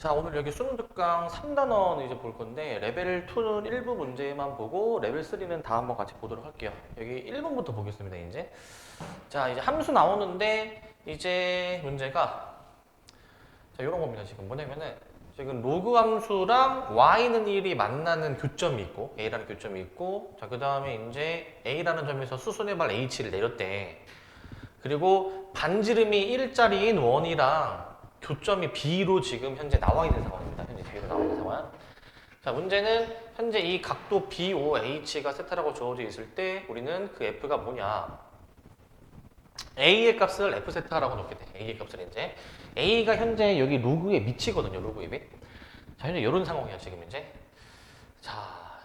자, 오늘 여기 수능 특강 3단원 이제 볼 건데, 레벨 2는 일부 문제만 보고, 레벨 3는 다 한번 같이 보도록 할게요. 여기 1번부터 보겠습니다, 이제. 자, 이제 함수 나오는데, 이제 문제가, 자, 이런 겁니다, 지금. 뭐냐면은, 지금 로그 함수랑 y는 1이 만나는 교점이 있고, a라는 교점이 있고, 자, 그 다음에 이제 a라는 점에서 수순의 발 h를 내렸대. 그리고 반지름이 1짜리인 원이랑 교점이 B로 지금 현재 나와 있는 상황입니다. 현재 B로 나와 있는 상황. 자, 문제는 현재 이 각도 BOH가 세타라고 주어져 있을 때 우리는 그 F가 뭐냐? A의 값을 F 세타라고 놓게 돼. A의 값을 이제. A가 현재 여기 로그에 미치거든요. 로그에 미. 자, 현재 이런 상황이야, 지금 이제. 자,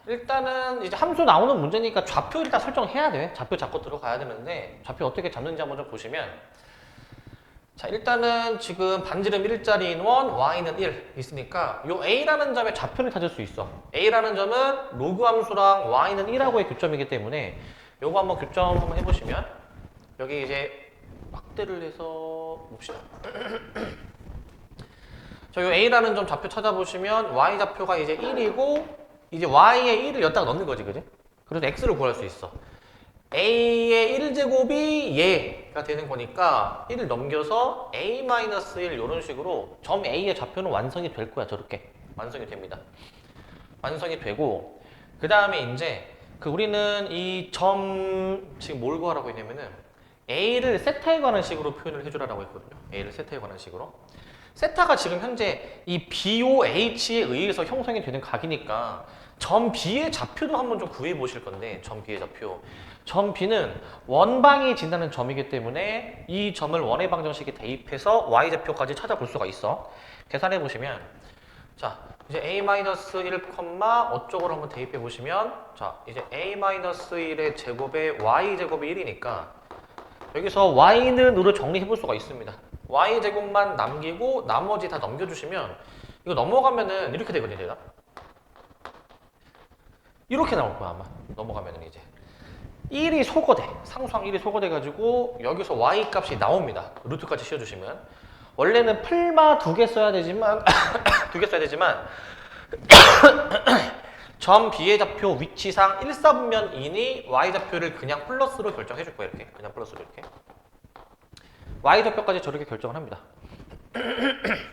일단은 이제 함수 나오는 문제니까 좌표 일단 설정해야 돼. 좌표 잡고 들어가야 되는데 좌표 어떻게 잡는지 한번 좀 보시면 자, 일단은 지금 반지름 1짜리인 원, y는 1 있으니까 요 a라는 점에 좌표를 찾을 수 있어. a라는 점은 로그 함수랑 y는 1하고의 교점이기 때문에 요거 한번 교점 한번 해보시면 여기 이제 확대를 해서 봅시다. 자, 요 a라는 점 좌표 찾아보시면 y 좌표가 이제 1이고 이제 y에 1을 여기다가 넣는 거지, 그지? 그래서 x를 구할 수 있어. a의 1제곱이 얘가 되는 거니까 1을 넘겨서 a-1 이런 식으로 점 a의 좌표는 완성이 될 거야. 저렇게 완성이 됩니다. 완성이 되고 그 다음에 이제 그 우리는 이 점 지금 뭘 구하라고 했냐면은 a를 세타에 관한 식으로 표현을 해주라고 했거든요. a를 세타에 관한 식으로. 세타가 지금 현재 이 BOH에 의해서 형성이 되는 각이니까 점 B의 좌표도 한번 좀 구해 보실 건데 점 B의 좌표. 점 B는 원방이 진다는 점이기 때문에 이 점을 원의 방정식에 대입해서 Y좌표까지 찾아볼 수가 있어. 계산해 보시면 자 이제 A-1, 어쪽으로 한번 대입해 보시면 자 이제 A-1의 제곱에 Y제곱이 1이니까 여기서 Y는으로 정리해 볼 수가 있습니다. Y제곱만 남기고 나머지 다 넘겨주시면 이거 넘어가면은 이렇게 되거든요, 얘가. 이렇게 나올 거야, 아마. 넘어가면은 이제. 1이 소거돼. 상수항 1이 소거돼가지고 여기서 Y 값이 나옵니다. 루트까지 씌워주시면. 원래는 풀마 2개 써야 되지만, 2개 써야 되지만, 점 B의 좌표 위치상 1사분면 2니 Y 좌표를 그냥 플러스로 결정해 줄 거예요, 이렇게. 그냥 플러스로 이렇게. Y 좌표까지 저렇게 결정을 합니다.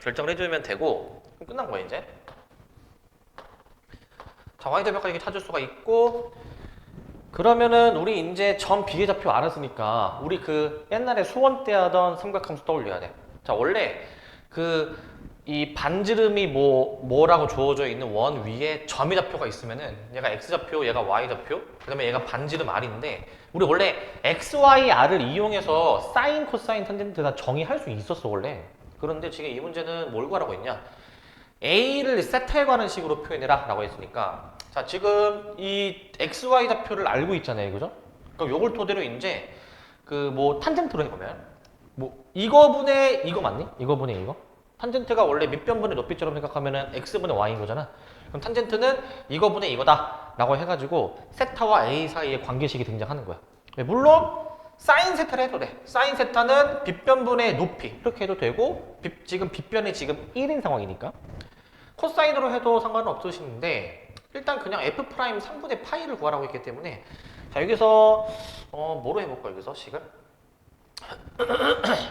결정을 해주면 되고, 그럼 끝난 거예요, 이제. 자, Y 좌표까지 이렇게 찾을 수가 있고, 그러면은 우리 이제 점 B의 좌표 알았으니까 우리 그 옛날에 수원 때 하던 삼각함수 떠올려야 돼. 자, 원래 그 이 반지름이 뭐라고 주어져 있는 원 위에 점의 좌표가 있으면은 얘가 X좌표, 얘가 Y좌표, 그 다음에 얘가 반지름 R인데 우리 원래 X, Y, R을 이용해서 사인, 코사인, 탄젠트 다 정의할 수 있었어, 원래. 그런데 지금 이 문제는 뭘 구하라고 했냐? A를 세타에 관한 식으로 표현해라 라고 했으니까 자 지금 이 XY 좌표를 알고 있잖아요, 그죠? 그럼 요걸 토대로 이제 그 뭐 탄젠트로 해보면 뭐 이거분의 이거 맞니? 이거분의 이거? 탄젠트가 원래 밑변분의 높이처럼 생각하면은 X분의 Y인 거잖아. 그럼 탄젠트는 이거분의 이거다 라고 해가지고 세타와 A 사이의 관계식이 등장하는 거야. 물론 사인 세타를 해도 돼. 사인 세타는 빗변분의 높이 이렇게 해도 되고 지금 빗변이 지금 1인 상황이니까 코사인으로 해도 상관은 없으시는데 일단 그냥 F' 3분의 파이를 구하라고 했기 때문에 자 여기서 뭐로 해볼까 여기서 식을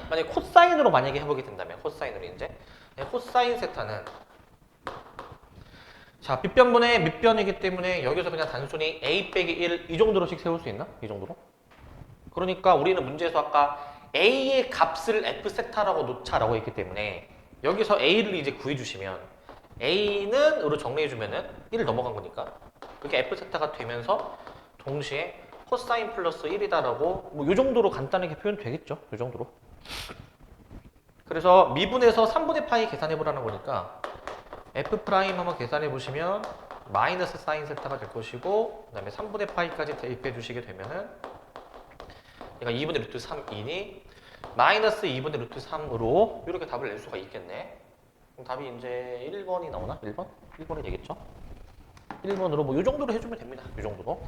만약에 코사인으로 만약에 해보게 된다면 코사인으로 이제 코사인 세타는 자 빗변분의 밑변이기 때문에 여기서 그냥 단순히 A 빼기 1 이 정도로씩 세울 수 있나? 이 정도로? 그러니까 우리는 문제에서 아까 A의 값을 F 세타라고 놓자라고 했기 때문에 여기서 A를 이제 구해주시면 A는 으로 정리해주면은 1을 넘어간 거니까 그게 F 세타가 되면서 동시에 코사인 플러스 1이다라고 뭐 요 정도로 간단하게 표현 되겠죠? 요 정도로. 그래서 미분에서 3분의 파이 계산해 보라는 거니까 F' 한번 계산해 보시면 마이너스 사인 세타가 될 것이고 그 다음에 3분의 파이까지 대입해 주시게 되면은 얘가 2분의 루트 3이니 마이너스 2분의 루트 3으로 이렇게 답을 낼 수가 있겠네. 그럼 답이 이제 1번이 나오나? 1번? 1번이 되겠죠? 1번으로 뭐 이 정도로 해주면 됩니다. 이 정도로.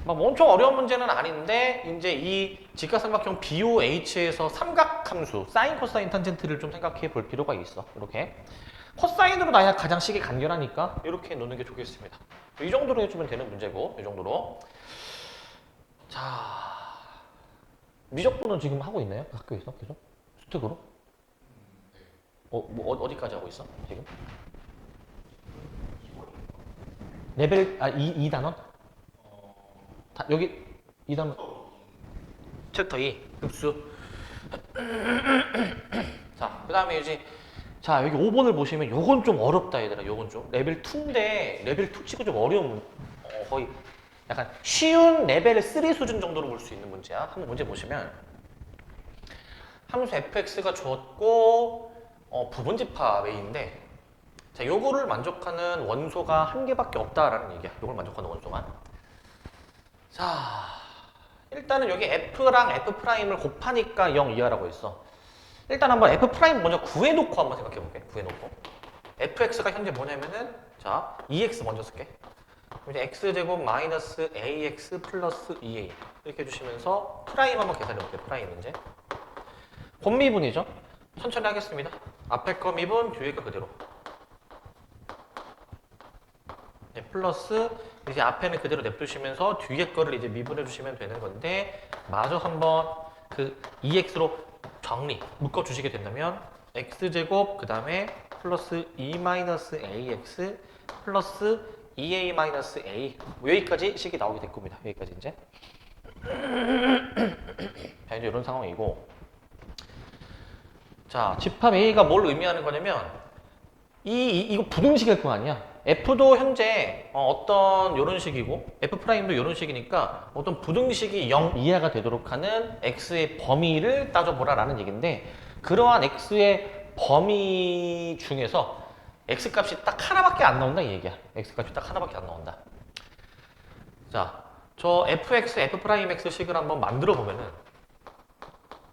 막 엄청 어려운 문제는 아닌데 이제 이 직각삼각형 BOH에서 삼각함수 사인, 코사인, 탄젠트를 좀 생각해 볼 필요가 있어. 이렇게 코사인으로 나야 가장 식이 간결하니까 이렇게 놓는 게 좋겠습니다. 이 정도로 해주면 되는 문제고 이 정도로. 자, 미적분은 지금 하고 있나요? 학교에서 계속? 수특으로? 어디까지 하고 있어? 지금? 레벨 2단원? 여기 2단원 챕터 2 급수. 자, 그 다음에 이제 자 여기 5번을 보시면 요건 좀 어렵다 얘들아. 요건 좀 레벨 2인데 레벨 2 치고 좀 어려운 거의 약간 쉬운 레벨 3 수준 정도로 볼 수 있는 문제야. 한번 문제 보시면 함수 fx가 주었고 부분집합 a인데 자 요거를 만족하는 원소가 한 개밖에 없다라는 얘기야. 요걸 만족하는 원소만. 자 일단은 여기 f랑 f'을 곱하니까 0 이하라고 했어. 일단 한번 f' 먼저 구해놓고 한번 생각해볼게. 구해놓고 fx가 현재 뭐냐면은 자 2x 먼저 쓸게. 이제 x제곱 마이너스 ax 플러스 2a 이렇게 해주시면서 프라임 한번 계산해볼게요. 프라임 이제 곱미분이죠. 천천히 하겠습니다. 앞에 거 미분 뒤에 거 그대로. 네, 플러스 이제 앞에는 그대로 냅두시면서 뒤에 거를 이제 미분해 주시면 되는 건데 마저 한번 그 2x로 정리 묶어 주시게 된다면 x제곱 그 다음에 플러스 2-ax 플러스 2a-a 여기까지 식이 나오게 될 겁니다. 여기까지 이제 자 이제 이런 상황이고 자 집합 a가 뭘 의미하는 거냐면 이거 부등식일 거 아니야. f도 현재 어떤 요런 식이고 f'도 요런 식이니까 어떤 부등식이 0 이하가 되도록 하는 x의 범위를 따져보라라는 얘기인데 그러한 x의 범위 중에서 x값이 딱 하나밖에 안 나온다 이 얘기야. x값이 딱 하나밖에 안 나온다. 자, 저 fx, f'x 식을 한번 만들어 보면은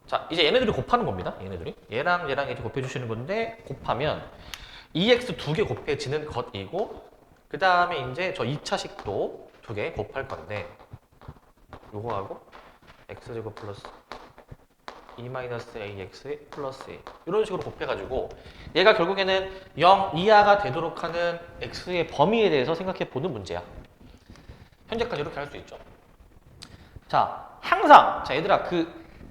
자 이제 얘네들이 곱하는 겁니다. 얘네들이 얘랑 얘랑 이렇게 곱해주시는 건데 곱하면 2x 두 개 곱해지는 것이고 그 다음에 이제 저 2차식도 두 개 곱할 건데 요거하고 x제곱 플러스 2-ax 플러스 a 이런 식으로 곱해가지고 얘가 결국에는 0 이하가 되도록 하는 x의 범위에 대해서 생각해 보는 문제야. 현재까지 이렇게 할 수 있죠. 자 항상 자 얘들아 그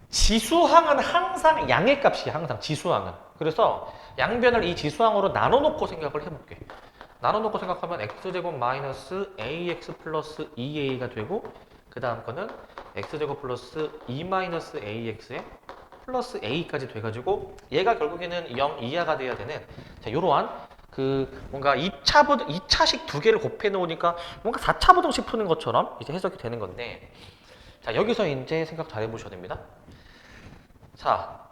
지수항은 항상 양의 값이야. 항상 지수항은. 그래서 양변을 이 지수항으로 나눠놓고 생각을 해볼게. 나눠놓고 생각하면 x제곱 마이너스 ax 플러스 2a가 되고 그 다음 거는 x제곱 플러스 2-ax에 플러스 a까지 돼가지고 얘가 결국에는 0 이하가 돼야 되는 자 요러한 그 뭔가 2차식 두 개를 곱해 놓으니까 뭔가 4차 부등식 푸는 것처럼 이제 해석이 되는 건데 자 여기서 이제 생각 잘 해보셔야 됩니다. 자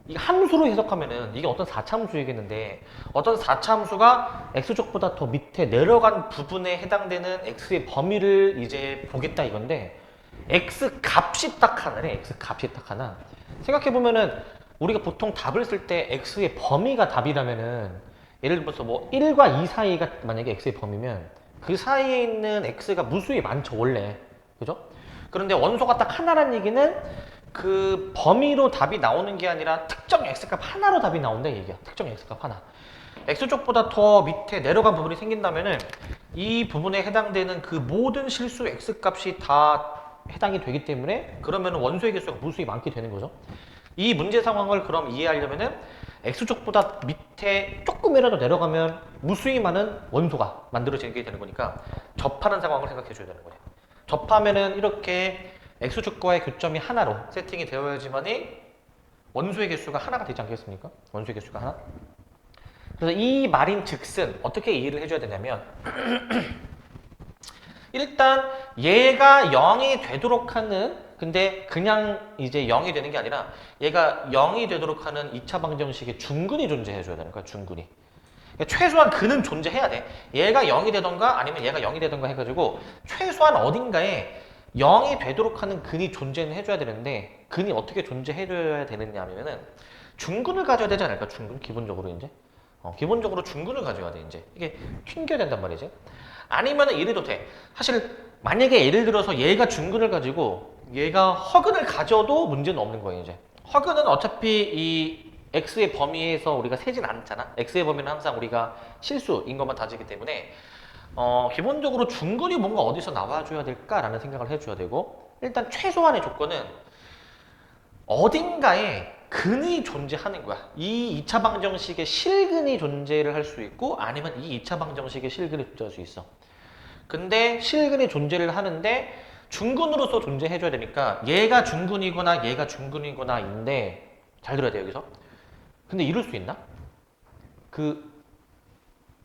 이 함수로 해석하면은 이게 어떤 4차함수이겠는데 어떤 4차함수가 x축보다 더 밑에 내려간 부분에 해당되는 x의 범위를 이제 보겠다 이건데 x 값이 딱 하나래. x 값이 딱 하나. 생각해보면은 우리가 보통 답을 쓸 때 x의 범위가 답이라면은 예를 들어서 뭐 1과 2 사이가 만약에 x의 범위면 그 사이에 있는 x가 무수히 많죠 원래. 그죠? 그런데 원소가 딱 하나란 얘기는 그 범위로 답이 나오는 게 아니라 특정 x값 하나로 답이 나온다 이 얘기야. 특정 x값 하나. x쪽보다 더 밑에 내려간 부분이 생긴다면은 이 부분에 해당되는 그 모든 실수 x값이 다 해당이 되기 때문에 그러면 원소의 개수가 무수히 많게 되는 거죠. 이 문제 상황을 그럼 이해하려면은 x쪽보다 밑에 조금이라도 내려가면 무수히 많은 원소가 만들어지게 되는 거니까 접하는 상황을 생각해 줘야 되는 거예요. 접하면은 이렇게 x축과의 교점이 하나로 세팅이 되어야지만이 원소의 개수가 하나가 되지 않겠습니까? 원소의 개수가 하나. 그래서 이 말인 즉슨 어떻게 이해를 해줘야 되냐면 일단 얘가 0이 되도록 하는 근데 그냥 이제 0이 되는 게 아니라 얘가 0이 되도록 하는 2차 방정식에 중근이 존재해줘야 되는 거야. 중근이. 그러니까 최소한 근은 존재해야 돼. 얘가 0이 되던가 아니면 얘가 0이 되던가 해가지고 최소한 어딘가에 0이 되도록 하는 근이 존재는 해줘야 되는데 근이 어떻게 존재해줘야 되느냐 하면은 중근을 가져야 되지 않을까? 중근 기본적으로 이제 기본적으로 중근을 가져야 돼 이제. 이게 튕겨야 된단 말이지. 아니면 이래도 돼. 사실 만약에 예를 들어서 얘가 중근을 가지고 얘가 허근을 가져도 문제는 없는 거예요 이제. 허근은 어차피 이 x의 범위에서 우리가 세진 않잖아. x의 범위는 항상 우리가 실수인 것만 다지기 때문에 기본적으로 중근이 뭔가 어디서 나와줘야 될까라는 생각을 해줘야 되고, 일단 최소한의 조건은 어딘가에 근이 존재하는 거야. 이 2차 방정식의 실근이 존재를 할 수 있고, 아니면 이 2차 방정식의 실근이 존재할 수 있어. 근데 실근이 존재를 하는데 중근으로서 존재해줘야 되니까 얘가 중근이거나 얘가 중근이거나인데, 잘 들어야 돼 여기서. 근데 이럴 수 있나? 그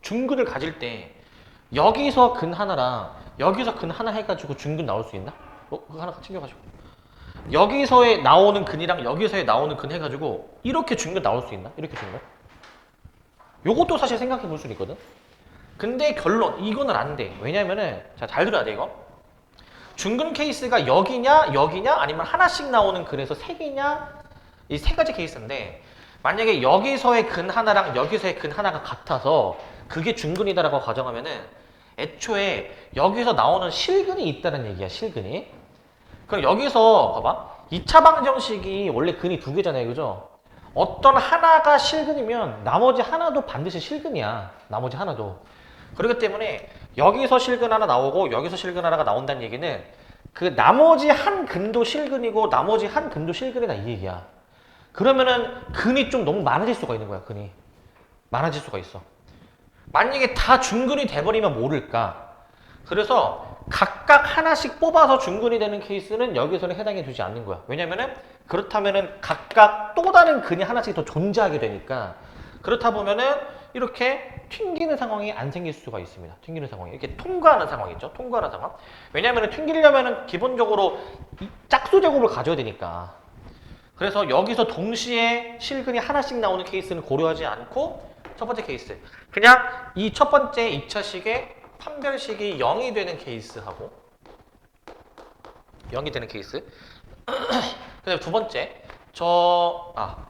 중근을 가질 때 여기서 근 하나랑 여기서 근 하나 해가지고 중근 나올 수 있나? 그거 하나 챙겨가지고. 여기서의 나오는 근이랑 여기서의 나오는 근 해가지고 이렇게 중근 나올 수 있나? 이렇게 중근? 요것도 사실 생각해 볼 수 있거든? 근데 결론, 이거는 안 돼. 왜냐면은, 자, 잘 들어야 돼, 이거. 중근 케이스가 여기냐, 여기냐, 아니면 하나씩 나오는 근에서 세 개냐, 이 세 가지 케이스인데, 만약에 여기서의 근 하나랑 여기서의 근 하나가 같아서 그게 중근이다라고 가정하면은 애초에 여기서 나오는 실근이 있다는 얘기야, 실근이. 그럼 여기서 봐봐. 2차 방정식이 원래 근이 두 개잖아요, 그죠? 어떤 하나가 실근이면 나머지 하나도 반드시 실근이야. 나머지 하나도. 그렇기 때문에 여기서 실근 하나 나오고 여기서 실근 하나가 나온다는 얘기는 그 나머지 한 근도 실근이고 나머지 한 근도 실근이다 이 얘기야. 그러면은 근이 좀 너무 많아질 수가 있는 거야, 근이. 많아질 수가 있어. 만약에 다 중근이 돼버리면 모를까. 그래서 각각 하나씩 뽑아서 중근이 되는 케이스는 여기서는 해당이 되지 않는 거야. 왜냐면은 그렇다면은 각각 또 다른 근이 하나씩 더 존재하게 되니까, 그렇다 보면은 이렇게 튕기는 상황이 안 생길 수가 있습니다. 튕기는 상황이. 이렇게 통과하는 상황이죠. 통과하는 상황. 왜냐면은 튕기려면은 기본적으로 짝수 제곱을 가져야 되니까. 그래서 여기서 동시에 실근이 하나씩 나오는 케이스는 고려하지 않고, 첫 번째 케이스. 그냥 이 첫 번째 2차식의 판별식이 0이 되는 케이스하고 0이 되는 케이스. 그다음에 두 번째,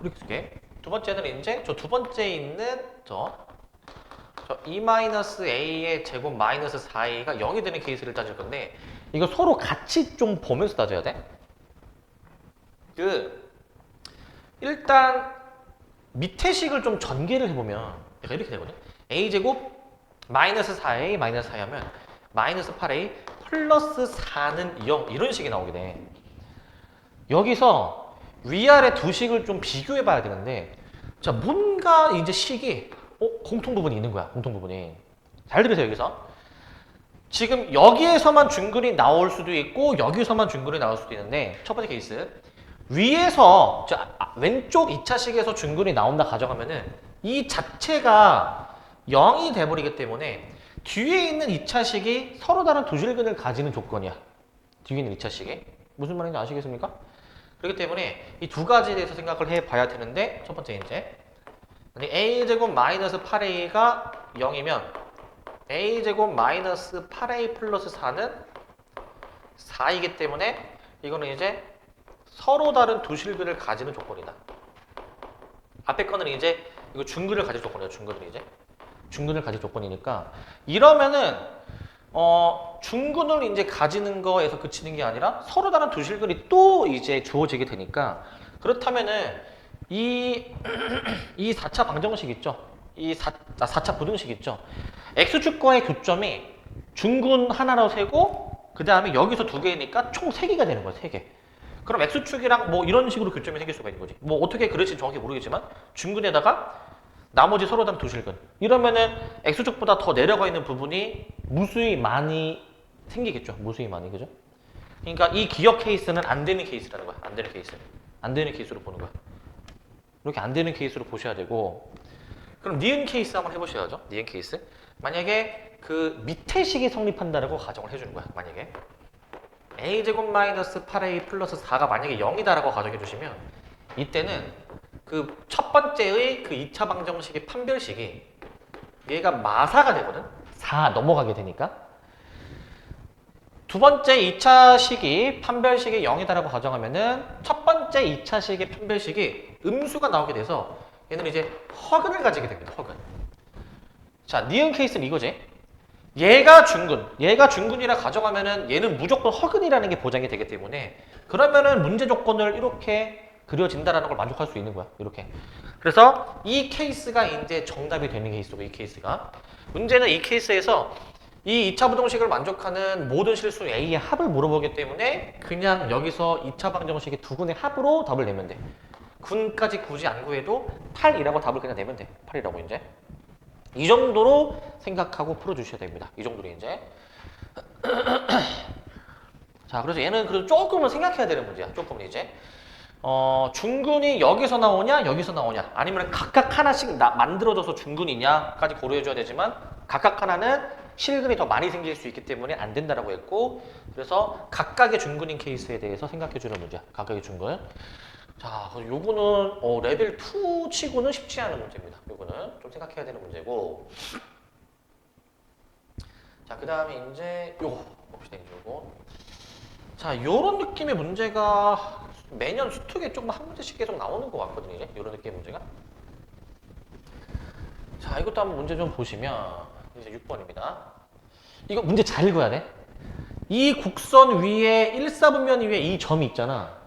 이렇게 쓸게. 두 번째는 이제 저 두 번째에 있는 저 2-a의 제곱 마이너스 4a가 0이 되는 케이스를 따질 건데, 이거 서로 같이 좀 보면서 따져야 돼. 일단 밑에 식을 좀 전개를 해보면 내가 이렇게 되거든. a제곱 마이너스 4a 마이너스 4 하면 마이너스 8a 플러스 4는 0 이런 식이 나오게 돼. 여기서 위아래 두 식을 좀 비교해 봐야 되는데, 자, 뭔가 이제 식이 공통 부분이 있는 거야. 공통 부분이. 잘 들으세요. 여기서 지금 여기에서만 중근이 나올 수도 있고 여기서만 중근이 나올 수도 있는데, 첫 번째 케이스 위에서 왼쪽 2차식에서 중근이 나온다 가정하면은 이 자체가 0이 돼버리기 때문에 뒤에 있는 2차식이 서로 다른 두 실근을 가지는 조건이야. 뒤에 있는 2차식이. 무슨 말인지 아시겠습니까? 그렇기 때문에 이 두 가지에 대해서 생각을 해봐야 되는데, 첫 번째 이제 a제곱 마이너스 8a가 0이면 a제곱 마이너스 8a 플러스 4는 4이기 때문에 이거는 이제 서로 다른 두 실근을 가지는 조건이다. 앞에 거는 이제 이거 중근을 가질 조건이에요. 중근은 이제 중근을 가질 조건이니까, 이러면은 중근을 이제 가지는 거에서 그치는 게 아니라 서로 다른 두 실근이 또 이제 주어지게 되니까, 그렇다면은 이 4차 방정식 있죠? 이 4차 부등식 있죠? x축과의 교점이 중근 하나로 세고 그 다음에 여기서 두 개니까 총 3개가 되는 거야. 3개. 그럼 x축이랑 뭐 이런 식으로 교점이 생길 수가 있는 거지. 뭐 어떻게 그럴지 정확히 모르겠지만 중근에다가 나머지 서로 다른 두 실근. 이러면은 x축보다 더 내려가 있는 부분이 무수히 많이 생기겠죠. 무수히 많이. 그죠? 그러니까 이 기억 케이스는 안 되는 케이스라는 거야. 안 되는 케이스. 안 되는 케이스로 보는 거야. 이렇게 안 되는 케이스로 보셔야 되고, 그럼 니은 케이스 한번 해보셔야죠. 니은 케이스. 만약에 그 밑에 식이 성립한다라고 가정을 해주는 거야. 만약에 a제곱 마이너스 8a 플러스 4가 만약에 0이다라고 가정해 주시면, 이때는 그 첫 번째의 그 2차 방정식의 판별식이 얘가 마사가 되거든. 4 넘어가게 되니까. 두 번째 2차 식이 판별식이 0이다라고 가정하면은 첫 번째 2차 식의 판별식이 음수가 나오게 돼서 얘는 이제 허근을 가지게 됩니다. 허근. 자, 니은 케이스는 이거지. 얘가 중근, 얘가 중근이라 가정하면은 얘는 무조건 허근이라는 게 보장이 되기 때문에 그러면은 문제 조건을 이렇게 그려진다라는 걸 만족할 수 있는 거야. 이렇게. 그래서 이 케이스가 이제 정답이 되는 케이스고, 이 케이스가. 문제는 이 케이스에서 이 2차 부등식을 만족하는 모든 실수 A의 합을 물어보기 때문에 그냥 여기서 2차 방정식의 두 근의 합으로 답을 내면 돼. 군까지 굳이 안 구해도 8이라고 답을 그냥 내면 돼. 8이라고 이제. 이 정도로 생각하고 풀어주셔야 됩니다. 이 정도로 이제. 자, 그래서 얘는 그래도 조금은 생각해야 되는 문제야. 조금은 이제. 중근이 여기서 나오냐, 여기서 나오냐, 아니면 각각 하나씩 만들어져서 중근이냐까지 고려해줘야 되지만 각각 하나는 실근이 더 많이 생길 수 있기 때문에 안 된다라고 했고, 그래서 각각의 중근인 케이스에 대해서 생각해주는 문제야. 각각의 중근. 자, 요거는 레벨 2 치고는 쉽지 않은 문제입니다. 요거는 좀 생각해야 되는 문제고. 자, 그 다음에 이제 요거 봅시다. 이제 요거. 자, 요런 느낌의 문제가 매년 수특에 조금 한 문제씩 계속 나오는 것 같거든요. 이제 요런 느낌의 문제가. 자, 이것도 한번 문제 좀 보시면 이제 6번입니다. 이거 문제 잘 읽어야 돼. 이 곡선 위에 1사분면 위에 이 점이 있잖아.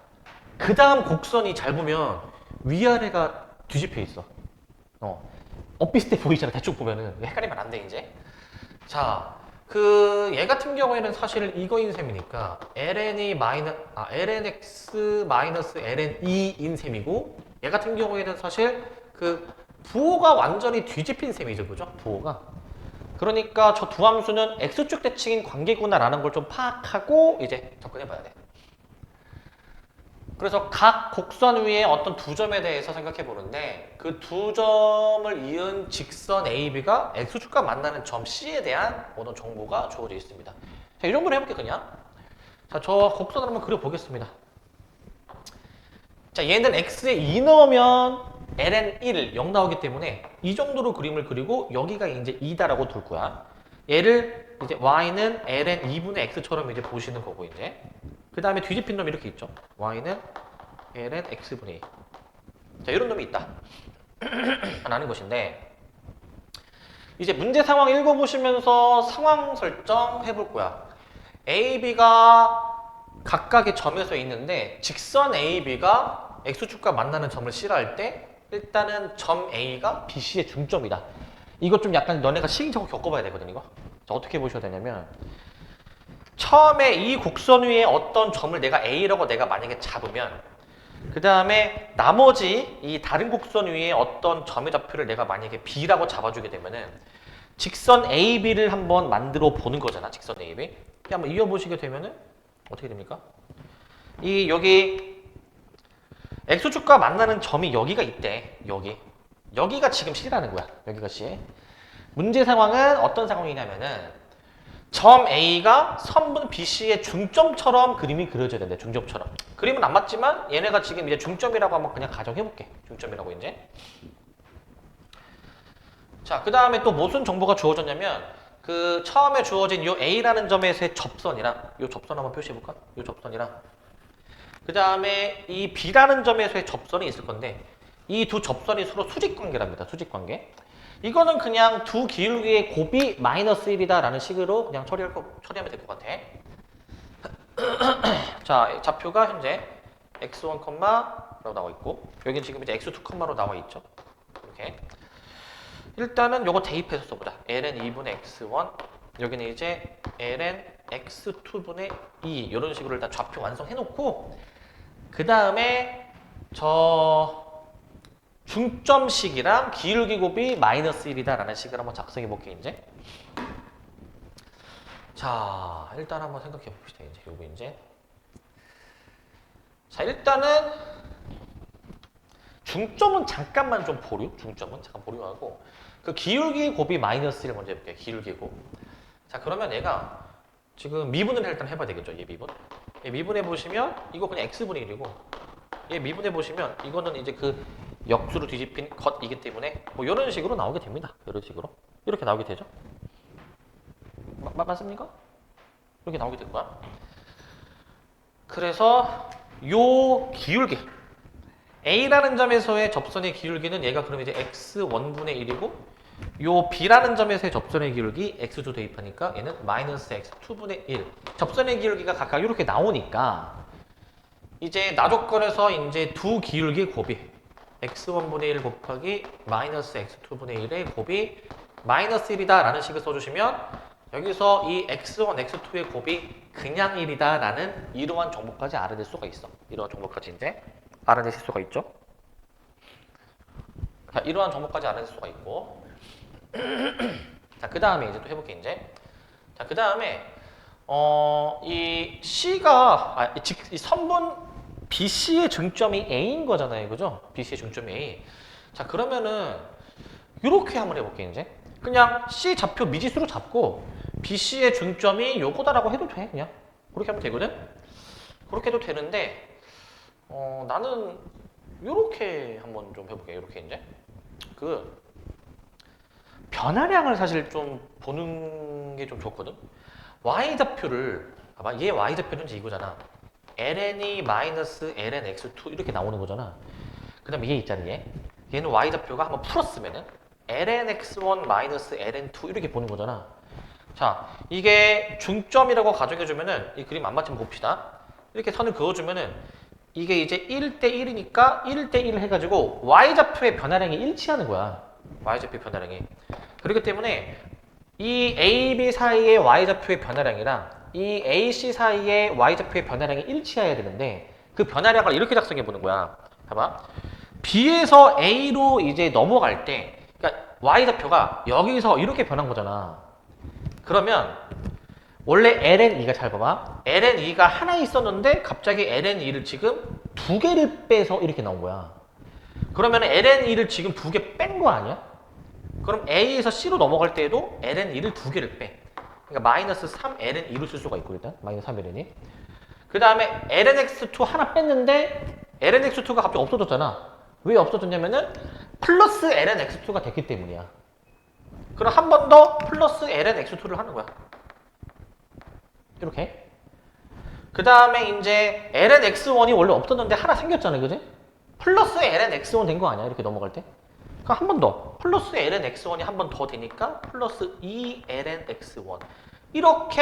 그 다음 곡선이 잘 보면 위아래가 뒤집혀 있어. 엇비슷해 보이잖아. 대충 보면은. 헷갈리면 안 돼, 이제. 자, 얘 같은 경우에는 사실 이거인 셈이니까 lnx 마이너스 ln2인 셈이고, 얘 같은 경우에는 사실 부호가 완전히 뒤집힌 셈이죠. 그죠? 부호가. 그러니까 저 두 함수는 x축 대칭인 관계구나라는 걸 좀 파악하고 이제 접근해봐야 돼. 그래서 각 곡선 위에 어떤 두 점에 대해서 생각해 보는데 그 두 점을 이은 직선 AB가 X축과 만나는 점 C에 대한 어떤 정보가 주어져 있습니다. 자, 이 정도로 해볼게 그냥. 자, 저 곡선을 한번 그려보겠습니다. 자, 얘는 X에 2 넣으면 ln 1, 0 나오기 때문에 이 정도로 그림을 그리고 여기가 이제 2다라고 둘 거야. 얘를 이제 Y는 ln 2분의 X처럼 이제 보시는 거고 이제. 그 다음에 뒤집힌 놈이 이렇게 있죠. Y는 ln x분의 2. 자, 이런 놈이 있다. 라는 것인데, 이제 문제 상황 읽어보시면서 상황 설정 해볼 거야. A, B가 각각의 점에서 있는데 직선 A, B가 X축과 만나는 점을 C라 때 일단은 점 A가 B, C의 중점이다. 이거 좀 약간 너네가 시행착오 겪어봐야 되거든, 이거. 자, 어떻게 보셔야 되냐면 처음에 이 곡선 위에 어떤 점을 내가 A라고 내가 만약에 잡으면 그 다음에 나머지 이 다른 곡선 위에 어떤 점의 좌표를 내가 만약에 B라고 잡아주게 되면은 직선 AB를 한번 만들어 보는 거잖아. 직선 AB. 한번 이어보시게 되면은 어떻게 됩니까? 여기 X축과 만나는 점이 여기가 있대. 여기가 지금 C라는 거야. 여기가 C. 문제 상황은 어떤 상황이냐면은 점 A가 선분 BC의 중점처럼 그림이 그려져야 된대. 중점처럼. 그림은 안 맞지만 얘네가 지금 이제 중점이라고 한번 그냥 가정해볼게. 중점이라고 이제. 자, 그 다음에 또 무슨 정보가 주어졌냐면 처음에 주어진 요 A라는 점에서의 접선이랑 요 접선 한번 표시해볼까? 요 접선이랑 그 다음에 이 B라는 점에서의 접선이 있을 건데 이 두 접선이 서로 수직관계랍니다. 수직관계. 이거는 그냥 두 기울기의 곱이 마이너스 1이다 라는 식으로 그냥 처리하면 될 것 같아. 자, 좌표가 현재 x1, 라고 나와 있고 여기는 지금 이제 x2, 로 나와 있죠. 이렇게. 일단은 요거 대입해서 써보자. ln 2분의 x1 여기는 이제 ln x2분의 2 이런 식으로 일단 좌표 완성해놓고 그 다음에 중점식이랑 기울기 곱이 마이너스 1이다 라는 식을 한번 작성해 볼게 이제. 자, 일단 한번 생각해 봅시다 이제. 요거 이제. 자, 일단은 중점은 잠깐만 좀 보류. 중점은 잠깐 보류하고 기울기 곱이 마이너스 1을 먼저 해볼게요. 기울기 곱. 자, 그러면 얘가 지금 미분을 일단 해봐야 되겠죠. 얘 미분. 얘 미분해 보시면 이거 그냥 x분의 1이고 얘 미분해 보시면 이거는 이제 역수로 뒤집힌 것이기 때문에 뭐 이런 식으로 나오게 됩니다. 이런 식으로. 이렇게 나오게 되죠. 맞습니까? 이렇게 나오게 될 거야. 그래서 요 기울기 A라는 점에서의 접선의 기울기는 얘가 그럼 이제 x1분의 1이고 요 B라는 점에서의 접선의 기울기 X2 대입하니까 얘는 마이너스 X2분의 1. 접선의 기울기가 각각 이렇게 나오니까 이제 나조건에서 이제 두 기울기 곱이 X1분의 1 곱하기 마이너스 X2분의 1의 곱이 마이너스 1이다 라는 식을 써주시면 여기서 이 X1, X2의 곱이 그냥 1이다 라는 이러한 정보까지 알아낼 수가 있어. 이러한 정보까지 이제 알아내실 수가 있죠. 자, 이러한 정보까지 알아낼 수가 있고 자, 그 다음에 이제 또 해볼게, 이제. 자, 그 다음에, 이 C가, 이 선분 BC의 중점이 A인 거잖아요. 그죠? BC의 중점이 A. 자, 그러면은, 이렇게 한번 해볼게, 이제. 그냥 C 좌표 미지수로 잡고, BC의 중점이 요거다라고 해도 돼, 그냥. 그렇게 하면 되거든? 그렇게 해도 되는데, 나는, 요렇게 한번 좀 해볼게, 요렇게 이제. 변화량을 사실 좀 보는 게 좀 좋거든. y좌표를 봐봐. 얘 y좌표는 이제 이거잖아. ln이 마이너스 ln x2 이렇게 나오는 거잖아. 그 다음에 얘 있잖아. 얘는 y좌표가 한번 풀었으면은 ln x1 마이너스 ln2 이렇게 보는 거잖아. 자, 이게 중점이라고 가정해주면은 이 그림 안 맞추면 봅시다. 이렇게 선을 그어주면은 이게 이제 1대 1이니까 1대 1 해가지고 y좌표의 변화량이 일치하는 거야. y좌표의 변화량이. 그렇기 때문에 이 AB 사이의 y좌표의 변화량이랑 이 AC 사이의 y좌표의 변화량이 일치해야 되는데 그 변화량을 이렇게 작성해 보는 거야. 봐봐. B에서 A로 이제 넘어갈 때 그러니까 y좌표가 여기서 이렇게 변한 거잖아. 그러면 원래 ln2가 잘 봐봐. ln2가 하나 있었는데 갑자기 ln2를 지금 두 개를 빼서 이렇게 나온 거야. 그러면 ln2를 지금 두 개 뺀 거 아니야? 그럼 A에서 C로 넘어갈 때에도 ln2를 두 개를 빼. 그러니까 마이너스 3ln2로 쓸 수가 있고 일단 마이너스 3ln이. 그 다음에 lnx2 하나 뺐는데 lnx2가 갑자기 없어졌잖아. 왜 없어졌냐면은 플러스 lnx2가 됐기 때문이야. 그럼 한 번 더 플러스 lnx2를 하는 거야. 이렇게. 그 다음에 이제 lnx1이 원래 없었는데 하나 생겼잖아, 그지? 플러스 lnx1 된 거 아니야? 이렇게 넘어갈 때? 그럼 한 번 더. 플러스 lnx1이 한 번 더 되니까 플러스 2lnx1. 이렇게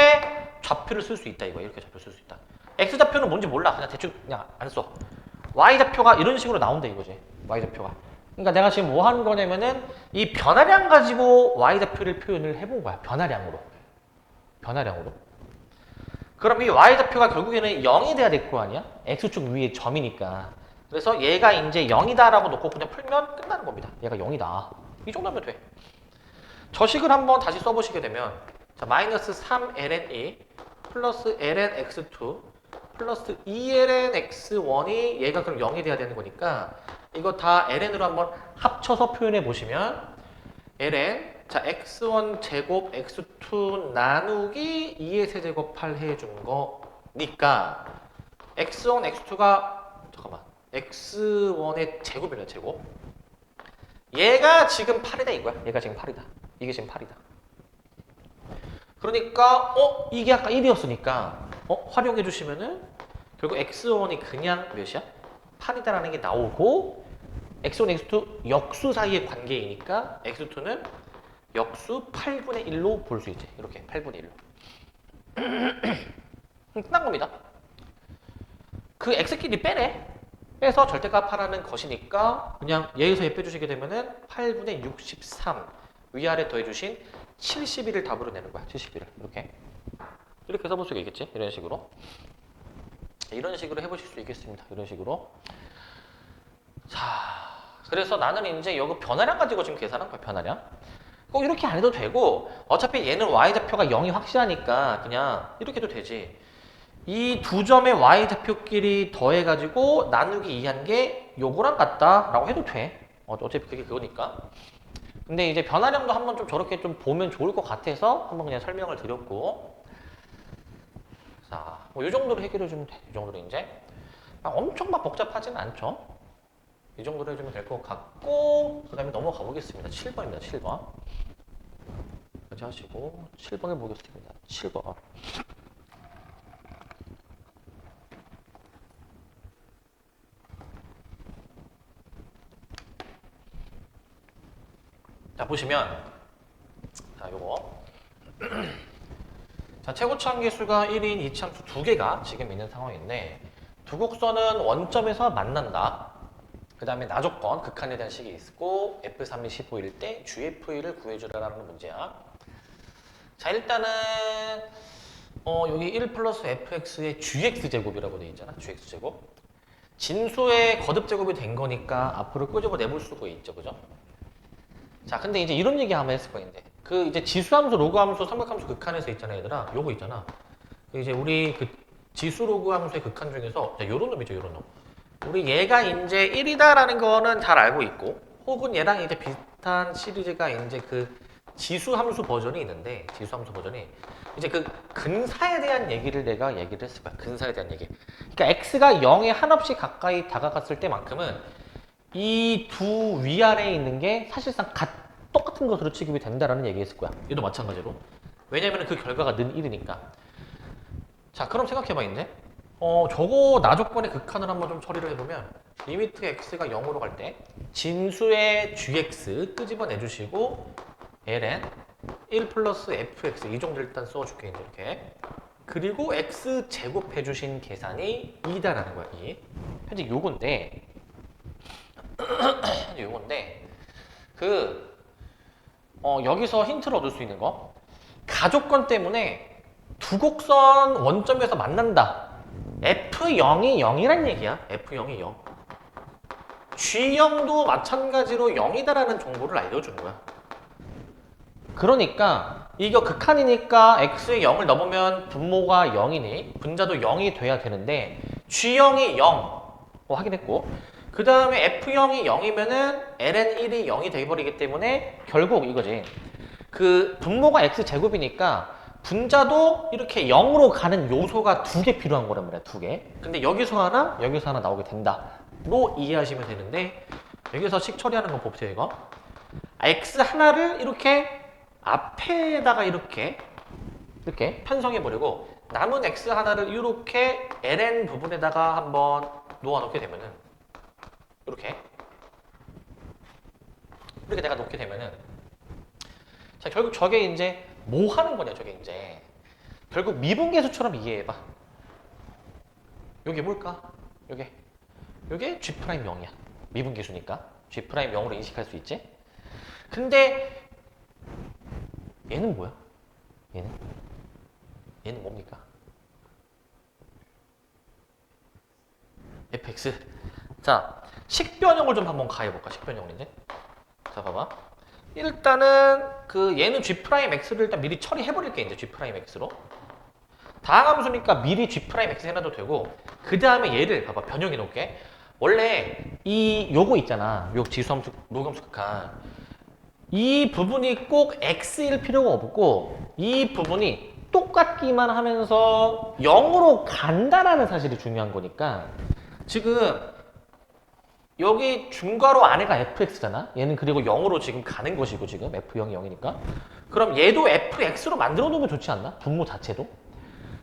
좌표를 쓸 수 있다, 이거야. 이렇게 좌표를 쓸 수 있다. x좌표는 뭔지 몰라. 그냥 대충 그냥 안 써. y좌표가 이런 식으로 나온다, 이거지. y좌표가. 그러니까 내가 지금 뭐 하는 거냐면은 이 변화량 가지고 y좌표를 표현을 해본 거야. 변화량으로. 변화량으로. 그럼 이 y좌표가 결국에는 0이 돼야 될 거 아니야? x축 위에 점이니까. 그래서 얘가 이제 0이다라고 놓고 그냥 풀면 끝나는 겁니다. 얘가 0이다. 이 정도면 돼. 저식을 한번 다시 써보시게 되면 자, 마이너스 3ln1 플러스 ln x2 플러스 2ln x1이 얘가 그럼 0이 돼야 되는 거니까 이거 다 ln으로 한번 합쳐서 표현해 보시면 ln 자 x1 제곱 x2 나누기 2의 세제곱 8 해준 거니까 x1 x2가 잠깐만 x1의 제곱이네 제곱 얘가 지금 8이다 이거야. 얘가 지금 8이다. 이게 지금 8이다. 그러니까 이게 아까 1이었으니까 활용해 주시면은 결국 x1이 그냥 몇이야? 8이다라는 게 나오고 x1, x2 역수 사이의 관계이니까 x2는 역수 8분의 1로 볼 수 있지. 이렇게 8분의 1로. 끝난 겁니다. 그 x끼리 빼래. 빼서 절대값하라는 것이니까 그냥 얘에서 얘 빼주시게 되면은 8분의 63 위아래 더해주신 71을 답으로 내는 거야. 71을 이렇게 써볼 수가 있겠지. 이런 식으로 해보실 수 있겠습니다. 이런 식으로. 자, 그래서 나는 이제 여기 변화량 가지고 지금 계산한 거야. 변화량. 꼭 이렇게 안 해도 되고 어차피 얘는 y좌표가 0이 확실하니까 그냥 이렇게 해도 되지. 이 두 점의 y좌표끼리 더해가지고 나누기 2한 게 요거랑 같다라고 해도 돼. 어차피 그게 그거니까. 근데 이제 변화량도 한번 좀 저렇게 좀 보면 좋을 것 같아서 한번 그냥 설명을 드렸고. 자, 뭐 이 정도로 해결해 주면 돼. 이 정도로 이제. 엄청 막 복잡하진 않죠. 이 정도로 해주면 될 것 같고, 그 다음에 넘어가 보겠습니다. 7번입니다. 7번. 여기까지 하시고, 7번에 보겠습니다. 7번. 자, 보시면 자, 요거 자, 최고차항계수가 1인 이차함수 두 개가 지금 있는 상황인데 두 곡선은 원점에서 만난다. 그 다음에 나조건, 극한에 대한 식이 있고 F3이 15일 때 GFE를 구해주라는 문제야. 자, 일단은 여기 1 플러스 fx의 gx제곱이라고 되어 있잖아. gx제곱. 진수의 거듭제곱이 된 거니까 앞으로 끄집어 내볼 수가 있죠. 그죠? 자, 근데 이제 이런 얘기 한번 했을 거인데 그 이제 지수함수, 로그함수, 삼각함수 극한에서 있잖아, 얘들아. 요거 있잖아. 이제 우리 그 지수 로그함수의 극한 중에서 자, 요런 놈이죠, 요런 놈. 우리 얘가 이제 1이다라는 거는 잘 알고 있고 혹은 얘랑 이제 비슷한 시리즈가 이제 그 지수함수 버전이 있는데 지수함수 버전이 이제 그 근사에 대한 얘기를 내가 얘기를 했을 거야. 근사에 대한 얘기. 그러니까 x가 0에 한없이 가까이 다가갔을 때만큼은 이 두 위아래에 있는 게 사실상 똑같은 것으로 취급이 된다라는 얘기했을 거야. 얘도 마찬가지로. 왜냐면 그 결과가 는 1이니까. 자, 그럼 생각해봐, 이제. 저거 나조건의 극한을 한번 좀 처리를 해보면 리미트 x가 0으로 갈 때 진수의 gx 끄집어 내주시고 ln 1 플러스 fx 이 정도 일단 써줄게, 이제 이렇게. 그리고 x 제곱해 주신 계산이 2다라는 거야, 2. 현재 요건데 현재 요건데 여기서 힌트를 얻을 수 있는 거 가조건 때문에 두 곡선 원점에서 만난다. F0이 0이란 얘기야. F0이 0. G0도 마찬가지로 0이다라는 정보를 알려주는 거야. 그러니까 이거 극한이니까 X에 0을 넘으면 분모가 0이니 분자도 0이 돼야 되는데 G0이 0 확인했고 그 다음에 F0이 0이면은 ln1이 0이 돼버리기 때문에 결국 이거지. 그 분모가 X제곱이니까 분자도 이렇게 0으로 가는 요소가 두 개 필요한 거란 말이야, 두 개. 근데 여기서 하나, 여기서 하나 나오게 된다로 이해하시면 되는데 여기서 식 처리하는 거 보세요, 이거. X 하나를 이렇게 앞에다가 이렇게 편성해버리고 남은 X 하나를 이렇게 ln 부분에다가 한번 놓아놓게 되면은 이렇게 내가 놓게 되면은 자, 결국 저게 이제 뭐 하는 거냐, 저게 이제. 결국 미분계수처럼 이해해봐. 요게 뭘까? 요게 G'0이야. 미분계수니까. G'0으로 인식할 수 있지? 근데 얘는 뭐야? 얘는 뭡니까? fx. 자, 식변형을 좀 한번 가해볼까, 식변형을 이제. 자, 봐봐. 일단은 얘는 G'X를 일단 미리 처리해버릴게, 이제 G'X로. 다항함수니까 미리 G'X 해놔도 되고, 그 다음에 얘를 봐봐, 변형해 놓을게. 원래 요거 있잖아. 요 지수함수, 로그함수 극한. 이 부분이 꼭 X일 필요가 없고, 이 부분이 똑같기만 하면서 0으로 간다라는 사실이 중요한 거니까, 지금 여기 중괄호 안에가 fx잖아. 얘는 그리고 0으로 지금 가는 것이고 지금 f0이 0이니까. 그럼 얘도 fx로 만들어 놓으면 좋지 않나? 분모 자체도.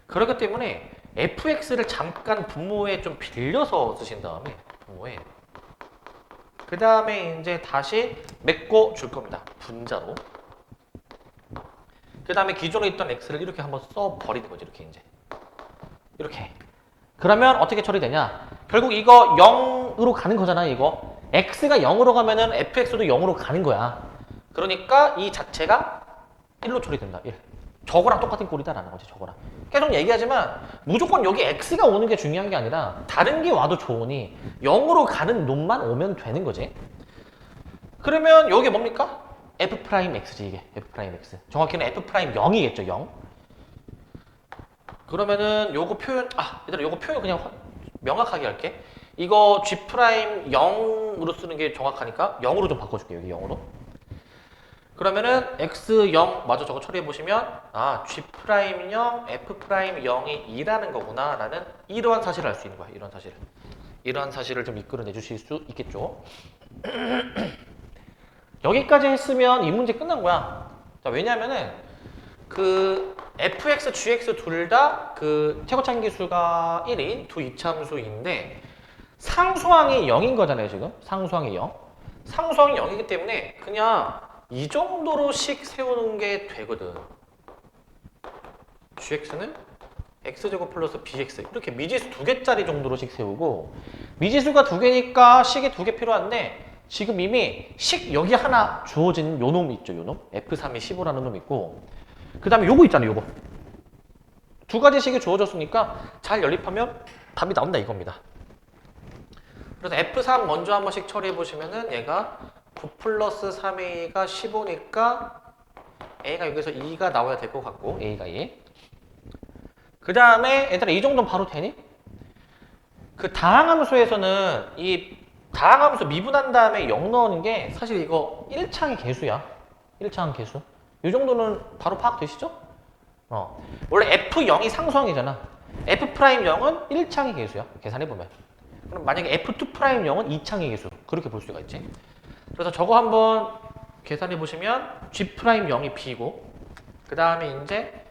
그렇기 때문에 fx를 잠깐 분모에 좀 빌려서 쓰신 다음에 분모에 그 다음에 이제 다시 메꿔 줄 겁니다. 분자로. 그 다음에 기존에 있던 x를 이렇게 한번 써 버리는 거지. 이렇게 이제. 이렇게. 그러면 어떻게 처리되냐? 결국 이거 0으로 가는 거잖아, 이거. x가 0으로 가면은 fx도 0으로 가는 거야. 그러니까 이 자체가 1로 처리된다, 1. 저거랑 똑같은 꼴이다라는 거지, 저거랑. 계속 얘기하지만 무조건 여기 x가 오는 게 중요한 게 아니라 다른 게 와도 좋으니 0으로 가는 놈만 오면 되는 거지. 그러면 여기 뭡니까? f'x지, 이게. f'x. 정확히는 f'0이겠죠, 0. 그러면은 요거 표현, 얘들아, 요거 표현 그냥 명확하게 할게. 이거 G'0으로 쓰는 게 정확하니까 0으로 좀 바꿔줄게요, 여기 0으로. 그러면은 x0 마저 저거 처리해보시면 G'0, F'0이 2라는 거구나 라는 이러한 사실을 알 수 있는 거야, 이러한 사실을. 이러한 사실을 좀 이끌어내 주실 수 있겠죠. 여기까지 했으면 이 문제 끝난 거야. 자, 왜냐면은 fx, gx 둘 다 최고차항계수가 1인 두 이차함수인데 상수항이 0인 거잖아요, 지금. 상수항이 0. 상수항이 0이기 때문에 그냥 이 정도로씩 세우는 게 되거든. gx는 x제곱 플러스 bx 이렇게 미지수 2개짜리 정도로씩 세우고 미지수가 2개니까 식이 2개 필요한데 지금 이미 식 여기 하나 주어진 요 놈 있죠. 요 놈. F3이 15라는 놈 있고 그 다음에 요거 있잖아요. 요거. 2가지 식이 주어졌으니까 잘 연립하면 답이 나온다 이겁니다. 그래서 F3 먼저 한 번씩 처리해 보시면은 얘가 9 플러스 3A가 15니까 A가 여기서 2가 나와야 될 것 같고 A가 2. 그 다음에 얘들아 이 정도는 바로 되니? 그 다항함수에서는 이 다항함수 미분한 다음에 0 넣는 게 사실 이거 1창의 개수야. 1창 개수. 이 정도는 바로 파악되시죠? 원래 F0이 상수항이잖아. F'0은 1창의 개수야. 계산해보면. 그럼 만약에 F2'0은 2창의 개수. 그렇게 볼 수가 있지. 그래서 저거 한번 계산해보시면 G'0이 B고 그 다음에 이제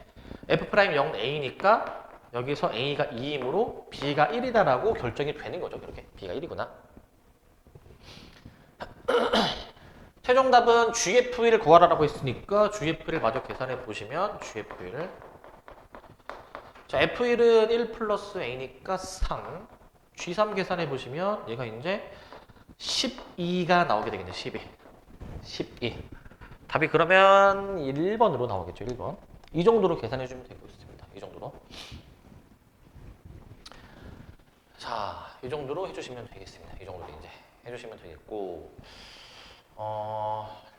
F'0은 A니까 여기서 A가 2이므로 B가 1이다라고 결정이 되는 거죠. 그렇게. B가 1이구나. 최종 답은 GF1을 구하라고 했으니까 GF1을 마저 계산해 보시면 GF1을 자 F1은 1 플러스 A니까 3 G3 계산해 보시면 얘가 이제 12가 나오게 되겠네. 12 답이 그러면 1번으로 나오겠죠. 1번 이 정도로 계산해 주면 되고 있습니다. 이 정도로 자 이 정도로 해주시면 되겠습니다. 이 정도로 이제 해주시면 되겠고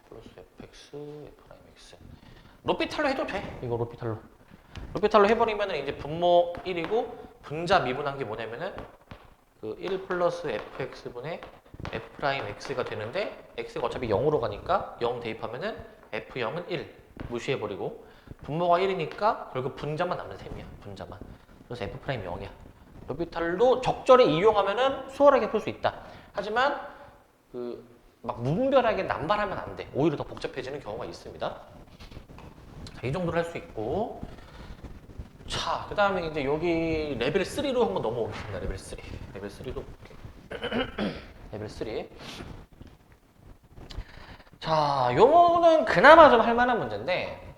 플러스 fx, f'x 로피탈로 해도 돼. 이거 로피탈로 해버리면은 이제 분모 1이고 분자 미분한 게 뭐냐면은 그 1 플러스 fx분의 f'x가 되는데 x가 어차피 0으로 가니까 0 대입하면은 f0은 1 무시해버리고 분모가 1이니까 결국 분자만 남는 셈이야. 분자만. 그래서 f' 0이야. 로피탈도 적절히 이용하면은 수월하게 풀 수 있다. 하지만 막 무분별하게 남발하면 안 돼. 오히려 더 복잡해지는 경우가 있습니다. 자, 이 정도로 할 수 있고 자, 그 다음에 이제 여기 레벨 3로 한번 넘어오겠습니다. 레벨 3. 레벨 3로 볼게요. 레벨 3. 자, 요거는 그나마 좀 할만한 문제인데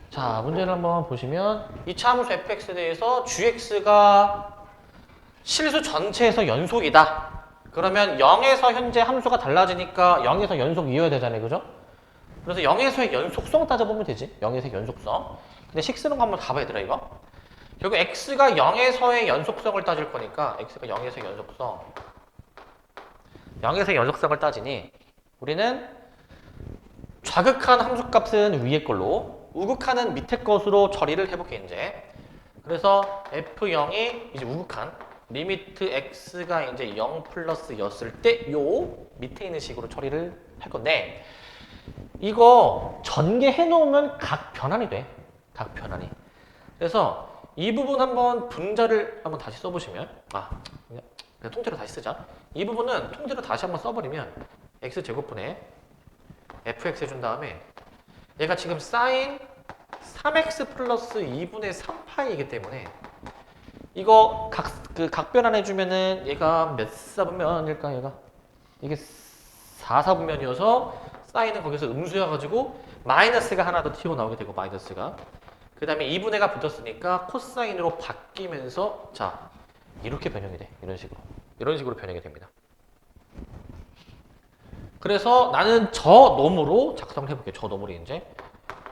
자, 문제를 한번 보시면 이 차함수 fx에 대해서 gx가 실수 전체에서 연속이다. 그러면 0에서 현재 함수가 달라지니까 0에서 연속 이어야 되잖아요. 그죠? 그래서 0에서의 연속성 따져보면 되지. 0에서의 연속성. 근데 식 쓰는 거 한번 봐봐 얘들아 이거. 결국 x가 0에서의 연속성을 따질 거니까 x가 0에서의 연속성 0에서의 연속성을 따지니 우리는 좌극한 함수값은 위에 걸로 우극한은 밑에 것으로 처리를 해볼게 이제. 그래서 f0이 이제 우극한 리미트 x가 이제 0 플러스 였을 때 요 밑에 있는 식으로 처리를 할 건데 이거 전개해 놓으면 각 변환이 돼. 각 변환이. 그래서 이 부분 한번 분자를 한번 다시 써보시면 그냥 통째로 다시 쓰자. 이 부분은 통째로 다시 한번 써버리면 x제곱분의 fx 해준 다음에 얘가 지금 사인 3x 플러스 2분의 3파이이기 때문에 이거 각변환 해주면은 얘가 몇 사분면일까 얘가 이게 4사분면이어서 사인은 거기서 음수여가지고 마이너스가 하나 더 튀어나오게 되고 마이너스가 그 다음에 2분의가 붙었으니까 코사인으로 바뀌면서 자 이렇게 변형이 돼. 이런 식으로 변형이 됩니다. 그래서 나는 저 놈으로 작성을 해볼게요. 저 놈으로 이제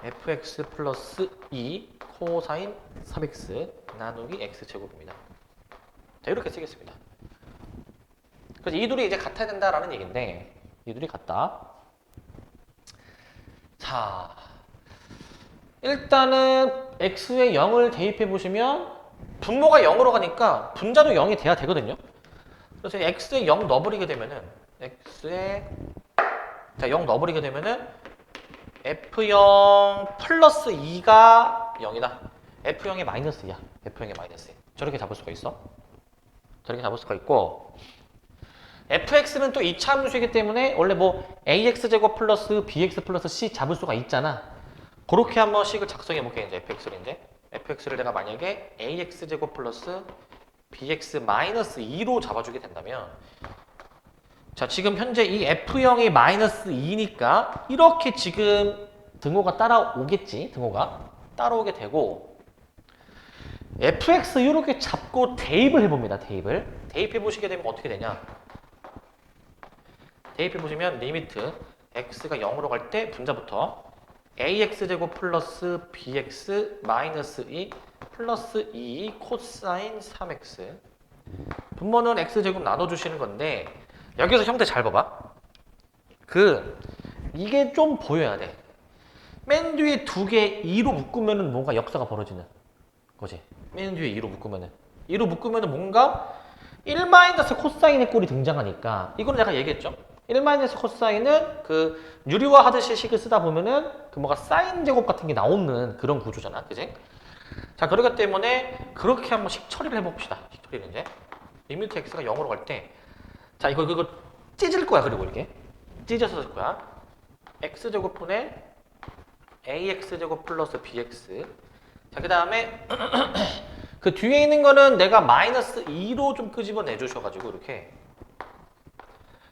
fx 플러스 2 코사인 3x 나누기 x제곱입니다. 자, 이렇게 쓰겠습니다. 그래서 이 둘이 이제 같아야 된다라는 얘기인데 이 둘이 같다. 자, 일단은 x에 0을 대입해 보시면 분모가 0으로 가니까 분자도 0이 돼야 되거든요. 그래서 x에 0 넣어버리게 되면은 x에 자, 0 넣어버리게 되면은 f0 플러스 2가 0이다. f0의 마이너스 2야. f0의 마이너스 2. 저렇게 잡을 수가 있어. 저렇게 잡을 수가 있고 fx는 또 2차 함수이기 때문에 원래 뭐 ax제곱 플러스 bx 플러스 c 잡을 수가 있잖아. 그렇게 한번 식을 작성해 볼게 이제 fx를 이제. fx를 내가 만약에 ax제곱 플러스 bx 마이너스 2로 잡아주게 된다면 자, 지금 현재 이 F형이 마이너스 2니까 이렇게 지금 등호가 따라오겠지. 등호가 따라오게 되고 fx 이렇게 잡고 대입을 해봅니다. 대입해 보시게 되면 어떻게 되냐. 대입해 보시면 리미트 x가 0으로 갈 때 분자부터 ax제곱 플러스 bx 마이너스 2 플러스 2 코사인 3x 분모는 x제곱 나눠주시는 건데 여기서 형태 잘 봐봐. 이게 좀 보여야 돼. 맨 뒤에 두 개 2로 묶으면은 뭔가 역사가 벌어지는 거지. 맨 뒤에 2로 묶으면은. 2로 묶으면은 뭔가 1 마이너스 코사인의 꼴이 등장하니까 이거는 내가 얘기했죠. 1 마이너스 코사인은 유리화 하듯이 식을 쓰다 보면은 뭐가 사인 제곱 같은 게 나오는 그런 구조잖아. 그지? 자, 그렇기 때문에 그렇게 한번 식 처리를 해봅시다. 식 처리를 이제. 리미트 x가 0으로 갈 때 자, 이거 찢을 거야. 그리고 이렇게 찢어서 쓸 거야. x제곱분의 ax제곱 플러스 bx. 자, 그 다음에 그 뒤에 있는 거는 내가 마이너스 2로 좀 끄집어내 주셔가지고 이렇게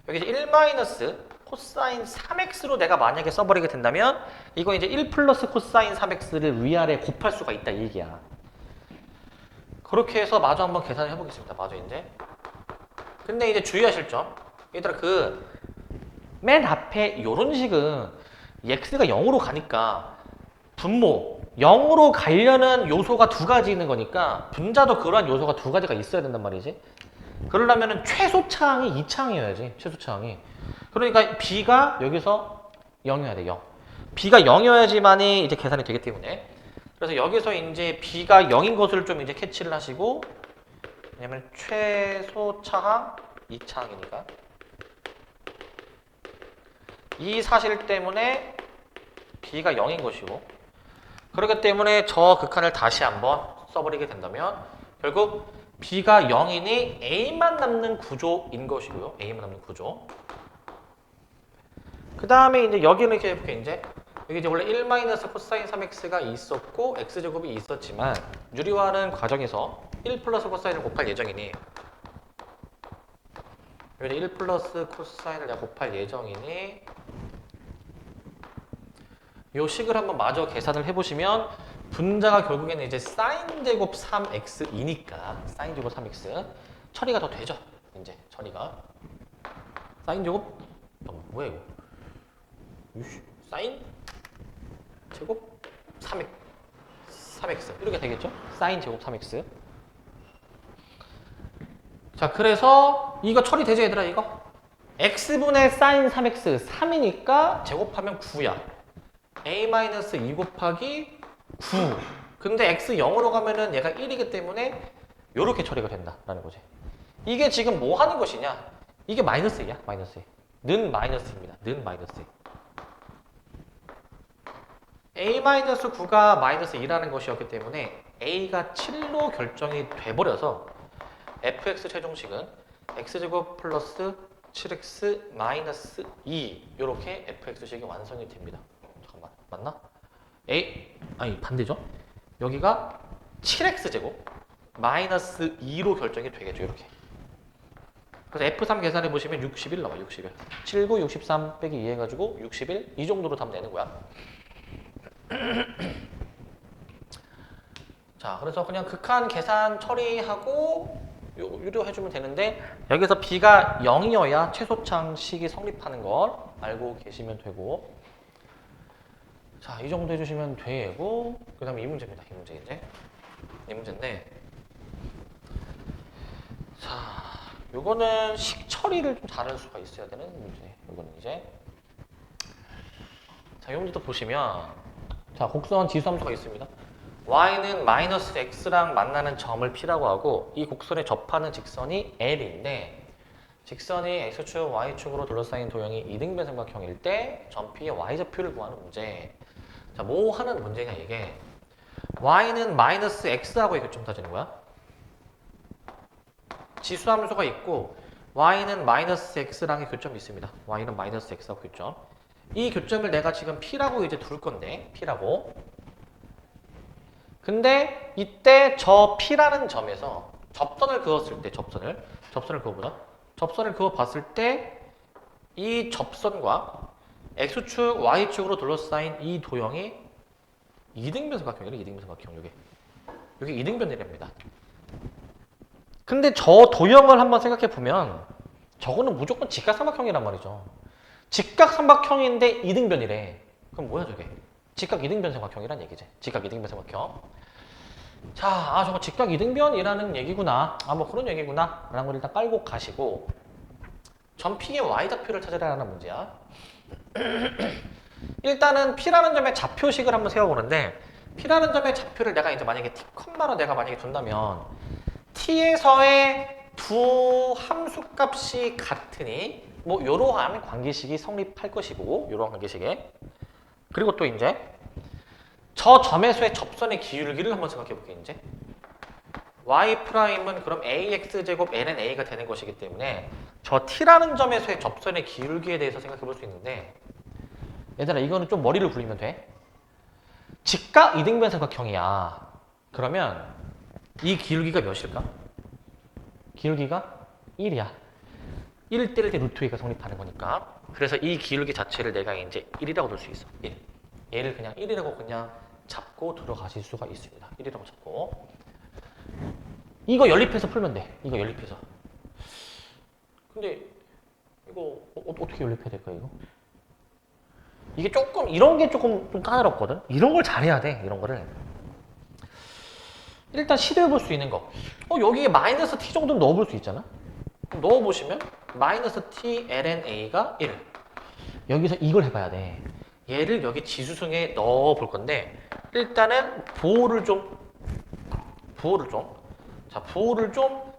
여기 이제 1 마이너스 코사인 3x로 내가 만약에 써버리게 된다면 이거 이제 1 플러스 코사인 3x를 위아래 곱할 수가 있다 이 얘기야. 그렇게 해서 마저 한번 계산을 해보겠습니다. 마저 이제. 근데 이제 주의하실 점. 얘들아 맨 앞에 요런 식은 x가 0으로 가니까 분모 0으로 가려는 요소가 두 가지 있는 거니까 분자도 그러한 요소가 두 가지가 있어야 된단 말이지. 그러려면 최소차항이 2차항이어야지. 최소차항이. 그러니까 b가 여기서 0이어야 돼. 0. b가 0이어야지만이 이제 계산이 되기 때문에. 그래서 여기서 이제 b가 0인 것을 좀 이제 캐치를 하시고 왜냐면 최소차항 2차항이니까 이 사실 때문에 b가 0인 것이고 그렇기 때문에 저 극한을 다시 한번 써버리게 된다면 결국 b가 0이니 a만 남는 구조인 것이고요. a만 남는 구조. 그 다음에 이제 여기는 이렇게 해볼게 이제. 여기 이제 원래 1 마이너스 코사인 3x가 있었고 x제곱이 있었지만 유리화하는 과정에서 1 플러스 코사인을 곱할 예정이니 여기 1 플러스 코사인을 내가 곱할 예정이니 요 식을 한번 마저 계산을 해보시면 분자가 결국에는 이제 사인 제곱 3x이니까 사인 제곱 3x 처리가 더 되죠. 이제 처리가 사인 제곱 뭐야 이거? 사인 제곱 3x 이렇게 되겠죠? 사인 제곱 3x. 자, 그래서 이거 처리되죠 얘들아 이거? x분의 사인 3x 3이니까 제곱하면 9야. a-2 곱하기 9. 근데 x 0으로 가면은 얘가 1이기 때문에 이렇게 처리가 된다라는 거지. 이게 지금 뭐 하는 것이냐? 이게 마이너스 2야. 마이너스 2. 는 마이너스입니다. 는 마이너스 2. a-9가 마이너스 2라는 것이었기 때문에 a가 7로 결정이 돼버려서 fx 최종식은 x제곱 플러스 7x 마이너스 2 이렇게 fx식이 완성이 됩니다. 잠깐만 맞나? 아니 반대죠? 여기가 7x제곱 마이너스 2로 결정이 되겠죠. 이렇게. 그래서 F3 계산해 보시면 61 나와요. 61. 79, 63 빼기 2 해가지고 61 이 정도로 답 내는 거야. 자, 그래서 그냥 극한 계산 처리하고 유료해주면 되는데 여기서 b가 0이어야 최소차항식이 성립하는 걸 알고 계시면 되고 자, 이 정도 해주시면 되고 그 다음에 이 문제입니다. 이 문제 이제 이 문제인데 자, 요거는 식 처리를 좀 잘할 수가 있어야 되는 문제. 요거는 이제 자, 이 문제도 보시면 자, 곡선 지수함수가 있습니다. y는 마이너스 x랑 만나는 점을 p라고 하고 이 곡선에 접하는 직선이 l인데 직선이 x축, y축으로 둘러싸인 도형이 이등변 삼각형일 때 점 p의 y좌표를 구하는 문제. 자, 뭐 하는 문제냐 이게 y는 마이너스 x하고 교점 따지는 거야. 지수함수가 있고 y는 마이너스 x랑의 교점이 있습니다. y는 마이너스 x하고 교점. 이 교점을 내가 지금 p라고 이제 둘 건데 p라고. 근데 이때 저 p라는 점에서 접선을 그었을 때 접선을 그어보자. 접선을 그어 봤을 때 이 접선과 X축, Y축으로 둘러싸인 이 도형이 이등변 삼각형이래. 이등변 삼각형. 여기 이등변이랍니다. 근데 저 도형을 한번 생각해 보면 저거는 무조건 직각삼각형이란 말이죠. 직각삼각형인데 이등변이래. 그럼 뭐야 저게? 직각 이등변 삼각형이란 얘기지. 직각 이등변 삼각형. 자, 저거 직각 이등변이라는 얘기구나. 뭐 그런 얘기구나. 라는 걸 일단 깔고 가시고 전 P의 Y좌표를 찾으라는 문제야. 일단은 P라는 점의 좌표식을 한번 세워보는데 P라는 점의 좌표를 내가 이제 만약에 T, 내가 만약에 준다면 T에서의 두 함수값이 같으니 뭐 이러한 관계식이 성립할 것이고 이러한 관계식에 그리고 또 이제 저 점에서의 접선의 기울기를 한번 생각해 볼게요. 이제 Y'은 그럼 AX제곱 ln A가 되는 것이기 때문에 저 T라는 점에서의 접선의 기울기에 대해서 생각해 볼 수 있는데 얘들아 이거는 좀 머리를 굴리면 돼. 직각 이등변 삼각형이야. 그러면 이 기울기가 몇일까? 기울기가 1이야. 1을 때릴 때 루트 2가 성립하는 거니까. 그래서 이 기울기 자체를 내가 이제 1이라고 둘 수 있어. 1. 얘를 그냥 1이라고 그냥 잡고 들어가실 수가 있습니다. 1이라고 잡고. 이거 연립해서 풀면 돼. 이거 연립해서. 근데 이거 어떻게 연립해야 될까 이거? 이게 조금 이런 게 조금 좀 까다롭거든. 이런 걸 잘해야 돼. 이런 거를. 일단 시도해 볼 수 있는 거. 여기에 마이너스 t 정도는 넣어볼 수 있잖아. 넣어보시면 마이너스 t ln a가 1. 여기서 이걸 해봐야 돼. 얘를 여기 지수승에 넣어볼 건데 일단은 보호를 좀 자, 보호를 좀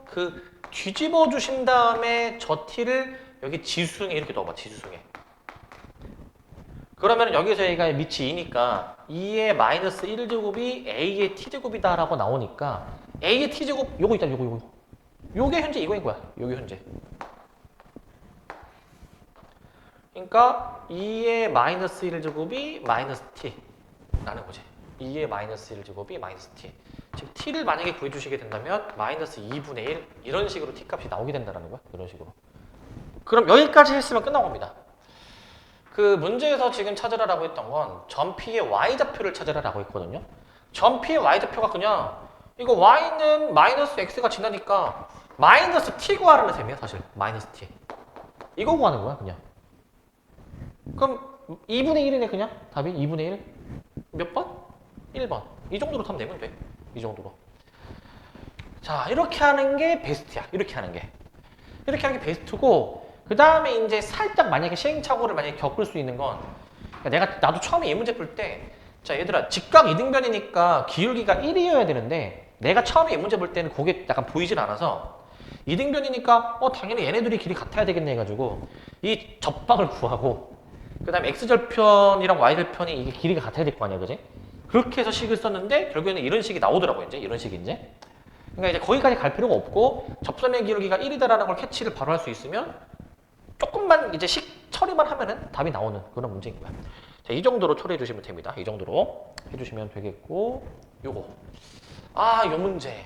뒤집어 주신 다음에 저 t를 여기 지수승에 이렇게 넣어봐. 지수승에. 그러면 여기서 얘가 밑이 2니까 2의 마이너스 1제곱이 a의 t제곱이다 라고 나오니까 a의 t제곱 요거 있잖아. 요거. 요게 현재 이거인 거야. 요게 현재. 그러니까 2의 마이너스 1제곱이 마이너스 t 라는 거지. 2의 마이너스 1제곱이 마이너스 t. 즉 t를 만약에 구해주시게 된다면 마이너스 2분의 1 이런 식으로 t 값이 나오게 된다는 거야. 이런 식으로. 그럼 여기까지 했으면 끝난 겁니다. 그 문제에서 지금 찾으라고 했던 건 점 P의 Y좌표를 찾으라고 했거든요. 점 P의 Y좌표가 그냥 이거 Y는 마이너스 X가 지나니까 마이너스 T 구하라는 셈이야 사실. 마이너스 T. 이거 구하는 거야 그냥. 그럼 2분의 1이네 그냥 답이 2분의 1. 몇 번? 1번. 이 정도로 하면 되면 돼. 이 정도로. 자 이렇게 하는 게 베스트야. 이렇게 하는 게 베스트고 그 다음에 이제 살짝 만약에 시행착오를 만약에 겪을 수 있는 건 나도 처음에 이 문제 풀 때 자 얘들아 직각 이등변이니까 기울기가 1이어야 되는데 내가 처음에 이 문제 볼 때는 그게 약간 보이질 않아서 이등변이니까 당연히 얘네들이 길이 같아야 되겠네 해가지고 이 접방을 구하고 그 다음에 x절편이랑 y절편이 이게 길이가 같아야 될 거 아니야 그지? 그렇게 해서 식을 썼는데 결국에는 이런 식이 나오더라고 이제 이런 식이 이제 그러니까 이제 거기까지 갈 필요가 없고 접선의 기울기가 1이다라는 걸 캐치를 바로 할 수 있으면 조금만 이제 식 처리만 하면은 답이 나오는 그런 문제인 거야. 자, 이 정도로 처리해 주시면 됩니다. 이 정도로 해주시면 되겠고, 요거. 요 문제.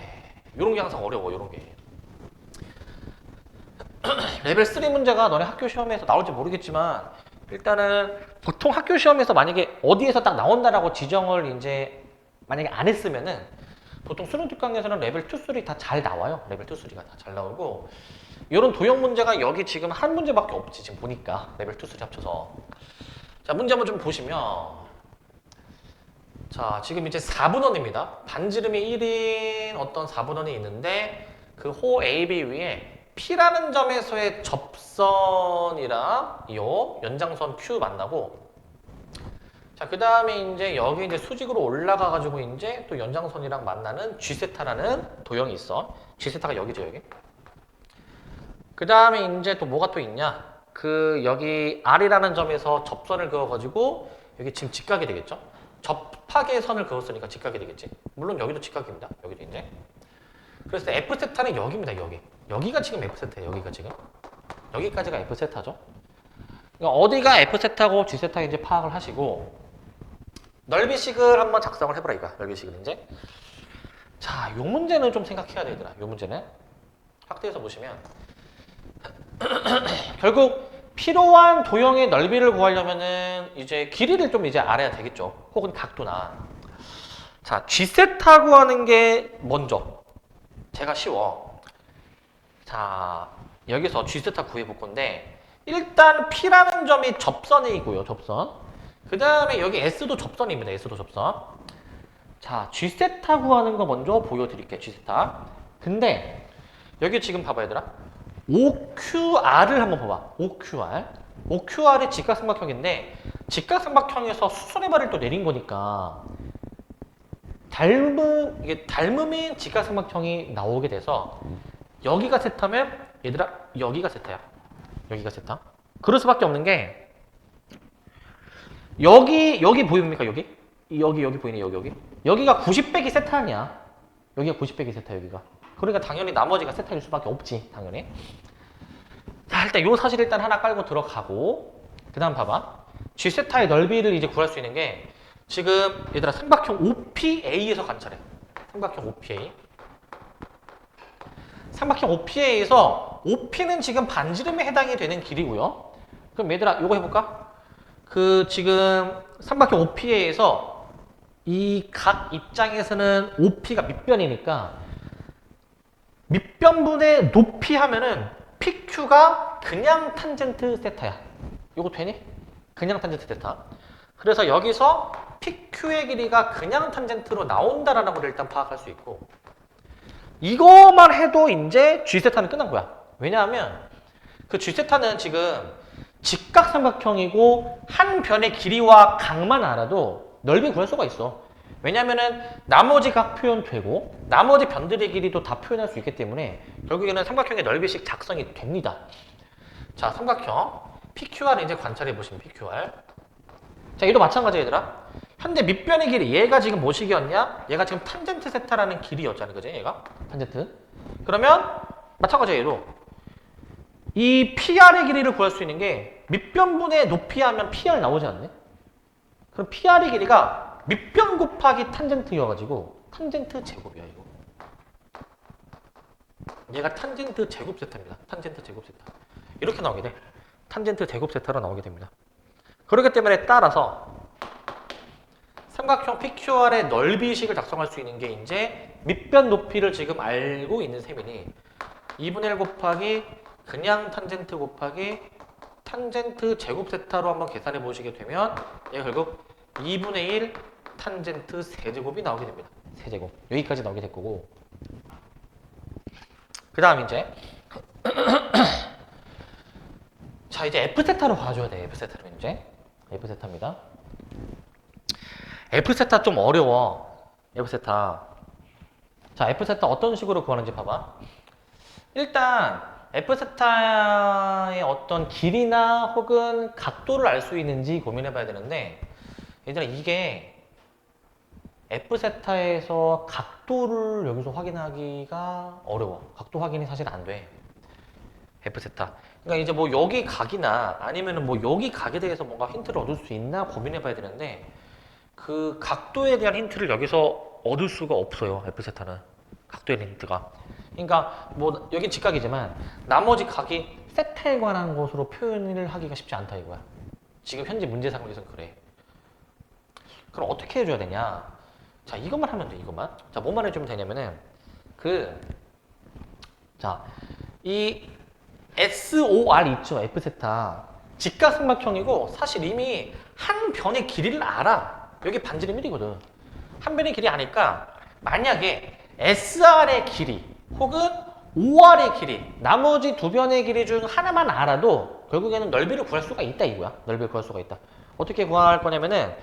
요런 게 항상 어려워, 요런 게. 레벨 3 문제가 너네 학교 시험에서 나올지 모르겠지만, 일단은 보통 학교 시험에서 만약에 어디에서 딱 나온다라고 지정을 이제 만약에 안 했으면은 보통 수능 특강에서는 레벨 2, 3 다 잘 나와요. 레벨 2, 3가 다 잘 나오고, 이런 도형 문제가 여기 지금 한 문제밖에 없지 지금 보니까 레벨 2, 3 합쳐서 자 문제 한번 좀 보시면 자 지금 이제 4분원입니다. 반지름이 1인 어떤 4분원이 있는데 그 호 AB 위에 P라는 점에서의 접선이랑 요 연장선 Q 만나고 자 그 다음에 이제 여기 이제 수직으로 올라가 가지고 이제 또 연장선이랑 만나는 G세타라는 도형이 있어. G세타가 여기죠 여기. 그 다음에 이제 또 뭐가 또 있냐? 여기 R이라는 점에서 접선을 그어가지고 여기 지금 직각이 되겠죠? 접하의 선을 그었으니까 직각이 되겠지? 물론 여기도 직각입니다. 여기도 이제. 그래서 F세타는 여기입니다. 여기가 지금 F세타예요. 여기가 지금. 여기까지가 F세타죠. 그러니까 어디가 F세타고 G세타인지 파악을 하시고 넓이식을 한번 작성을 해보라 이거야. 넓이식을 이제. 자, 요 문제는 좀 생각해야 되더라. 요 문제는. 확대해서 보시면 결국 필요한 도형의 넓이를 구하려면은 이제 길이를 좀 이제 알아야 되겠죠. 혹은 각도나. 자, G셋타 구하는 게 먼저. 제가 쉬워. 자, 여기서 G셋타 구해볼 건데 일단 P라는 점이 접선이고요. 접선. 그 다음에 여기 S도 접선입니다. S도 접선. 자, G세타 구하는 거 먼저 보여드릴게요. G세타. 근데 여기 지금 봐봐 얘들아. OQR을 한번 봐봐. OQR. OQR이 직각삼각형인데 직각삼각형에서 수선의 발을 또 내린 거니까 이게 닮음인 직각삼각형이 나오게 돼서 여기가 세타면 얘들아 여기가 세타야. 여기가 세타. 그럴 수밖에 없는 게 여기 보입니까? 여기 보이네. 여기. 여기가 90 빼기 세타 아니야. 여기가 90 빼기 세타 여기가. 그러니까 당연히 나머지가 세타일 수밖에 없지. 당연히. 자, 일단 요 사실 일단 하나 깔고 들어가고 그 다음 봐봐. G세타의 넓이를 이제 구할 수 있는 게 지금 얘들아 삼각형 OPA에서 관찰해. 삼각형 OPA. 삼각형 OPA에서 OP는 지금 반지름에 해당이 되는 길이고요. 그럼 얘들아 요거 해볼까? 그 지금 삼각형 OPA에서 이 각 입장에서는 OP가 밑변이니까 밑변분의 높이 하면은 PQ가 그냥 탄젠트 세타야. 요거 되니? 그냥 탄젠트 세타. 그래서 여기서 PQ의 길이가 그냥 탄젠트로 나온다라는 걸 일단 파악할 수 있고 이거만 해도 이제 G세타는 끝난 거야. 왜냐하면 그 G세타는 지금 직각삼각형이고 한 변의 길이와 각만 알아도 넓이 구할 수가 있어. 왜냐면은 나머지 각 표현되고 나머지 변들의 길이도 다 표현할 수 있기 때문에 결국에는 삼각형의 넓이식 작성이 됩니다. 자, 삼각형 PQR 이제 관찰해 보시면 PQR. 자, 얘도 마찬가지야 얘들아. 현재 밑변의 길이 얘가 지금 뭐식이었냐? 얘가 지금 탄젠트 세타라는 길이였잖아. 그지? 얘가 탄젠트. 그러면 마찬가지야 얘도. 이 PR의 길이를 구할 수 있는 게 밑변분의 높이 하면 PR 나오지 않네? 그럼 PR의 길이가 밑변 곱하기 탄젠트여가지고 탄젠트 제곱이야 이거. 얘가 탄젠트 제곱 세타입니다. 탄젠트 제곱 세타. 이렇게 나오게 돼. 탄젠트 제곱 세타로 나오게 됩니다. 그렇기 때문에 따라서 삼각형 PQR의 넓이식을 작성할 수 있는 게 이제 밑변 높이를 지금 알고 있는 셈이니 2분의 1 곱하기 그냥 탄젠트 곱하기 탄젠트 제곱 세타로 한번 계산해 보시게 되면 얘가 결국 2분의 1 탄젠트 세제곱이 나오게 됩니다. 세제곱. 여기까지 나오게 될 거고. 그 다음 이제 자 이제 F세타로 봐줘야 돼. F세타로 이제 F세타입니다. F세타 좀 어려워. F세타. 자 F세타 어떤 식으로 구하는지 봐봐. 일단 F세타의 어떤 길이나 혹은 각도를 알 수 있는지 고민해 봐야 되는데 얘들아 이게 F세타에서 각도를 여기서 확인하기가 어려워. 각도 확인이 사실 안 돼. F세타. 그러니까 이제 뭐 여기 각이나 아니면은 뭐 여기 각에 대해서 뭔가 힌트를 얻을 수 있나 고민해 봐야 되는데 그 각도에 대한 힌트를 여기서 얻을 수가 없어요. F세타는. 각도에 대한 힌트가. 그러니까 뭐 여긴 직각이지만 나머지 각이 세타에 관한 것으로 표현을 하기가 쉽지 않다 이거야. 지금 현재 문제 상황에서는 그래. 그럼 어떻게 해줘야 되냐? 자 이것만 하면 돼. 이것만. 자 뭐만 해주면 되냐면은 이 SOR 있죠. F세타. 직각삼각형이고 사실 이미 한 변의 길이를 알아. 여기 반지름 1이거든. 한 변의 길이 아니까 만약에 SR의 길이 혹은 OR의 길이 나머지 두 변의 길이 중 하나만 알아도 결국에는 넓이를 구할 수가 있다 이거야. 넓이를 구할 수가 있다. 어떻게 구할 거냐면은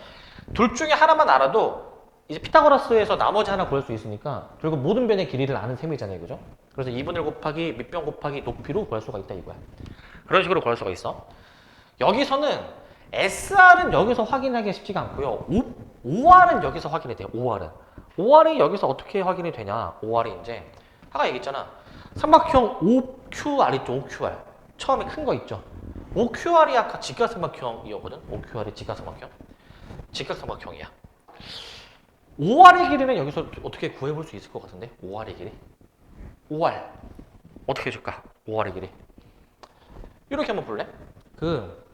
둘 중에 하나만 알아도 이제 피타고라스에서 나머지 하나 구할 수 있으니까 결국 모든 변의 길이를 아는 셈이잖아요. 그죠? 그래서 2분의 1 곱하기 밑변 곱하기 높이로 구할 수가 있다 이거야. 그런 식으로 구할 수가 있어. 여기서는 SR은 여기서 확인하기가 쉽지가 않고요. OR은 여기서 확인이 돼요. OR이 여기서 어떻게 확인이 되냐? OR이 이제 아까 얘기했잖아. 삼각형 OQR 있죠. OQR. 처음에 큰 거 있죠. OQR이 아까 직각삼각형이었거든. OQR이 직각삼각형. 직각삼각형이야. OR의 길이는 여기서 어떻게 구해볼 수 있을 것 같은데? OR의 길이? OR. 어떻게 해줄까? OR의 길이. 이렇게 한번 볼래? 그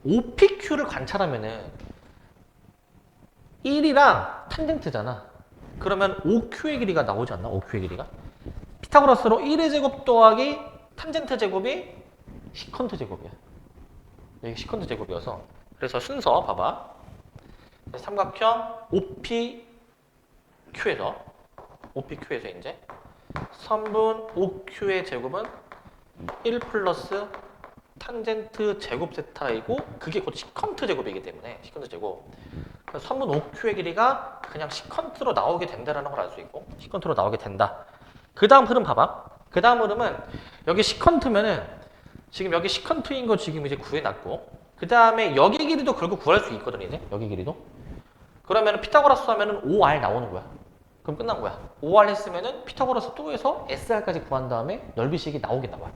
OPQ를 관찰하면은 1이랑 탄젠트잖아. 그러면 OQ의 길이가 나오지 않나? OQ의 길이가? 피타고라스로 1의 제곱 더하기 탄젠트 제곱이 시컨트 제곱이야. 여기 시컨트 제곱이어서. 그래서 순서 봐봐. 삼각형 OPQ에서 이제 선분 OQ의 제곱은 1 플러스 탄젠트 제곱 세타이고 그게 곧 시컨트 제곱이기 때문에 시컨트 제곱. 그래서 선분 OQ의 길이가 그냥 시컨트로 나오게 된다라는 걸 알 수 있고 시컨트로 나오게 된다. 그 다음 흐름 봐봐. 그 다음 흐름은 여기 시컨트면은 지금 여기 시컨트인 거 지금 이제 구해놨고 그 다음에 여기 길이도 결국 구할 수 있거든 이제 여기 길이도. 그러면 피타고라스 하면은 5R 나오는 거야. 그럼 끝난 거야. 5R 했으면은 피타고라스 2에서 SR까지 구한 다음에 넓이식이 나오게 나와.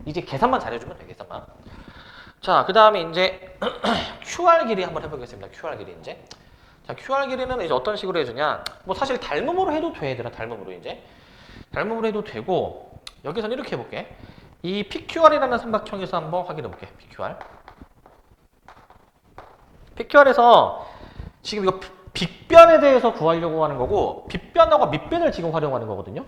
이제 계산만 잘해주면 돼, 계산만. 자, 그 다음에 이제 QR 길이 한번 해보겠습니다. QR 길이 이제. 자, QR 길이는 이제 어떤 식으로 해주냐. 뭐 사실 닮음으로 해도 돼, 얘들아. 닮음으로 이제. 닮음으로 해도 되고, 여기서는 이렇게 해볼게. 이 PQR이라는 삼각형에서 한번 확인해볼게. PQR. PQR에서 지금 이거 빅변에 대해서 구하려고 하는 거고, 빗변하고 밑변을 지금 활용하는 거거든요.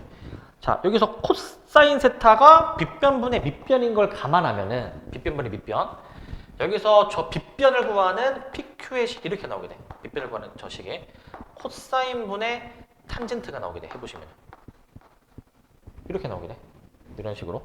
자, 여기서 코사인 세타가 빗변분의 밑변인 걸 감안하면은 빗변분의 밑변 여기서 저 빗변을 구하는 PQ의 식 이렇게 나오게 돼. 빗변을 구하는 저 식에 코사인분의 탄젠트가 나오게 돼. 해보시면 이렇게 나오게 돼. 이런 식으로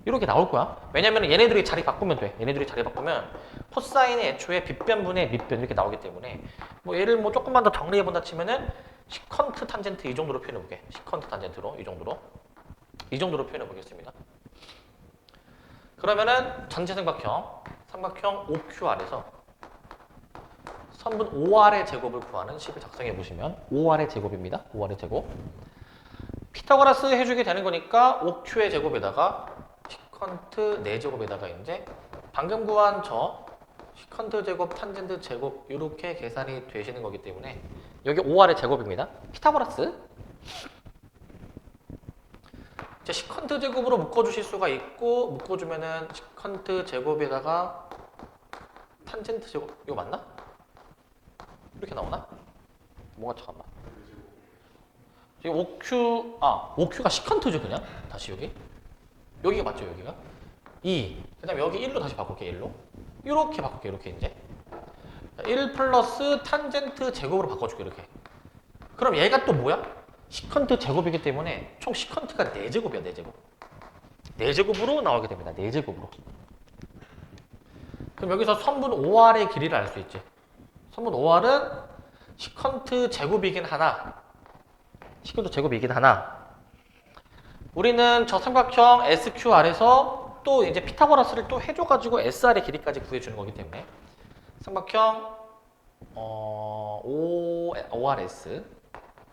이렇게 나올 거야. 왜냐면 얘네들이 자리 바꾸면 돼. 얘네들이 자리 바꾸면 코사인의 애초에 빗변분의 밑변 이렇게 나오기 때문에 뭐 얘를 뭐 조금만 더 정리해 본다 치면은 시컨트 탄젠트 이 정도로 표현해 볼게. 시컨트 탄젠트로 이 정도로 표현해 보겠습니다. 그러면은 전체 삼각형 OQR에서 선분 OR의 제곱을 구하는 식을 작성해 보시면 OR의 제곱입니다. OR의 제곱. 피타고라스 해주게 되는 거니까 OQ의 제곱에다가 시컨트 4제곱에다가 이제 방금 구한 저 시컨트 제곱, 탄젠트 제곱 이렇게 계산이 되시는 거기 때문에 여기 OR의 제곱입니다. 피타고라스 이제 시컨트 제곱으로 묶어주실 수가 있고 묶어주면은 시컨트 제곱에다가 탄젠트 제곱 이거 맞나? 이렇게 나오나? 뭐가 잠깐만 지금 OQ가 시컨트죠 그냥 다시 여기가 맞죠 여기가? 2 그 다음에 여기 1로 다시 바꿀게 1로 이렇게 바꿀게 이렇게 이제 1 플러스 탄젠트 제곱으로 바꿔줄게 이렇게. 그럼 얘가 또 뭐야? 시컨트 제곱이기 때문에 총 시컨트가 4제곱이야 4제곱. 4제곱으로 나오게 됩니다. 4제곱으로. 그럼 여기서 선분 OR의 길이를 알 수 있지. 선분 OR은 시컨트 제곱이긴 하나 우리는 저 삼각형 SQR에서 또 이제 피타고라스를 또 해줘가지고 SR의 길이까지 구해주는 거기 때문에 삼각형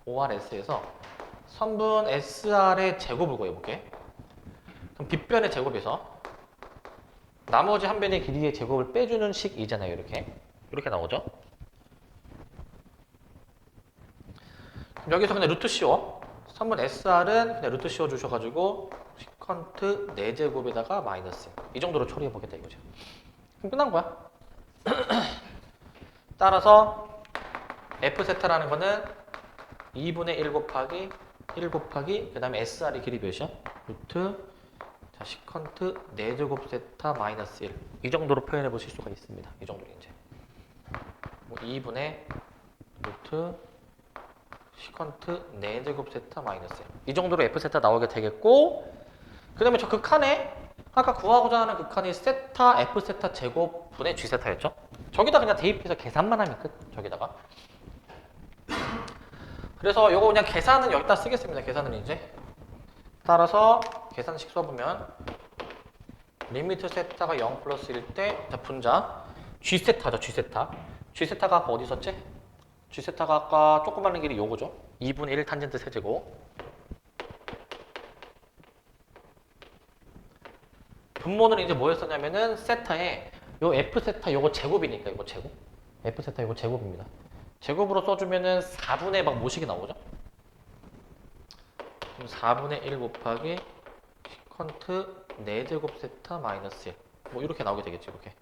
ORS에서 선분 SR의 제곱을 구해볼게. 그럼 빗변의 제곱에서 나머지 한 변의 길이의 제곱을 빼주는 식이잖아요. 이렇게 나오죠. 그럼 여기서 그냥 루트 씌워. 선분 SR은 그냥 루트 씌워 주셔가지고 시컨트 4제곱에다가 마이너스 이 정도로 처리해보겠다 이거죠. 그럼 끝난 거야. 따라서 F세타라는 거는 2분의 1 곱하기 그 다음에 SR이 길이 몇이야? 루트 자 시컨트 4제곱 세타 마이너스 1 이 정도로 표현해 보실 수가 있습니다. 이 정도로 이제 뭐 2분의 루트 시컨트 4제곱 세타 마이너스 1 이 정도로 F세타 나오게 되겠고 그 다음에 저 극한에 아까 구하고자 하는 극한이 세타 F세타 제곱 분의 G세타였죠? 저기다 그냥 대입해서 계산만 하면 끝. 저기다가. 그래서 요거 그냥 계산은 여기다 쓰겠습니다. 계산은 이제. 따라서 계산식 써보면 리미트 세타가 0 플러스 1일 때 자 분자 G세타죠. G세타가 아까 어디 있었지? G세타가 아까 조그마한 길이 요거죠. 2분의 1 탄젠트 세제곱. 분모는 이제 뭐였었냐면은 세타에 요 F세타 요거 제곱이니까 이거 제곱. F세타 요거 제곱입니다. 제곱으로 써주면은 4분의 막 모식이 나오죠? 그럼 4분의 1 곱하기 시컨트 4제곱 세타 마이너스 1. 뭐 이렇게 나오게 되겠지, 이렇게.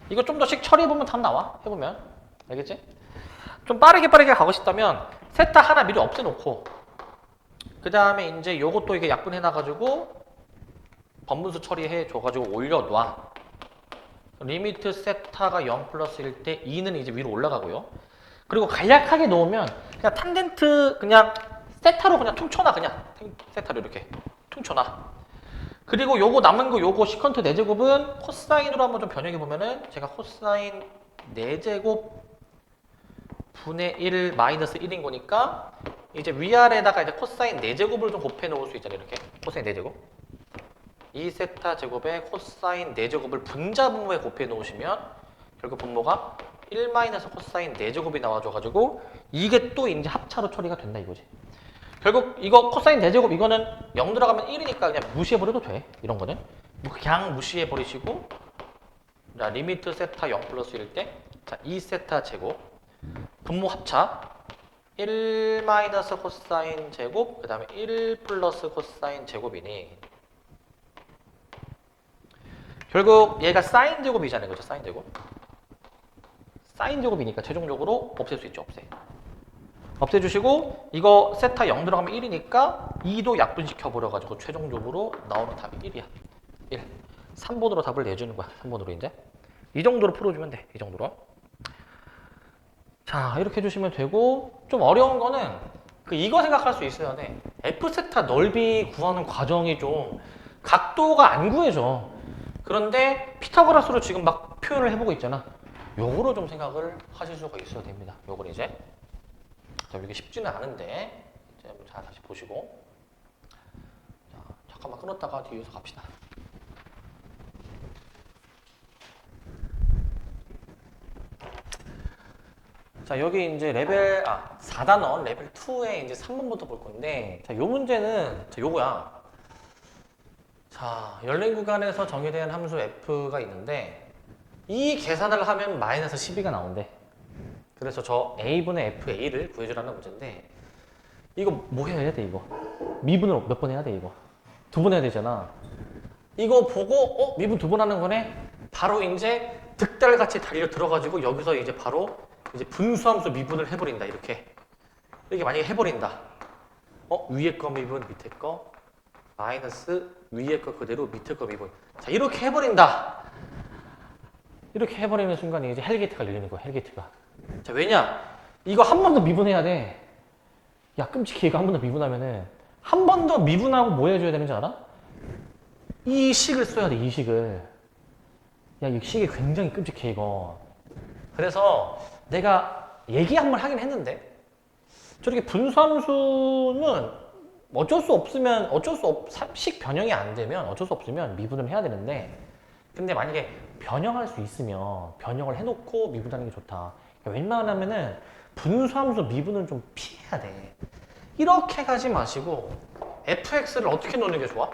이거 좀 더씩 처리해보면 답 나와. 해보면. 알겠지? 좀 빠르게 가고 싶다면 세타 하나 미리 없애놓고 그 다음에 이제 요것도 이게 약분해놔가지고 번분수 처리해줘가지고 올려놔. 리미트 세타가 0 플러스 1 때 2는 이제 위로 올라가고요. 그리고 간략하게 놓으면 그냥 탄젠트 그냥 세타로 그냥 퉁쳐놔. 그냥 세타로 이렇게 퉁쳐놔. 그리고 요거 남은 거 요거 시컨트 4제곱은 코사인으로 한번 좀 변형해보면은 제가 코사인 4제곱 분의 1 마이너스 1인 거니까 이제 위아래에다가 이제 코사인 4제곱을 좀 곱해 놓을 수 있잖아요. 이렇게 코사인 4제곱 2세타 제곱에 코사인 4제곱을 분자분모에 곱해 놓으시면 결국 분모가 1 마이너스 코사인 4제곱이 나와줘가지고 이게 또 이제 합차로 처리가 된다 이거지. 결국 이거 코사인 4제곱 이거는 0 들어가면 1이니까 그냥 무시해버려도 돼. 이런 거는 그냥 무시해버리시고 자 리미트 세타 0 플러스 1일 때 자 2세타 제곱 분모 합차 1 마이너스 코사인 제곱 그 다음에 1 플러스 코사인 제곱이니 결국 얘가 사인 제곱이잖아요. 그죠? 사인 제곱. 사인 제곱이니까 최종적으로 없앨 수 있죠. 없애주시고 이거 세타 0 들어가면 1이니까 2도 약분시켜버려가지고 최종적으로 나오는 답이 1이야. 1. 3번으로 답을 내주는 거야. 3번으로 이제. 이 정도로 풀어주면 돼. 이 정도로. 자 이렇게 해주시면 되고 좀 어려운 거는 이거 생각할 수 있어야 돼. F세타 넓이 구하는 과정이 좀 각도가 안 구해져. 그런데 피타고라스로 지금 막 표현을 해보고 있잖아. 요거로 좀 생각을 하실 수가 있어야 됩니다. 요걸 이제. 자, 이게 쉽지는 않은데 이제 자, 다시 보시고 자, 잠깐만 끊었다가 뒤에서 갑시다. 자, 여기 이제 레벨 4단원 레벨 2에 이제 3번부터 볼 건데 자, 요 문제는 자, 요거야. 자, 열린 구간에서 정의된 함수 f가 있는데 이 계산을 하면 마이너스 12가 나온대. 그래서 저 a분의 fa를 구해주라는 문제인데 이거 뭐 해야 돼 이거? 미분을 몇 번 해야 돼 이거? 2번 해야 되잖아. 이거 보고 미분 2번 하는 거네? 바로 이제 득달같이 달려 들어가지고 여기서 이제 바로 이제 분수함수 미분을 해버린다. 이렇게 만약에 해버린다. 위에 거 미분 밑에 거 마이너스 위에 거 그대로 밑에 거 미분. 자 이렇게 해버린다. 이렇게 해버리는 순간 이제 헬게이트가 열리는 거야. 헬게이트가. 자 왜냐? 이거 한 번 더 미분해야 돼. 야 끔찍해. 이거 한 번 더 미분하면은 한 번 더 미분하고 뭐 해줘야 되는지 알아? 이 식을 써야 돼. 이 식을. 야 이 식이 굉장히 끔찍해 이거. 그래서 내가 얘기 한 번 하긴 했는데 저렇게 분수함수는 식 변형이 안 되면 어쩔 수 없으면 미분을 해야 되는데 근데 만약에 변형할 수 있으면 변형을 해놓고 미분하는 게 좋다. 웬만하면은 분수함수 미분은 좀 피해야 돼. 이렇게 가지 마시고 fx를 어떻게 놓는 게 좋아?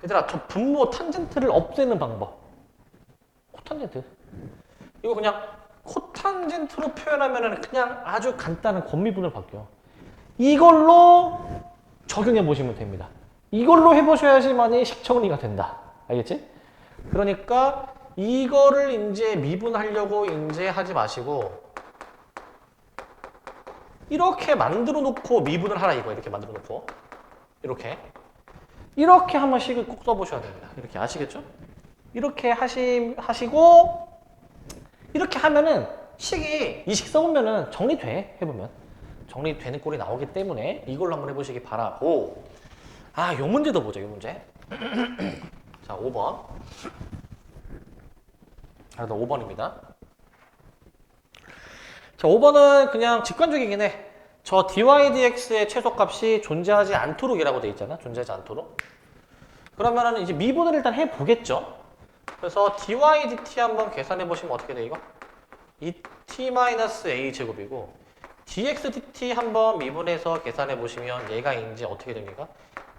얘들아 저 분모 탄젠트를 없애는 방법. 코탄젠트. 이거 그냥 코탄젠트로 표현하면은 그냥 아주 간단한 겉미분으로 바뀌어. 이걸로 적용해 보시면 됩니다. 이걸로 해보셔야지만이 식정리가 된다. 알겠지? 그러니까 이거를 이제 미분하려고 이제 하지 마시고 이렇게 만들어 놓고 미분을 하라 이거. 이렇게 만들어 놓고 이렇게 한번 식을 꼭 써보셔야 됩니다. 이렇게 아시겠죠? 이렇게 하시고 이렇게 하면은 이 식 써보면은 정리돼. 해보면 정리되는 꼴이 나오기 때문에 이걸로 한번 해보시기 바라고. 요 문제도 보죠. 이 문제. 자 5번. 5번입니다. 자 5번은 그냥 직관적이긴 해. 저 dy dx의 최소값이 존재하지 않도록 이라고 돼 있잖아. 존재하지 않도록. 그러면은 이제 미분을 일단 해보겠죠. 그래서 dy dt 한번 계산해 보시면 어떻게 돼 이거? 2t-a 제곱이고 dx dt 한번 미분해서 계산해 보시면 얘가 이제 어떻게 됩니까?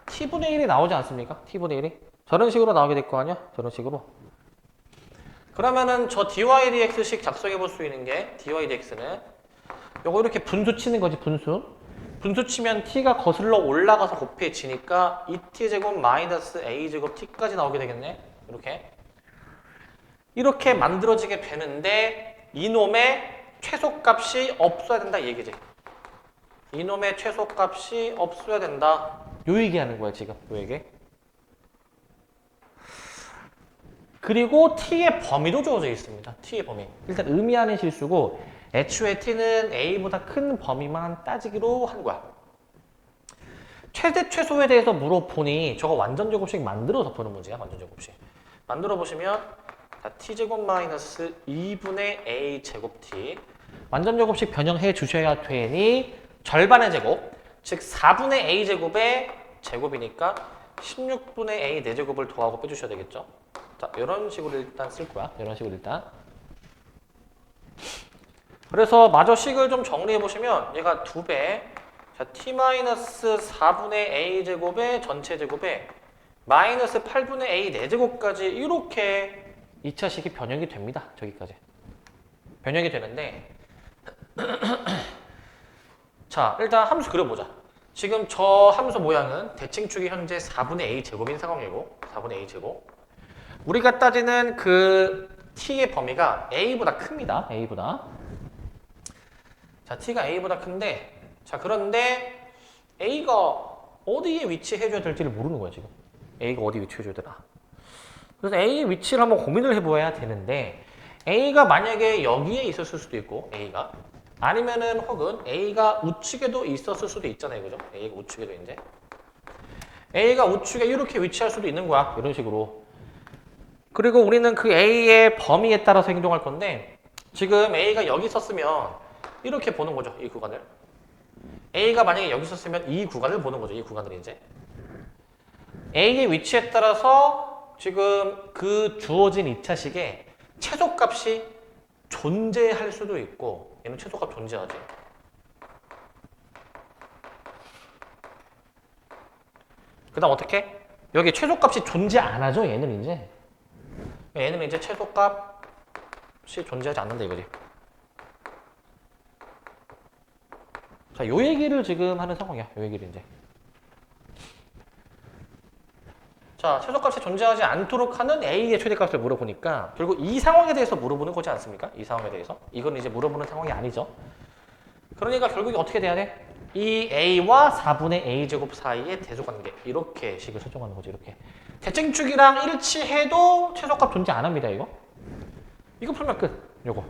t분의 1이 나오지 않습니까? t분의 1이? 저런 식으로 나오게 될 거 아니야? 저런 식으로. 그러면은 저 dy dx식 작성해 볼 수 있는 게 dy dx는 요거 이렇게 분수 치는 거지. 분수 분수 치면 t가 거슬러 올라가서 곱해지니까 2t제곱 마이너스 a제곱 t까지 나오게 되겠네. 이렇게 만들어지게 되는데 이놈의 최소값이 없어야 된다 이 얘기지. 이놈의 최소값이 없어야 된다. 요 얘기하는 거야 지금. 요 얘기. 그리고 t의 범위도 주어져 있습니다. t의 범위. 일단 의미하는 실수고 애초에 t는 a보다 큰 범위만 따지기로 한 거야. 최대 최소에 대해서 물어보니 저거 완전 제곱식 만들어서 푸는 문제야. 완전 제곱식. 만들어 보시면 t제곱 마이너스 2분의 a 제곱 t 완전 제곱식 변형해 주셔야 되니 절반의 제곱 즉 4분의 a 제곱의 제곱이니까 16분의 a 4제곱을 더하고 빼주셔야 되겠죠. 자, 이런 식으로 일단 쓸 거야. 이런 식으로 일단. 그래서 마저 식을 좀 정리해 보시면 얘가 2배. 자, t-4분의 a 제곱의 전체 제곱에 마이너스 8분의 a 4제곱까지 이렇게 2차식이 변형이 됩니다. 저기까지. 변형이 되는데 자, 일단 함수 그려보자. 지금 저 함수 모양은 대칭축이 현재 4분의 a 제곱인 상황이고 4분의 a 제곱. 우리가 따지는 그 t의 범위가 a보다 큽니다. a보다. 자, t가 a보다 큰데 자, 그런데 a가 어디에 위치해줘야 될지를 모르는 거야, 지금. a가 어디에 위치해줘야 되나. 그래서 a의 위치를 한번 고민을 해봐야 되는데 a가 만약에 여기에 있었을 수도 있고 a가 아니면은 혹은 a가 우측에도 있었을 수도 있잖아요, 그죠? a가 우측에도 이제 a가 우측에 이렇게 위치할 수도 있는 거야, 이런 식으로. 그리고 우리는 그 a의 범위에 따라서 행동할 건데 지금 a가 여기 있었으면 이렇게 보는 거죠, 이 구간을. a가 만약에 여기 있었으면 이 구간을 보는 거죠, 이 구간을 이제. a의 위치에 따라서 지금 그 주어진 2차식에 최소값이 존재할 수도 있고 얘는 최소값 존재하지. 그 다음 어떻게? 여기 최소값이 존재 안 하죠, 얘는 이제. 얘는 이제 최소값이 존재하지 않는다 이거지. 자, 요 얘기를 지금 하는 상황이야. 요 얘기를 이제. 자, 최소값이 존재하지 않도록 하는 A의 최대값을 물어보니까 결국 이 상황에 대해서 물어보는 거지 않습니까? 이 상황에 대해서. 이건 이제 물어보는 상황이 아니죠. 그러니까 결국에 어떻게 돼야 돼? 이 A와 4분의 A제곱 사이의 대소관계. 이렇게 식을 설정하는 거지, 이렇게. 대칭축이랑 일치해도 최소값 존재 안 합니다, 이거. 이거 풀면 끝. 요거.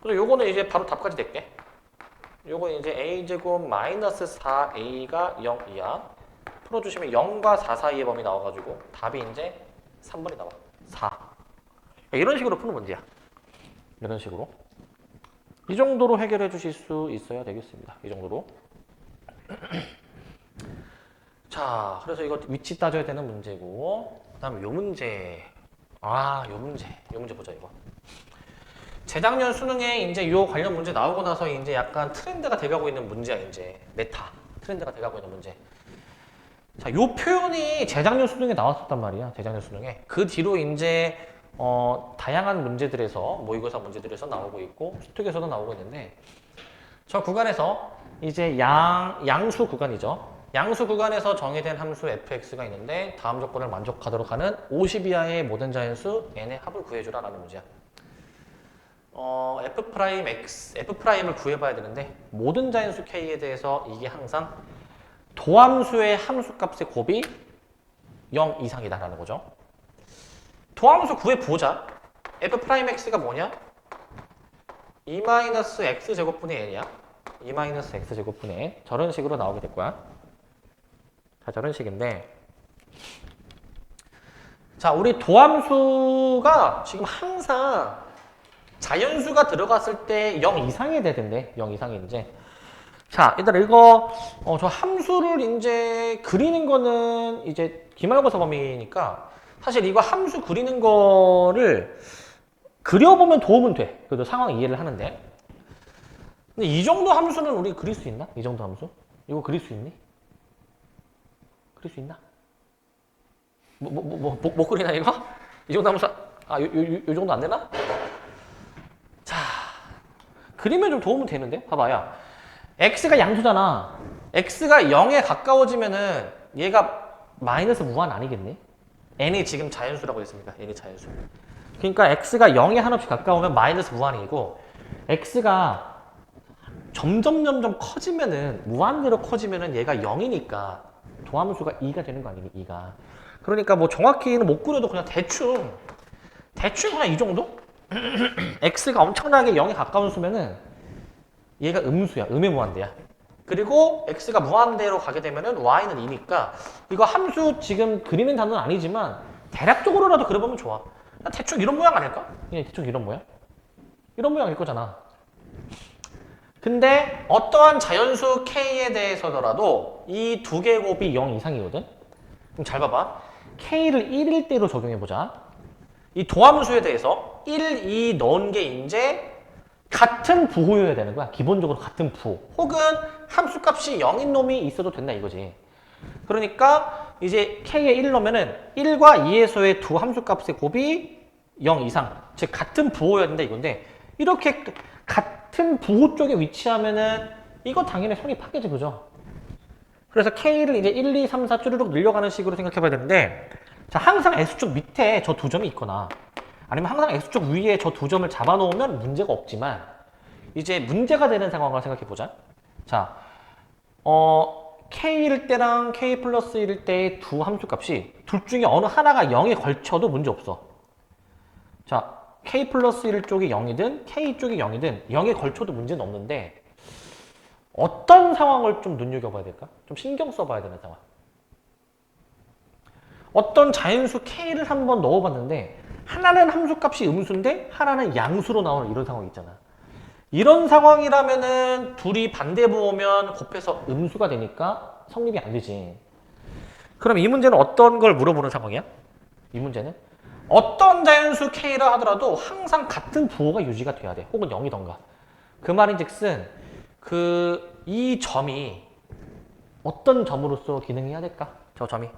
그래서 요거는 이제 바로 답까지 낼게. 요거 이제 A제곱 마이너스 4A가 0 이하. 풀어주시면 0과 4 사이의 범위 나와가지고 답이 이제 3번이 나와. 4. 이런 식으로 푸는 문제야. 이런 식으로. 이 정도로 해결해 주실 수 있어야 되겠습니다. 이 정도로. 자, 그래서 이거 위치 따져야 되는 문제고, 그 다음에 요 문제. 요 문제 보자, 이거. 재작년 수능에 이제 요 관련 문제 나오고 나서 이제 약간 트렌드가 돼가고 있는 문제야, 이제. 메타. 트렌드가 돼가고 있는 문제. 자, 요 표현이 재작년 수능에 나왔었단 말이야. 재작년 수능에. 그 뒤로 이제 다양한 문제들에서 모의고사 문제들에서 나오고 있고 수특에서도 나오고 있는데 저 구간에서 이제 양수 구간이죠. 양수 구간에서 정의된 함수 fx가 있는데 다음 조건을 만족하도록 하는 50 이하의 모든 자연수 n의 합을 구해주라 라는 문제야. f'을 구해봐야 되는데 모든 자연수 k에 대해서 이게 항상 도함수의 함수값의 곱이 0 이상이다라는 거죠. 도함수 구해보자. f'x가 뭐냐? 2-x제곱분의 n이야. 2-x제곱분의 n. 저런 식으로 나오게 될 거야. 자, 저런 식인데 자, 우리 도함수가 지금 항상 자연수가 들어갔을 때 0 이상이 되던데. 0 이상이 이제. 자, 일단 이거 저 함수를 이제 그리는 거는 이제 기말고사 범위니까 사실 이거 함수 그리는 거를 그려보면 도움은 돼. 그래도 상황 이해를 하는데. 근데 이 정도 함수는 우리 그릴 수 있나? 이 정도 함수? 이거 그릴 수 있니? 그릴 수 있나? 못 그리나 이거? 이 정도 함수 요 정도 안 되나? 자, 그리면 좀 도움은 되는데? 봐봐요. x가 양수잖아. x가 0에 가까워지면은 얘가 마이너스 무한 아니겠네? n이 지금 자연수라고 했으니까 n이 자연수. 그러니까 x가 0에 한없이 가까우면 마이너스 무한이고 x가 점점 커지면은 무한대로 커지면은 얘가 0이니까 도함수가 2가 되는 거 아니니 2가. 그러니까 뭐 정확히는 못 그려도 그냥 대충 그냥 이 정도? x가 엄청나게 0에 가까운 수면은 얘가 음수야. 음의 무한대야. 그리고 x가 무한대로 가게 되면은 y는 2니까 이거 함수 지금 그리는 단어는 아니지만 대략적으로라도 그려보면 좋아. 대충 이런 모양 아닐까? 그냥 대충 이런 모양? 이런 모양일 거잖아. 근데 어떠한 자연수 k에 대해서더라도 이 두 개의 곱이 0 이상이거든? 그럼 잘 봐봐. k를 1일 때로 적용해보자. 이 도함수에 대해서 1, 2 넣은 게 이제 같은 부호여야 되는 거야. 기본적으로 같은 부호. 혹은 함수값이 0인 놈이 있어도 된다 이거지. 그러니까 이제 k에 1 넣으면은 1과 2에서의 두 함수값의 곱이 0 이상. 즉 같은 부호여야 된다 이건데 이렇게 같은 부호 쪽에 위치하면은 이거 당연히 성이 파괴지 그죠? 그래서 k를 이제 1, 2, 3, 4 쭈르륵 늘려가는 식으로 생각해 봐야 되는데 자 항상 x축 밑에 저 두 점이 있거나 아니면 항상 x축 위에 저 두 점을 잡아놓으면 문제가 없지만 이제 문제가 되는 상황을 생각해 보자. 자, k일 때랑 k 플러스 1일 때의 두 함수값이 둘 중에 어느 하나가 0에 걸쳐도 문제 없어. 자, k 플러스 1 쪽이 0이든 k 쪽이 0이든 0에 걸쳐도 문제는 없는데 어떤 상황을 좀 눈여겨봐야 될까? 좀 신경 써봐야 되는 상황. 어떤 자연수 k를 한번 넣어봤는데 하나는 함수값이 음수인데 하나는 양수로 나오는 이런 상황 있잖아. 이런 상황이라면은 둘이 반대부호면 곱해서 음수가 되니까 성립이 안 되지. 그럼 이 문제는 어떤 걸 물어보는 상황이야? 이 문제는 어떤 자연수 k라 하더라도 항상 같은 부호가 유지가 돼야 돼. 혹은 0이던가. 그 말인즉슨 이 점이 어떤 점으로서 기능해야 될까? 저 점이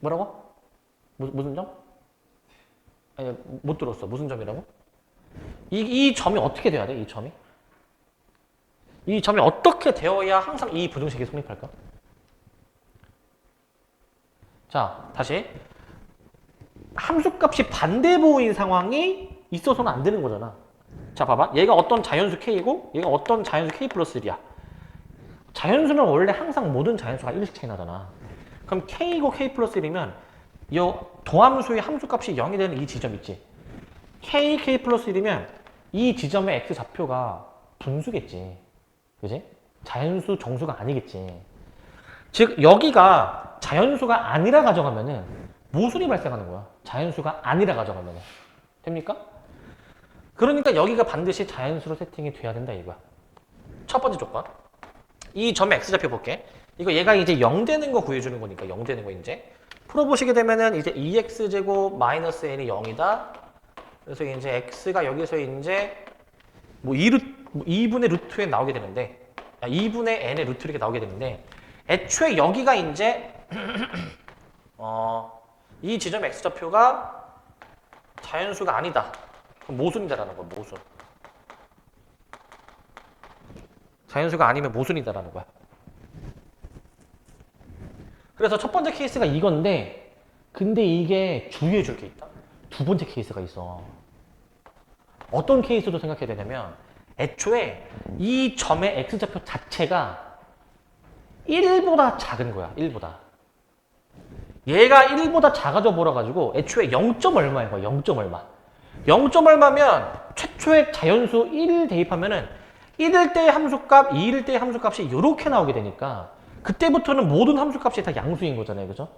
뭐라고? 무슨 점? 아니 못 들었어. 무슨 점이라고? 이 점이 어떻게 돼야 돼? 이 점이? 이 점이 어떻게 되어야 항상 이 부등식이 성립할까? 자, 다시. 함수값이 반대부호인 상황이 있어서는 안 되는 거잖아. 자, 봐봐. 얘가 어떤 자연수 k이고 얘가 어떤 자연수 k 플러스 1이야. 자연수는 원래 항상 모든 자연수가 1씩 차이 나잖아. 그럼 k이고 k 플러스 1이면 이 도함수의 함수값이 0이 되는 이 지점 있지. k 플러스 1이면 이 지점의 x 좌표가 분수겠지. 그지? 자연수 정수가 아니겠지. 즉 여기가 자연수가 아니라 가정하면은 모순이 발생하는 거야. 자연수가 아니라 가정하면은. 됩니까? 그러니까 여기가 반드시 자연수로 세팅이 돼야 된다 이거야. 첫 번째 조건. 이 점의 x좌표 볼게. 이거 얘가 이제 0 되는 거 구해주는 거니까 0 되는 거 이제. 풀어보시게 되면은 이제 2x제곱 마이너스 n이 0이다. 그래서 이제 x가 여기서 이제 뭐 2분의 루트에 나오게 되는데 2분의 n의 루트 이렇게 나오게 되는데 애초에 여기가 이제 이 지점 x좌표가 자연수가 아니다. 그럼 모순이다라는 거야. 모순. 자연수가 아니면 모순이다라는 거야. 그래서 첫 번째 케이스가 이건데 근데 이게 주의해 줄 게 있다. 두 번째 케이스가 있어. 어떤 케이스도 생각해야 되냐면 애초에 이 점의 x좌표 자체가 1보다 작은 거야. 1보다. 얘가 1보다 작아져 버려가지고 애초에 0. 얼마인 거야. 0. 얼마. 0. 얼마면 최초의 자연수 1 대입하면은 1일 때의 함수값, 2일 때의 함수값이 이렇게 나오게 되니까 그때부터는 모든 함수값이 다 양수인 거잖아요. 그죠?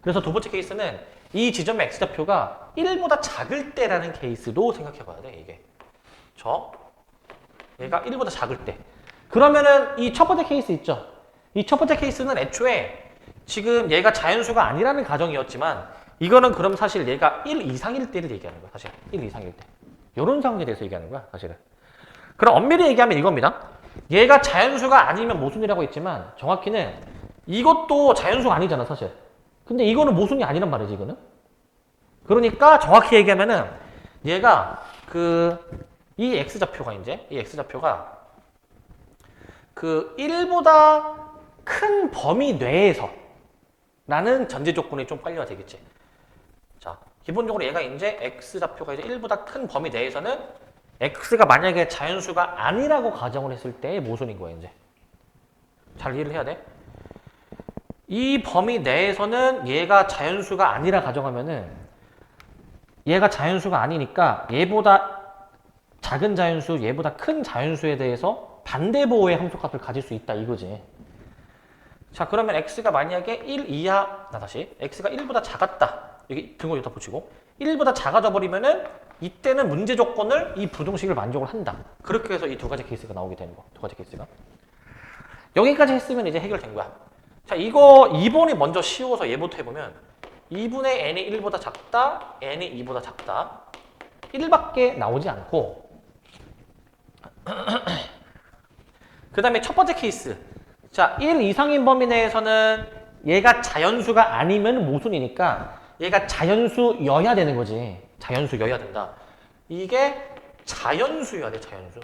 그래서 두 번째 케이스는 이 지점의 x좌표가 1보다 작을 때라는 케이스도 생각해 봐야 돼. 이게. 얘가 1보다 작을 때. 그러면은 이 첫 번째 케이스 있죠? 이 첫 번째 케이스는 애초에 지금 얘가 자연수가 아니라는 가정이었지만 이거는 그럼 사실 얘가 1 이상일 때를 얘기하는 거야. 사실 1 이상일 때. 이런 상황에 대해서 얘기하는 거야. 사실은. 그럼 엄밀히 얘기하면 이겁니다. 얘가 자연수가 아니면 모순이라고 했지만 정확히는 이것도 자연수가 아니잖아. 사실. 근데 이거는 모순이 아니란 말이지. 이거는. 그러니까 정확히 얘기하면은 얘가 이 x좌표가 이제 이 x좌표가 그 1보다 큰 범위 내에서 라는 전제 조건이 좀 관리가 되겠지. 자, 기본적으로 얘가 이제 x 좌표가 이제 1보다 큰 범위 내에서는 x가 만약에 자연수가 아니라고 가정을 했을 때의 모순인 거야, 이제. 잘 이해를 해야 돼. 이 범위 내에서는 얘가 자연수가 아니라 가정하면은 얘가 자연수가 아니니까 얘보다 작은 자연수, 얘보다 큰 자연수에 대해서 반대보호의 함수값을 가질 수 있다 이거지. 자, 그러면 x가 만약에 1 이하, 다시 x가 1보다 작았다. 여기 등호 여기다 붙이고 1보다 작아져 버리면은 이때는 문제 조건을 이 부등식을 만족을 한다. 그렇게 해서 이 두 가지 케이스가 나오게 되는 거. 두 가지 케이스가. 여기까지 했으면 이제 해결된 거야. 자, 이거 2번이 먼저 쉬워서 얘부터 해보면 2분의 n이 1보다 작다, n이 2보다 작다. 1밖에 나오지 않고 그 다음에 첫 번째 케이스. 자, 1 이상인 범위 내에서는 얘가 자연수가 아니면 모순이니까 얘가 자연수여야 되는 거지. 자연수여야 된다. 이게 자연수여야 돼, 자연수.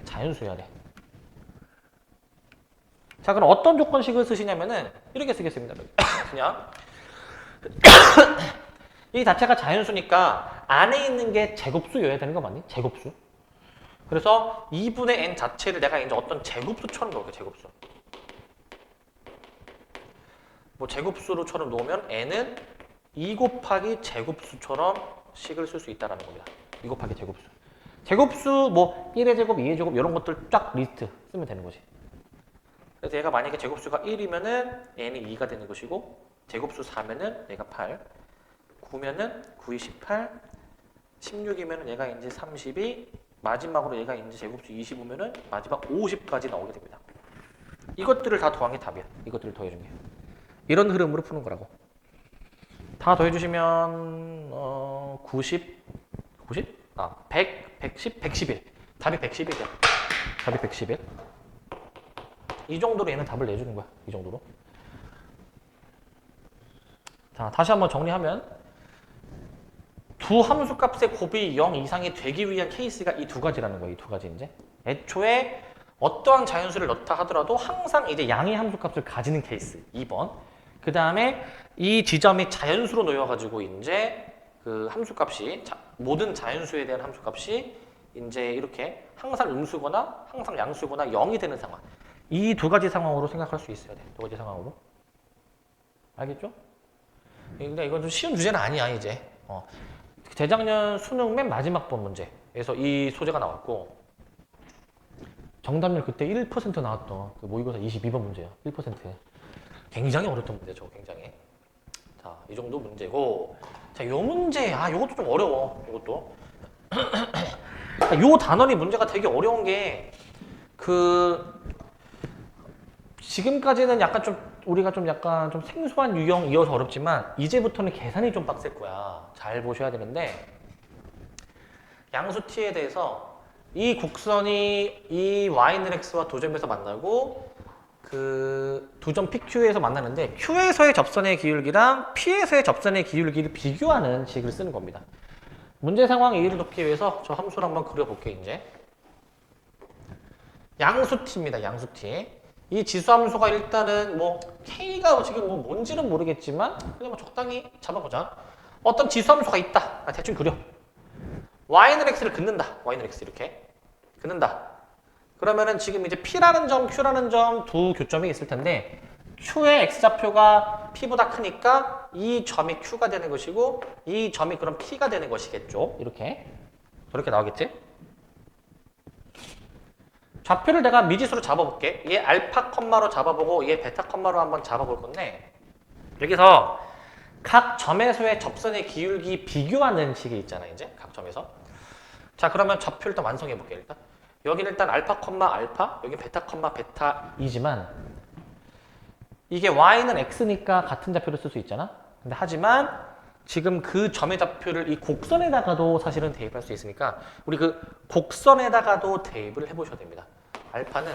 자연수여야 돼. 자, 그럼 어떤 조건식을 쓰시냐면은 이렇게 쓰겠습니다. 그냥 이 자체가 자연수니까 안에 있는 게 제곱수여야 되는 거 맞니? 제곱수. 그래서 2분의 n 자체를 내가 이제 어떤 제곱수처럼 놓을게, 제곱수. 뭐 제곱수로처럼 놓으면 n은 2 곱하기 제곱수처럼 식을 쓸 수 있다는 겁니다. 2 곱하기 제곱수. 제곱수 뭐 1의 제곱, 2의 제곱 이런 것들 쫙 리스트 쓰면 되는 거지. 그래서 얘가 만약에 제곱수가 1이면은 n이 2가 되는 것이고 제곱수 4면은 얘가 8, 9면은 9이 18, 16이면은 얘가 이제 32, 마지막으로 얘가 이제 제곱수 25면은 마지막 50까지 나오게 됩니다. 이것들을 다 더한 게 답이야. 이것들을 더해준 게. 이런 흐름으로 푸는 거라고. 다 더해주시면 90? 90? 100, 110, 111. 답이 111이야. 답이 111. 이 정도로 얘는 답을 내주는 거야. 이 정도로. 자, 다시 한번 정리하면 두 함수 값의 곱이 0 이상이 되기 위한 케이스가 이 두 가지라는 거예요. 이 두 가지 이제. 애초에 어떠한 자연수를 넣다 하더라도 항상 이제 양의 함수 값을 가지는 케이스. 2번. 그 다음에 이 지점이 자연수로 놓여가지고 이제 그 함수 값이 모든 자연수에 대한 함수 값이 이제 이렇게 항상 음수거나 항상 양수거나 0이 되는 상황. 이 두 가지 상황으로 생각할 수 있어야 돼. 두 가지 상황으로. 알겠죠? 근데 이건 좀 쉬운 주제는 아니야, 이제. 재작년 수능 맨 마지막 번 문제에서 이 소재가 나왔고, 정답률 그때 1% 나왔던 그 모의고사 22번 문제야. 1%. 굉장히 어렵던 문제죠, 굉장히. 자, 이 정도 문제고. 자, 요 문제, 요것도 좀 어려워, 요것도. 요 단원이 문제가 되게 어려운 게, 지금까지는 약간 좀 우리가 좀 약간 좀 생소한 유형이어서 어렵지만 이제부터는 계산이 좀 빡셀 거야. 잘 보셔야 되는데 양수 t에 대해서 이 곡선이 이 y는 x와 두 점에서 만나고 그 두 점 PQ에서 만나는데 Q에서의 접선의 기울기랑 P에서의 접선의 기울기를 비교하는 식을 쓰는 겁니다. 문제 상황 이해를 돕기 위해서 저 함수를 한번 그려볼게요. 이제 양수 t입니다. 양수 t. 이 지수함수가 일단은 뭐 K가 지금 뭐 뭔지는 모르겠지만 그냥 뭐 적당히 잡아보자. 어떤 지수함수가 있다. 대충 그려. Y는 X를 긋는다. Y는 X 이렇게 긋는다. 그러면은 지금 이제 P라는 점, Q라는 점 두 교점이 있을 텐데 Q의 X좌표가 P보다 크니까 이 점이 Q가 되는 것이고 이 점이 그럼 P가 되는 것이겠죠. 이렇게. 저렇게 나오겠지? 좌표를 내가 미지수로 잡아볼게. 얘 알파 컴마로 잡아보고 얘 베타 컴마로 한번 잡아볼 건데 여기서 각 점에서의 접선의 기울기 비교하는 식이 있잖아. 이제 각 점에서. 자, 그러면 좌표 일단 완성해 볼게. 일단 여기는 일단 알파 컴마 알파, 여기 베타 컴마 베타이지만 이게 y는 x니까 같은 좌표를 쓸 수 있잖아. 근데 하지만 지금 그 점의 좌표를 이 곡선에다가도 사실은 대입할 수 있으니까 우리 그 곡선에다가도 대입을 해보셔야 됩니다. 알파는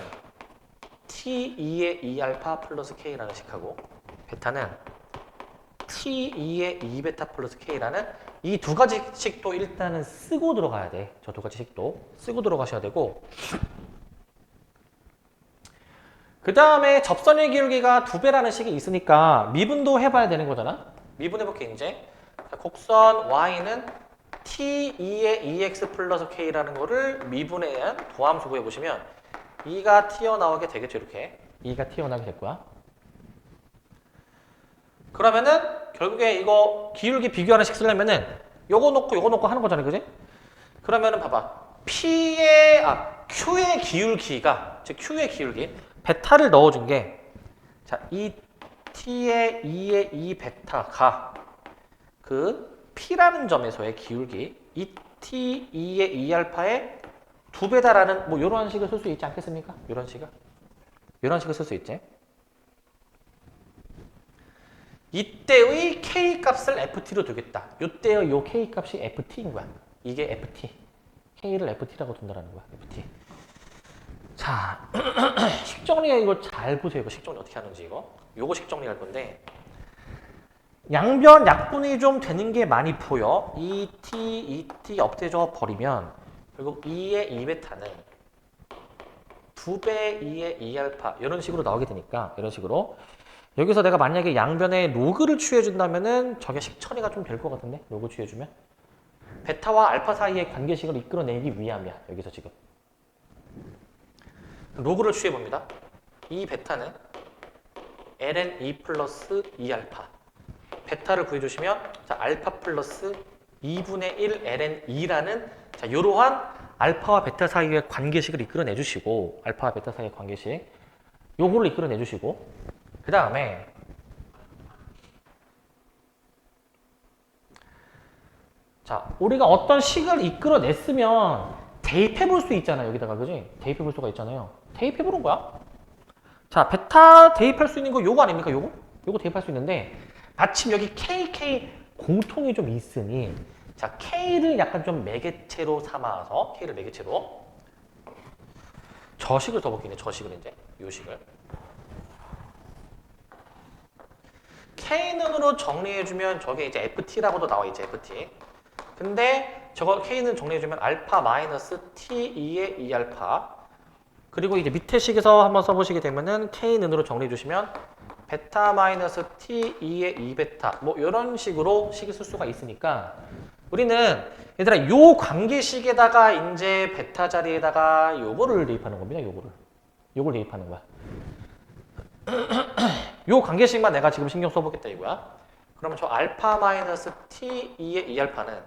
t2의 2알파 플러스 k라는 식하고 베타는 t2의 2베타 플러스 k라는 이 두 가지 식도 일단은 쓰고 들어가야 돼. 저 두 가지 식도 쓰고 들어가셔야 되고 그 다음에 접선의 기울기가 2배라는 식이 있으니까 미분도 해봐야 되는 거잖아. 미분해볼게 이제. 자, 곡선 y는 t2의 2x 플러스 k라는 거를 미분한 도함수 구해보시면 2가 튀어나오게 되겠죠. 이렇게 2가 튀어나오게 될 거야. 그러면은 결국에 이거 기울기 비교하는 식 쓰려면은 요거 놓고 하는 거잖아요. 그지? 그러면은 봐봐. Q의 기울기가, 즉 Q의 기울기, 베타를 넣어준 게, 자, 이 T의 2의 2 베타가 그 P라는 점에서의 기울기, 이 T 2의 2 알파의 2배다라는 뭐 이런 식을 쓸 수 있지 않겠습니까? 이런 식을? 이런 식을 쓸 수 있지. 이때의 K 값을 FT로 두겠다. 이때의 요 K 값이 FT인 거야. 이게 FT. K를 FT라고 둔다라는 거야. FT. 자, 식정리 이거 잘 보세요. 이거 식정리 어떻게 하는지 이거. 요거 식정리할 건데 양변 약분이 좀 되는 게 많이 보여. 2t, 2t 없애져 버리면 결국 2의 2베타는 2배 2의 2알파 이런 식으로 나오게 되니까 이런 식으로 여기서 내가 만약에 양변에 로그를 취해준다면은 저게 식처리가 좀 될 것 같은데 로그 취해주면 베타와 알파 사이의 관계식을 이끌어내기 위함이야. 여기서 지금 로그를 취해봅니다. 이 베타는 ln 2 플러스 2알파 베타를 구해주시면 자, 알파 플러스 2분의 1 ln 2라는 자, 이러한 알파와 베타 사이의 관계식을 이끌어내주시고 알파와 베타 사이의 관계식 요거를 이끌어내주시고 그 다음에 자, 우리가 어떤 식을 이끌어냈으면 대입해 볼 수 있잖아요. 여기다가 그지? 대입해 볼 수가 있잖아요. 대입해 보는 거야. 자, 베타 대입할 수 있는 거 요거 아닙니까? 요거 대입할 수 있는데 마침 여기 KK 공통이 좀 있으니 자, K를 약간 좀 매개체로 삼아서 K를 매개체로 저식을 써볼게요. 저식을 이제 요 식을 K는으로 정리해주면 저게 이제 FT라고도 나와 있지, FT. 근데 저거 K는 정리해주면 알파 마이너스 T2의 2알파 그리고 이제 밑에 식에서 한번 써보시게 되면은 K는으로 정리해주시면 베타 마이너스 T2의 2베타 뭐 이런 식으로 식을 쓸 수가 있으니까 우리는 얘들아 요 관계식에다가 이제 베타 자리에다가 요거를 대입하는 겁니다. 요걸 대입하는 거야. 요 관계식만 내가 지금 신경 써보겠다 이거야. 그러면 저 알파 마이너스 T2의 2알파는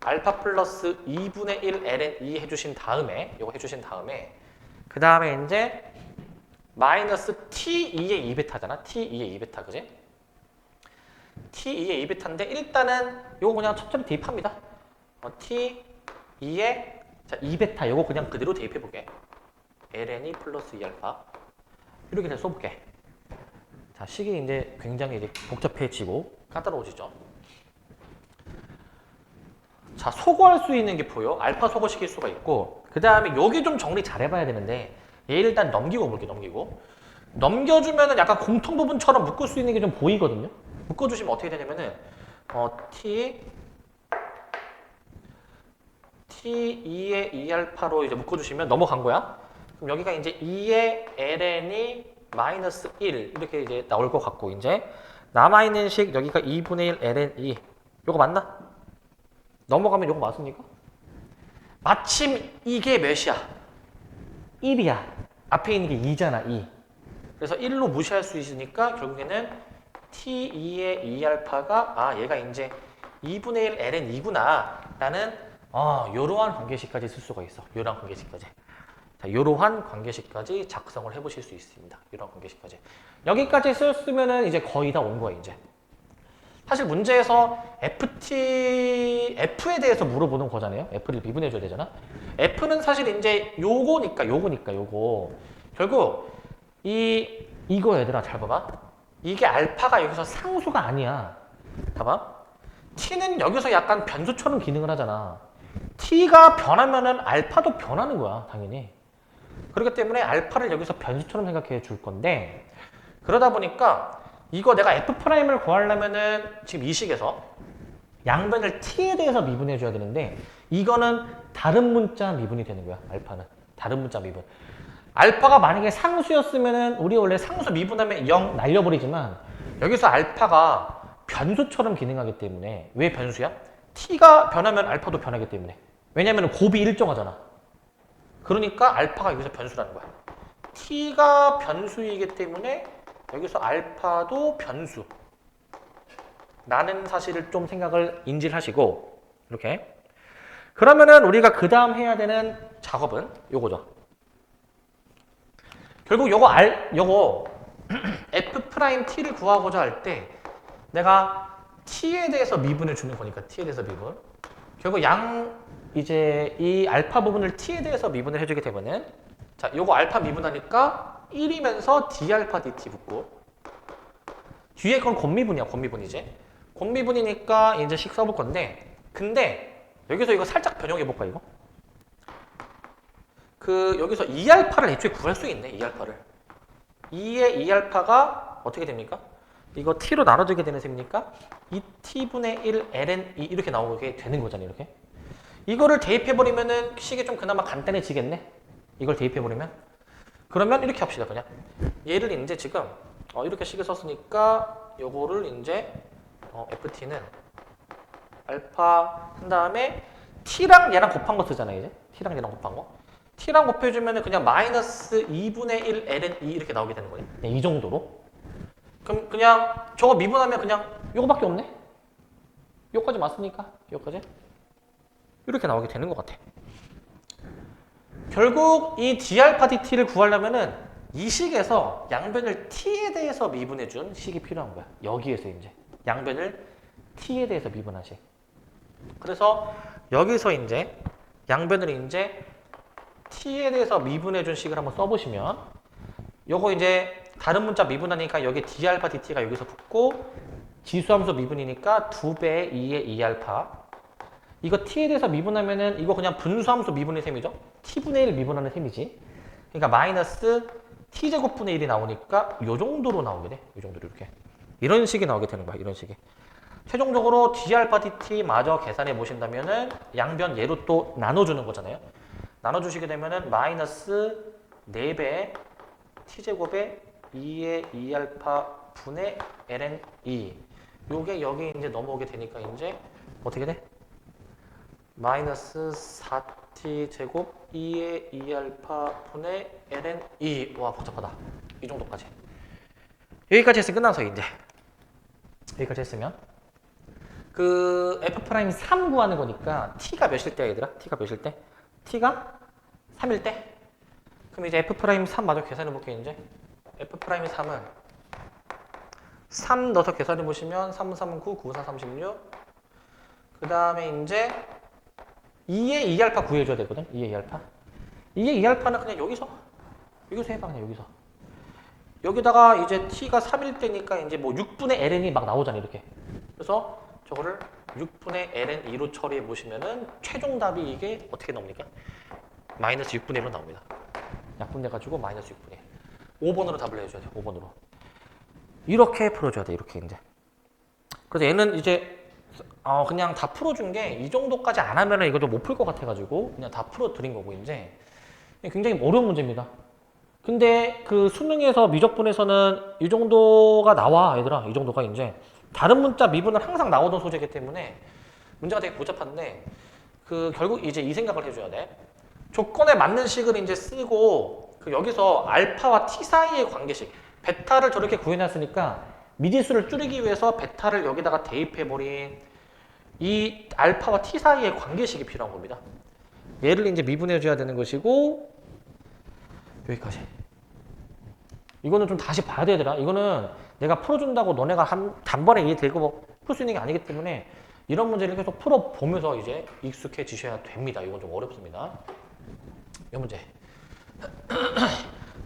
알파 플러스 2분의 1 ln 2 해주신 다음에 요거 해주신 다음에 그 다음에 이제 마이너스 T2의 2베타잖아. T2의 2베타 그지? T2의 2베타인데 일단은 요거 그냥 첫째로 대입합니다. T2의 자 2베타 요거 그냥 그대로 대입해볼게. ln 플러스 2알파 이렇게 잘 써볼게. 자 식이 이제 굉장히 이제 복잡해지고 까다로워지죠. 자 소거할 수 있는 게 보여. 알파 소거시킬 수가 있고 그 다음에 여기 좀 정리 잘 해봐야 되는데 얘 일단 넘기고 볼게. 넘겨주면은 약간 공통 부분처럼 묶을 수 있는 게 좀 보이거든요. 묶어주시면 어떻게 되냐면은 T2의 2알파로 이제 묶어주시면 넘어간 거야. 그럼 여기가 이제 2의 ln이 마이너스 1 이렇게 이제 나올 것 같고 이제 남아있는 식 여기가 2분의 1 ln 2 요거 맞나? 넘어가면 요거 맞습니까? 마침 이게 몇이야? 1이야. 앞에 있는 게 2잖아, 2. 그래서 1로 무시할 수 있으니까 결국에는 T2의 2알파가 얘가 이제 2분의 1 ln 2구나 라는 요러한 관계식까지 쓸 수가 있어. 요러한 관계식까지. 자, 요러한 관계식까지 작성을 해보실 수 있습니다. 요러한 관계식까지. 여기까지 썼으면은 이제 거의 다 온 거야, 이제. 사실 문제에서 F에 대해서 물어보는 거잖아요. F를 미분해줘야 되잖아. F는 사실 이제 요거. 결국 이거 얘들아 잘 봐봐. 이게 알파가 여기서 상수가 아니야. 봐봐. T는 여기서 약간 변수처럼 기능을 하잖아. T가 변하면은 알파도 변하는 거야, 당연히. 그렇기 때문에 알파를 여기서 변수처럼 생각해 줄 건데 그러다 보니까 이거 내가 F'을 구하려면은 지금 이 식에서 양변을 T에 대해서 미분해 줘야 되는데 이거는 다른 문자 미분이 되는 거야. 알파는. 다른 문자 미분. 알파가 만약에 상수였으면은 우리 원래 상수 미분하면 0 날려버리지만 여기서 알파가 변수처럼 기능하기 때문에 왜 변수야? t가 변하면 알파도 변하기 때문에 왜냐면 곱이 일정하잖아. 그러니까 알파가 여기서 변수라는 거야. t가 변수이기 때문에 여기서 알파도 변수 라는 사실을 좀 생각을 인지를 하시고 이렇게 그러면은 우리가 그 다음 해야 되는 작업은 요거죠. 결국 요거 f't를 구하고자 할 때 내가 t에 대해서 미분을 주는 거니까 t에 대해서 미분. 결국 이제 이 알파 부분을 t에 대해서 미분을 해주게 되면은 자, 요거 알파 미분하니까 1이면서 d알파 dt 붙고 뒤에 건 곱미분이야, 곱미분이지. 곱미분이니까 이제 식 써볼 건데 근데 여기서 이거 살짝 변형해볼까, 이거? 여기서 2알파를 애초에 구할 수 있네, 2알파를. 2의 2알파가 어떻게 됩니까? 이거 t로 나눠주게 되는 셈이니까 2t분의 1 ln 2 이렇게 나오게 되는 거잖아요, 이렇게. 이거를 대입해버리면은 식이 좀 그나마 간단해지겠네? 이걸 대입해버리면? 그러면 이렇게 합시다, 그냥. 얘를 이제 지금 이렇게 식을 썼으니까 요거를 이제 ft는 알파 한 다음에 t랑 얘랑 곱한 거 쓰잖아요, 이제. t랑 얘랑 곱한 거. t랑 곱해주면 그냥 마이너스 2분의 1 ln 2 이렇게 나오게 되는 거예요. 그냥 이 정도로. 그럼 그냥 저거 미분하면 그냥 요거밖에 없네? 요거까지 맞습니까? 요거까지? 이렇게 나오게 되는 것 같아. 결국 이 d알파 dt를 구하려면은 이 식에서 양변을 t에 대해서 미분해준 식이 필요한 거야. 여기에서 이제 양변을 t에 대해서 미분한 식. 그래서 여기서 이제 양변을 이제 t에 대해서 미분해준 식을 한번 써보시면 요거 이제 다른 문자 미분하니까 여기 d알파 dt가 여기서 붙고 지수함수 미분이니까 2배의 2의 2알파 이거 t에 대해서 미분하면은 이거 그냥 분수함수 미분의 셈이죠. t분의 1 미분하는 셈이지. 그러니까 마이너스 t제곱분의 1이 나오니까 요 정도로 나오게 돼. 요 정도로 이렇게. 이런 식이 나오게 되는 거야. 이런 식이. 최종적으로 d알파 dt 마저 계산해 보신다면은 양변 얘로 또 나눠주는 거잖아요. 나눠주시게 되면은 마이너스 4배 t제곱에 2의 2알파 분의 ln 2 요게 여기 이제 넘어오게 되니까 이제 어떻게 돼? 마이너스 4t 제곱 2의 2알파 분의 ln 2 와 복잡하다. 이 정도까지. 여기까지 했으면 끝나서 이제 여기까지 했으면 f'3 구하는 거니까 t가 몇일 때야 얘들아? t가 몇일 때? t가 3일 때? 그럼 이제 f'3 마저 계산해 볼게요 이제. f'3은 3 넣어서 계산해 보시면 3, 3, 9, 9, 4, 36. 그 다음에 이제 2의 2알파 구해줘야 되거든. 2의 2알파. 2의 2알파는 그냥 여기서 해봐. 그냥 여기서. 여기다가 이제 t가 3일 때니까 이제 뭐 6분의 ln이 막 나오잖아 이렇게. 그래서 저거를 6분의 ln 2로 처리해 보시면은 최종 답이 이게 어떻게 나옵니까? 마이너스 6분의 1로 나옵니다. 약분돼가지고 마이너스 6분의 1. 5번으로 답을 내줘야 돼. 5번으로. 이렇게 풀어줘야 돼. 이렇게 이제. 그래서 얘는 이제 그냥 다 풀어준 게 이 정도까지 안 하면은 이거 좀 못 풀 것 같아가지고 그냥 다 풀어드린 거고 이제 굉장히 어려운 문제입니다. 근데 그 수능에서 미적분에서는 이 정도가 나와 얘들아. 이 정도가 이제 다른 문자 미분은 항상 나오던 소재이기 때문에 문제가 되게 복잡한데 결국 이제 이 생각을 해줘야 돼. 조건에 맞는 식을 이제 쓰고 여기서 알파와 t 사이의 관계식 베타를 저렇게 구해놨으니까 미지수를 줄이기 위해서 베타를 여기다가 대입해버린 이 알파와 t 사이의 관계식이 필요한 겁니다. 얘를 이제 미분해줘야 되는 것이고 여기까지. 이거는 좀 다시 봐야 되더라. 이거는 내가 풀어준다고 너네가 단번에 이해되고 풀 수 있는 게 아니기 때문에 이런 문제를 계속 풀어보면서 이제 익숙해지셔야 됩니다. 이건 좀 어렵습니다. 이 문제.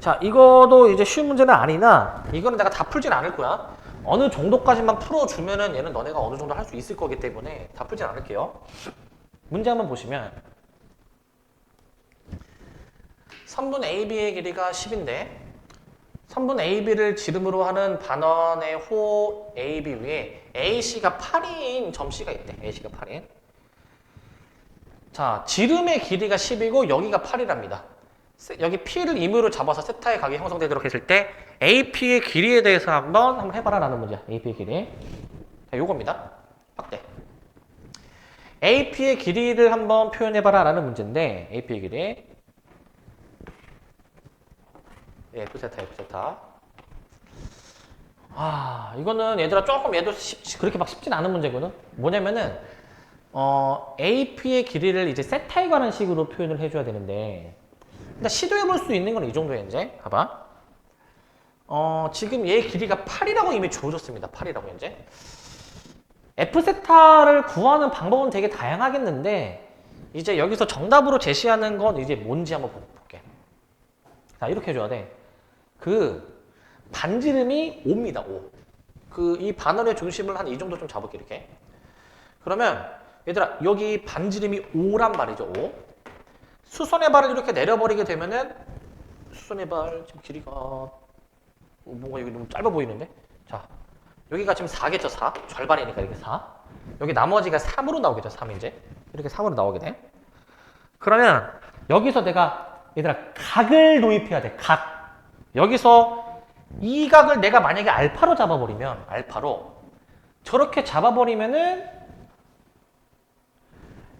자, 이거도 이제 쉬운 문제는 아니나 이거는 내가 다 풀진 않을 거야. 어느 정도까지만 풀어주면은 얘는 너네가 어느 정도 할 수 있을 거기 때문에 다 풀진 않을게요. 문제 한번 보시면 3분 AB의 길이가 10인데 3분 AB를 지름으로 하는 반원의 호 AB 위에 AC가 8인 점C가 있대. AC가 8인. 자, 지름의 길이가 10이고 여기가 8이랍니다. 여기 P를 임의로 잡아서 세타의 각이 형성되도록 했을 때 AP의 길이에 대해서 한번 해봐라 라는 문제야. AP의 길이. 자, 요겁니다. 확대. AP의 길이를 한번 표현해봐라 라는 문제인데 AP의 길이 F세타 F세타. 이거는 얘들아 조금 얘도 그렇게 막 쉽진 않은 문제거든. 뭐냐면은 AP의 길이를 이제 세타에 관한 식으로 표현을 해줘야 되는데 일단 시도해볼 수 있는 건 이 정도야. 이제 봐봐. 지금 얘 길이가 8이라고 이미 주어졌습니다. 8이라고 이제 F세타를 구하는 방법은 되게 다양하겠는데 이제 여기서 정답으로 제시하는 건 이제 뭔지 한번 볼게. 자, 이렇게 해줘야 돼. 그 반지름이 5입니다. 5. 이 반원의 중심을 한 이 정도 좀 잡을게. 이렇게. 그러면 얘들아 여기 반지름이 5란 말이죠. 5. 수선의 발을 이렇게 내려버리게 되면은 수선의 발 지금 길이가 뭔가 여기 너무 짧아 보이는데? 자, 여기가 지금 4겠죠. 4. 절반이니까 이렇게 4. 여기 나머지가 3으로 나오겠죠. 3 이제. 이렇게 3으로 나오게 돼. 그러면 여기서 내가 얘들아 각을 도입해야 돼. 각. 여기서 이 각을 내가 만약에 알파로 잡아버리면 알파로 저렇게 잡아버리면은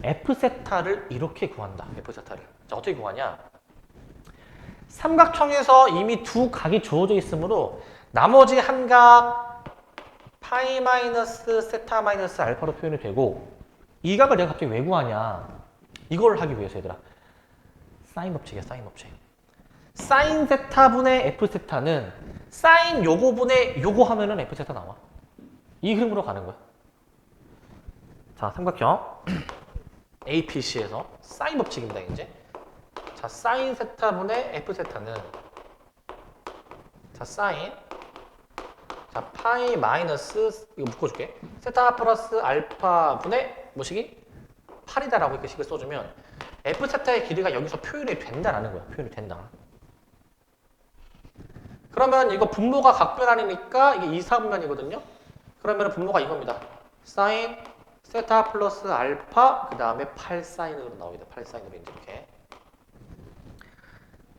F세타를 이렇게 구한다. F세타를. 자, 어떻게 구하냐? 삼각형에서 이미 두 각이 주어져 있으므로 나머지 한 각 파이 마이너스 세타 마이너스 알파로 표현이 되고 이 각을 내가 갑자기 왜 구하냐? 이걸 하기 위해서 얘들아. 사인 법칙이야. 사인 법칙. 사인 세타분의 F세타는 사인 요거분의 요거 하면은 F세타 나와. 이 흐름으로 가는 거야. 자, 삼각형. APC에서 사인 법칙입니다. 이제 자 사인 세타분의 F세타는 자 사인 자 파이 마이너스 이거 묶어줄게 세타 플러스 알파분의 뭐시기? 8이다라고 이렇게 식을 써주면 F세타의 길이가 여기서 표현이 된다라는 거야. 표현이 된다. 그러면 이거 분모가 각변환이니까 이게 2, 4분면이거든요. 그러면 분모가 이겁니다. 사인 세타 플러스 알파 그 다음에 8사인으로 나오게 돼. 8사인으로 이제 이렇게.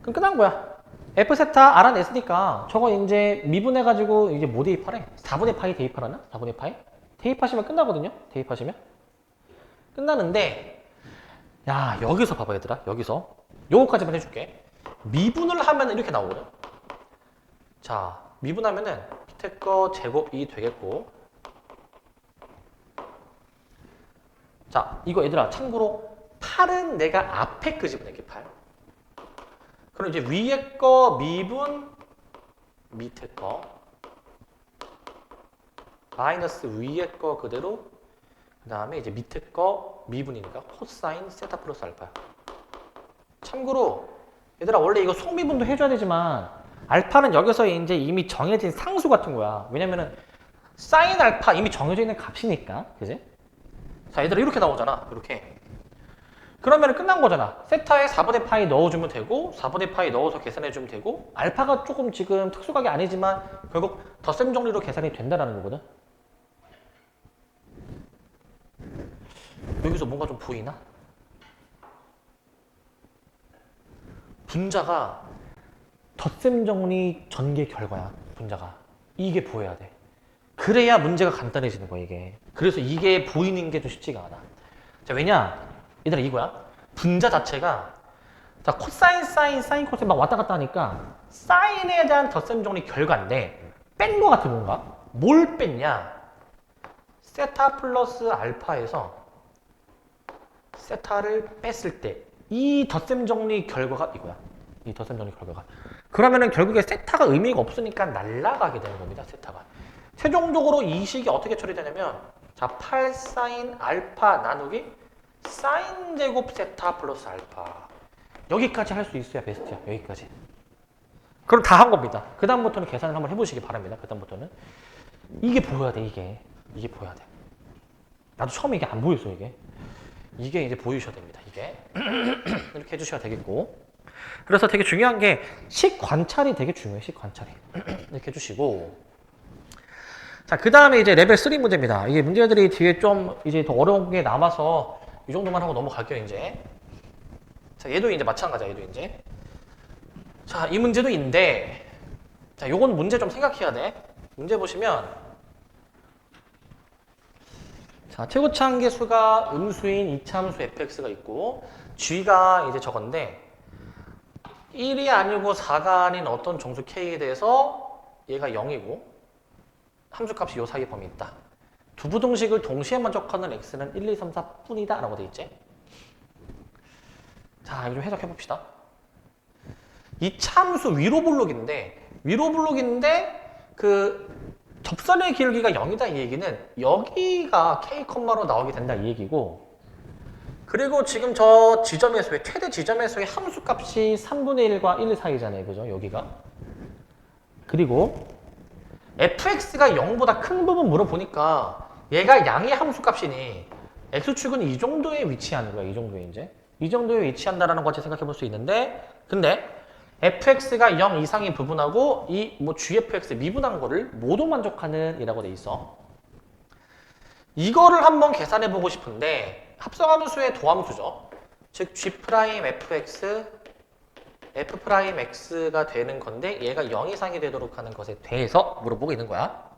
그럼 끝난 거야. F세타 알아냈으니까 저거 이제 미분해가지고 이제 뭐 대입하래? 4분의 파이 대입하라나? 4분의 파이? 대입하시면 끝나거든요. 대입하시면. 끝나는데 야 여기서 봐봐 얘들아. 여기서 요거까지만 해줄게. 미분을 하면 이렇게 나오거든. 자 미분하면은 밑에 거 제곱이 되겠고 자, 이거 얘들아, 참고로 8은 내가 앞에 끄집어낼게, 8. 그럼 이제 위에 거 미분, 밑에 거. 마이너스 위에 거 그대로, 그 다음에 이제 밑에 거 미분이니까 코사인 세타 플러스 알파야. 참고로, 얘들아, 원래 이거 속미분도 해줘야 되지만, 알파는 여기서 이제 이미 정해진 상수 같은 거야. 왜냐면은, 사인 알파 이미 정해져 있는 값이니까, 그지? 자, 얘들아 이렇게 나오잖아. 이렇게. 그러면 끝난 거잖아. 세타에 4분의 파이 넣어주면 되고 4분의 파이 넣어서 계산해주면 되고 알파가 조금 지금 특수각이 아니지만 결국 덧셈 정리로 계산이 된다는 거거든. 여기서 뭔가 좀 보이나? 분자가 덧셈 정리 전개 결과야. 분자가. 이게 보여야 돼. 그래야 문제가 간단해지는 거야 이게. 그래서 이게 보이는 게 좀 쉽지가 않아. 자 왜냐? 얘들아 이거야. 분자 자체가 자 코사인 사인 사인 코사인 막 왔다 갔다 하니까 사인에 대한 덧셈 정리 결과인데 뺀 거 같은 건가? 뭘 뺐냐? 세타 플러스 알파에서 세타를 뺐을 때 이 덧셈 정리 결과가 이거야. 이 덧셈 정리 결과가. 그러면은 결국에 세타가 의미가 없으니까 날아가게 되는 겁니다. 세타가. 최종적으로 이 식이 어떻게 처리되냐면 자 8사인 알파 나누기 사인 제곱 세타 플러스 알파 여기까지 할 수 있어야 베스트야. 여기까지. 그럼 다 한 겁니다. 그 다음부터는 계산을 한번 해보시기 바랍니다. 그 다음부터는 이게 보여야 돼. 이게 보여야 돼. 나도 처음에 이게 안 보였어. 이게 이제 보이셔야 됩니다. 이게 이렇게 해주셔야 되겠고 그래서 되게 중요한 게 식 관찰이 되게 중요해. 식 관찰이 이렇게 해주시고 자, 그 다음에 이제 레벨 3 문제입니다. 이게 문제들이 뒤에 좀 이제 더 어려운 게 남아서 이 정도만 하고 넘어갈게요, 이제. 자, 얘도 이제 마찬가지야, 얘도 이제. 자, 이 문제도 인데, 자, 요건 문제 좀 생각해야 돼. 문제 보시면, 자, 최고차항계수가 음수인 이차함수 fx가 있고, g가 이제 저건데, 1이 아니고 4가 아닌 어떤 정수 k에 대해서 얘가 0이고, 함수값이 요 사이 범위 있다. 두 부등식을 동시에 만족하는 x는 1, 2, 3, 4뿐이다 라고 돼 있지. 자, 이거 좀 해석해 봅시다. 이 참수 위로 블록인데 그 접선의 기울기가 0이다 이 얘기는 여기가 k, 로 나오게 된다 이 얘기고, 그리고 지금 저 지점에서의 최대 지점에서의 함수값이 3분의 1과 1 사이잖아요. 그죠? 여기가. 그리고 fx가 0보다 큰 부분 물어보니까 얘가 양의 함수값이니 x축은 이 정도에 위치하는 거야. 이 정도에 이제. 이 정도에 위치한다라는 거 같이 생각해 볼 수 있는데, 근데 fx가 0 이상인 부분하고 이 뭐 gfx 미분한 거를 모두 만족하는 이라고 돼 있어. 이거를 한번 계산해 보고 싶은데 합성함수의 도함수죠. 즉 g'fx f'x가 되는 건데 얘가 0 이상이 되도록 하는 것에 대해서 물어보고 있는 거야.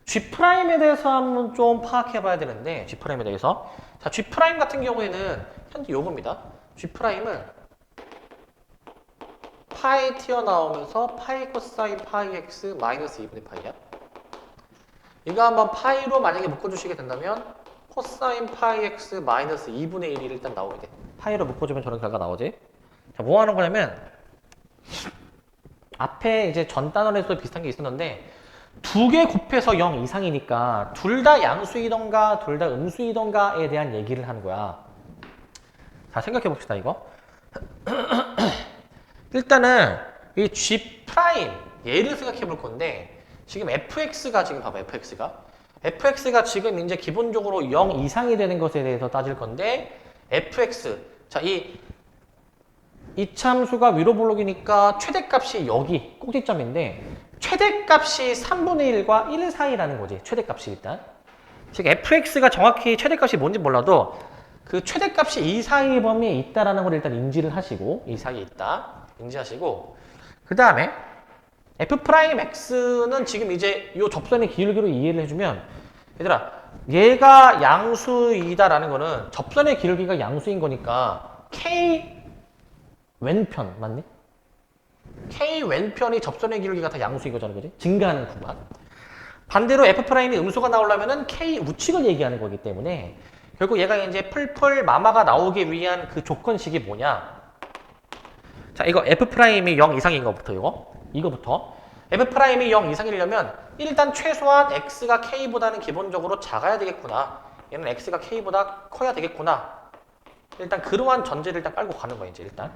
g'에 대해서 한번 좀 파악해 봐야 되는데, g'에 대해서. 자, g' 같은 경우에는 현재 요겁니다. g'을 파이 튀어나오면서 파이 코사인 파이 x 마이너스 2분의 파이야. 이거 한번 파이로 만약에 묶어주시게 된다면 코사인 파이 x 마이너스 2분의 1이 일단 나오게 돼. 파이로 묶어주면 저런 결과 나오지. 자, 뭐 하는 거냐면 앞에 이제 전 단원에서도 비슷한 게 있었는데 두 개 곱해서 0 이상이니까 둘 다 양수이던가 둘 다 음수이던가에 대한 얘기를 하는 거야. 자, 생각해 봅시다 이거. 일단은 이 G' 얘를 생각해 볼 건데 지금 fx가 지금 봐봐 fx가 지금 이제 기본적으로 0 이상이 되는 것에 대해서 따질 건데 fx 자, 이 참수가 위로 블록이니까 최대값이 여기 꼭지점인데 최대값이 3분의 1과 1 사이라는 거지. 최대값이 일단. 즉 fx가 정확히 최대값이 뭔지 몰라도 그 최대값이 이 사이 범위에 있다라는 걸 일단 인지를 하시고, 이 사이에 있다 인지하시고, 그 다음에 f'x는 지금 이제 이 접선의 기울기로 이해를 해주면, 얘들아 얘가 양수이다라는 거는 접선의 기울기가 양수인 거니까 k 왼편 맞니? k 왼편이 접선의 기울기가 다 양수인 거잖아, 그지? 증가하는 구간. 반대로 f'이 음수가 나오려면은 k 우측을 얘기하는 거기 때문에 결국 얘가 이제 풀풀 마마가 나오기 위한 그 조건식이 뭐냐? 자, 이거 f'이 0 이상인 것부터 이거부터 f'이 0 이상이려면 일단 최소한 x가 k보다는 기본적으로 작아야 되겠구나. 얘는 x가 k보다 커야 되겠구나. 일단 그러한 전제를 일단 깔고 가는 거야, 이제 일단.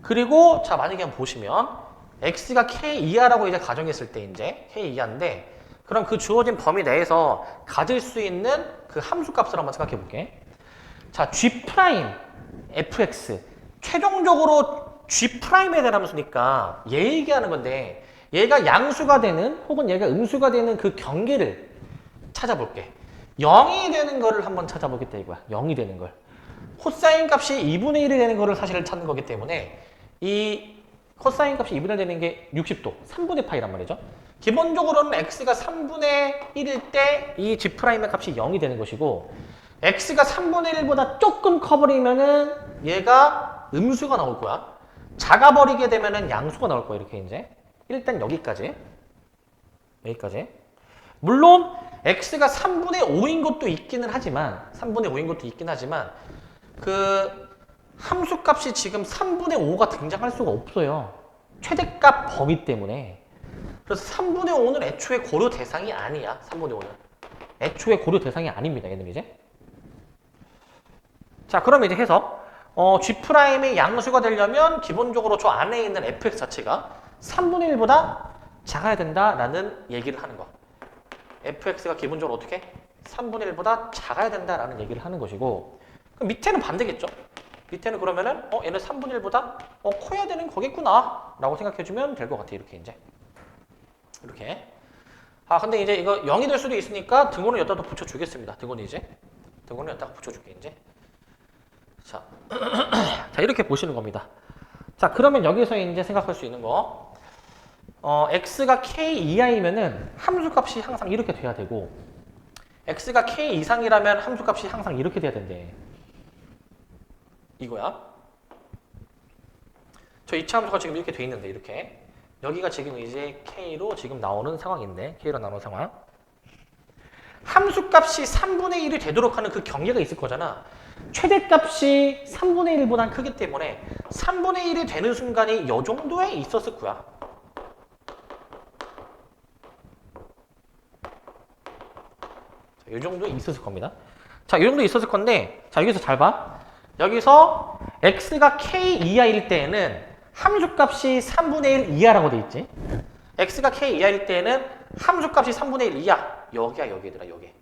그리고 자, 만약에 한번 보시면 x가 k 이하라고 이제 가정했을 때 이제 k 이하인데, 그럼 그 주어진 범위 내에서 가질 수 있는 그 함수 값을 한번 생각해 볼게. 자, g' fx 최종적으로 g'에 대한 함수니까 얘 얘기하는 건데 얘가 양수가 되는 혹은 얘가 음수가 되는 그 경계를 찾아볼게. 0이 되는 거를 한번 찾아보겠다 이거야. 0이 되는 걸. 코사인 값이 2분의 1이 되는 거를 사실을 찾는 거기 때문에 이 코사인 값이 2분의 1 되는 게 60도, 3분의 파이란 말이죠. 기본적으로는 x가 3분의 1일 때 이 g'의 값이 0이 되는 것이고, x가 3분의 1보다 조금 커버리면은 얘가 음수가 나올 거야. 작아버리게 되면은 양수가 나올 거야, 이렇게 이제. 일단 여기까지. 물론 x가 3분의 5인 것도 있기는 하지만, 그 함수값이 지금 3분의 5가 등장할 수가 없어요. 최대값 범위 때문에. 그래서 3분의 5는 애초에 고려 대상이 아니야. 3분의 5는. 애초에 고려 대상이 아닙니다. 얘는 이제. 자, 그럼 이제 해서 G'의 양수가 되려면 기본적으로 저 안에 있는 fx 자체가 3분의 1보다 작아야 된다라는 얘기를 하는 거. fx가 기본적으로 어떻게? 3분의 1보다 작아야 된다라는 얘기를 하는 것이고, 그럼 밑에는 반대겠죠? 밑에는 그러면은 얘는 3분의 1보다 커야 되는 거겠구나 라고 생각해주면 될 것 같아. 이렇게 이제. 이렇게. 근데 이제 이거 0이 될 수도 있으니까 등호는 여기다 더 붙여주겠습니다. 등호는 여기다가 붙여줄게 이제. 자, 자 이렇게 보시는 겁니다. 자 그러면 여기서 이제 생각할 수 있는 거 x가 k 이하이면은 함수값이 항상 이렇게 돼야 되고 x가 k 이상이라면 함수값이 항상 이렇게 돼야 된대. 이거야. 저 이차 함수가 지금 이렇게 돼 있는데 이렇게 여기가 지금 이제 k로 지금 나오는 상황인데 k로 나오는 상황. 함수값이 3분의 1이 되도록 하는 그 경계가 있을 거잖아. 최대값이 3분의 1보다 크기 때문에 3분의 1이 되는 순간이 이 정도에 있었을 거야. 이 정도에 있었을 겁니다. 자, 이 정도에 있었을 건데, 자, 여기서 잘 봐. 여기서 x가 k 이하일 때에는 함수값이 3분의 1 이하라고 돼 있지. x가 k 이하일 때에는 함수값이 3분의 1 이하. 여기야, 여기더라, 여기.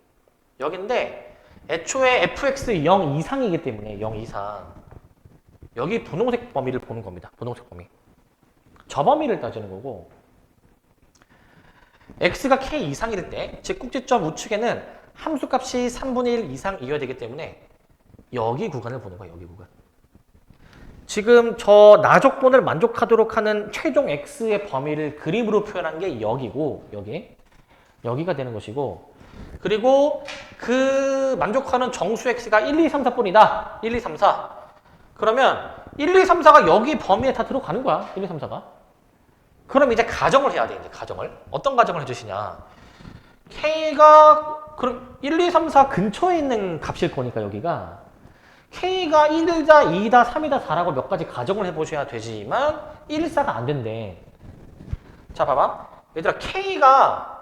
여긴데, 애초에 fx 0 이상이기 때문에 0 이상. 여기 분홍색 범위를 보는 겁니다. 분홍색 범위. 저 범위를 따지는 거고, x가 k 이상일 때, 즉 꼭지점 우측에는 함수값이 3분의 1 이상 이어야 되기 때문에 여기 구간을 보는 거야, 여기 구간. 지금 저 나족본을 만족하도록 하는 최종 x의 범위를 그림으로 표현한 게 여기고, 여기가 되는 것이고, 그리고 그 만족하는 정수 x가 1, 2, 3, 4뿐이다. 1, 2, 3, 4. 그러면 1, 2, 3, 4가 여기 범위에 다 들어가는 거야, 1, 2, 3, 4가. 그럼 이제 가정을 해야 돼, 이제 가정을. 어떤 가정을 해주시냐. k가, 그럼 1, 2, 3, 4 근처에 있는 값일 거니까 여기가. k가 1다, 2다, 3이다, 4라고 몇 가지 가정을 해보셔야 되지만 1, 4가 안 된대. 자, 봐봐. 얘들아, k가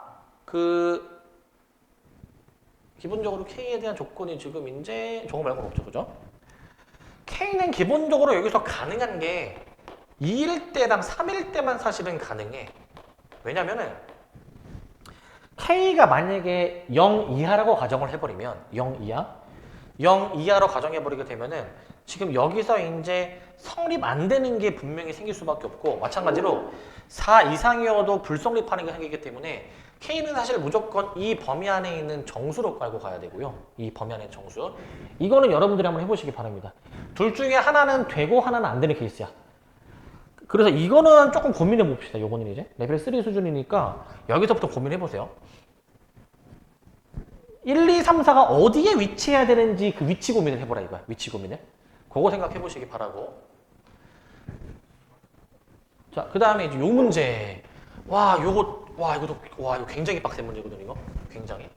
기본적으로 k에 대한 조건이 지금 이제 저거 말고는 없죠, 그죠? k는 기본적으로 여기서 가능한 게 2일 때랑 3일 때만 사실은 가능해. 왜냐면은 k가 만약에 0 이하라고 가정을 해버리면 0 이하? 0 이하로 가정해버리게 되면은 지금 여기서 이제 성립 안 되는 게 분명히 생길 수밖에 없고 마찬가지로 4 이상이어도 불성립하는 게 생기기 때문에 k는 사실 무조건 이 범위 안에 있는 정수로 깔고 가야 되고요. 이 범위 안에 있는 정수. 이거는 여러분들이 한번 해보시기 바랍니다. 둘 중에 하나는 되고 하나는 안 되는 케이스야. 그래서 이거는 조금 고민해 봅시다. 요거는 이제 레벨 3 수준이니까 여기서부터 고민해 보세요. 1, 2, 3, 4가 어디에 위치해야 되는지 그 위치 고민을 해보라 이거야. 위치 고민을. 그거 생각해 보시기 바라고. 자, 그 다음에 이제 요 문제. 이거 굉장히 빡센 문제거든, 이거. 굉장히.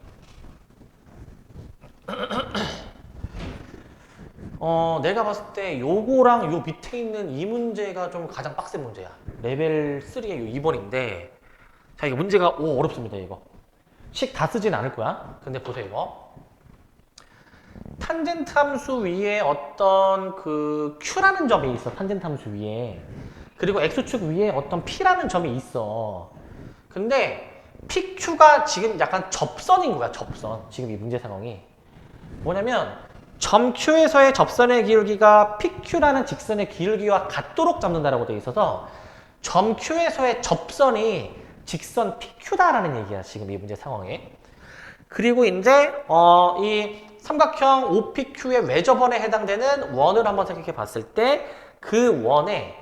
내가 봤을 때 요거랑 요 밑에 있는 이 문제가 좀 가장 빡센 문제야. 레벨 3의 요 2번인데. 자, 이거 문제가, 어렵습니다, 이거. 식 다 쓰진 않을 거야. 근데 보세요, 이거. 탄젠트 함수 위에 어떤 Q라는 점이 있어. 탄젠트 함수 위에. 그리고 X축 위에 어떤 P라는 점이 있어. 근데 PQ가 지금 약간 접선인 거야, 접선. 지금 이 문제 상황이. 뭐냐면, 점 Q에서의 접선의 기울기가 PQ라는 직선의 기울기와 같도록 잡는다라고 되어 있어서 점 Q에서의 접선이 직선 PQ다라는 얘기야, 지금 이 문제 상황에. 그리고 이제 이 삼각형 OPQ의 외접원에 해당되는 원을 한번 생각해 봤을 때 그 원에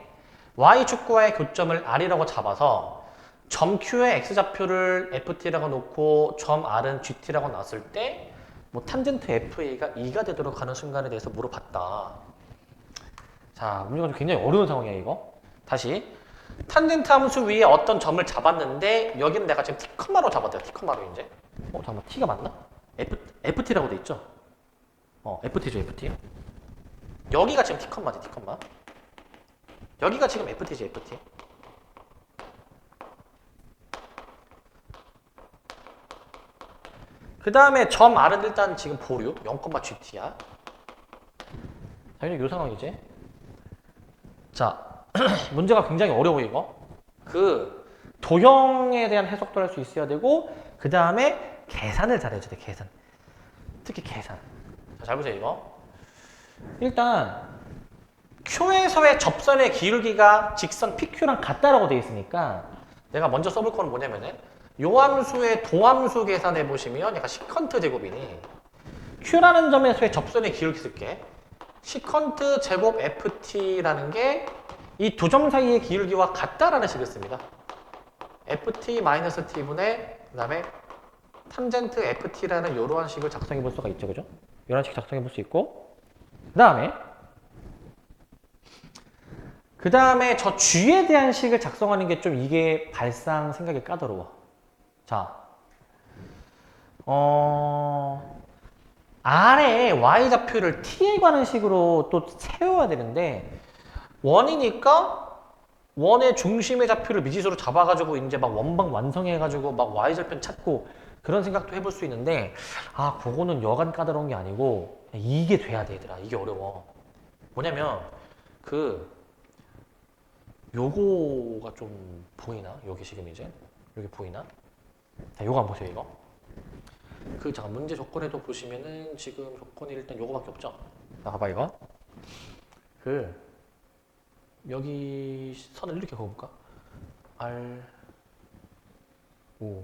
Y축과의 교점을 R이라고 잡아서 점 Q의 X좌표를 FT라고 놓고 점 R은 GT라고 놨을 때 뭐 탄젠트 FA가 2가 되도록 하는 순간에 대해서 물어봤다. 자, 문제가 좀 굉장히 어려운 상황이야, 이거. 다시. 탄젠트 함수 위에 어떤 점을 잡았는데 여기는 내가 지금 T컴마로 잡았대요. T컴마로 이제. 잠깐만. T가 맞나? FT라고 돼 있죠? FT죠, FT. 여기가 지금 T컴마지, T컴마. 여기가 지금 FT지, FT. 그 다음에 점 R은 일단 지금 보류, 0,GT야. 당연히 이 상황이지. 자, 문제가 굉장히 어려워, 이거. 도형에 대한 해석도 할 수 있어야 되고, 그 다음에 계산을 잘해줘야 돼, 계산. 특히 계산. 자, 잘 보세요, 이거. 일단, Q에서의 접선의 기울기가 직선 PQ랑 같다라고 되어 있으니까, 내가 먼저 써볼 거는 뭐냐면은, 요 함수의 도함수 계산해 보시면 약간 시컨트 제곱이니 Q라는 점에서의 접선의 기울기 쓸게. 시컨트 제곱 ft라는 게 이 두 점 사이의 기울기와 같다라는 식을 씁니다. ft-t분의 그 다음에 탄젠트 ft라는 이러한 식을 작성해 볼 수가 있죠. 그죠? 이런 식 작성해 볼 수 있고 그 다음에 저 g에 대한 식을 작성하는 게 좀 이게 발상 생각이 까다로워. 자, R의 y좌표를 t에 관한 식으로 또 세워야 되는데 원이니까 원의 중심의 좌표를 미지수로 잡아가지고 이제 막 원방 완성해가지고 막 y절편 찾고 그런 생각도 해볼 수 있는데 그거는 여간 까다로운 게 아니고 이게 돼야 돼 얘들아. 이게 어려워. 뭐냐면 요거가 좀 보이나? 여기 지금 이제 여기 보이나? 자, 요거 한번 보세요. 이거 잠깐 문제 조건에도 보시면은 지금 조건이 일단 요거밖에 없죠. 자, 봐봐 이거 여기 선을 이렇게 그어볼까? R O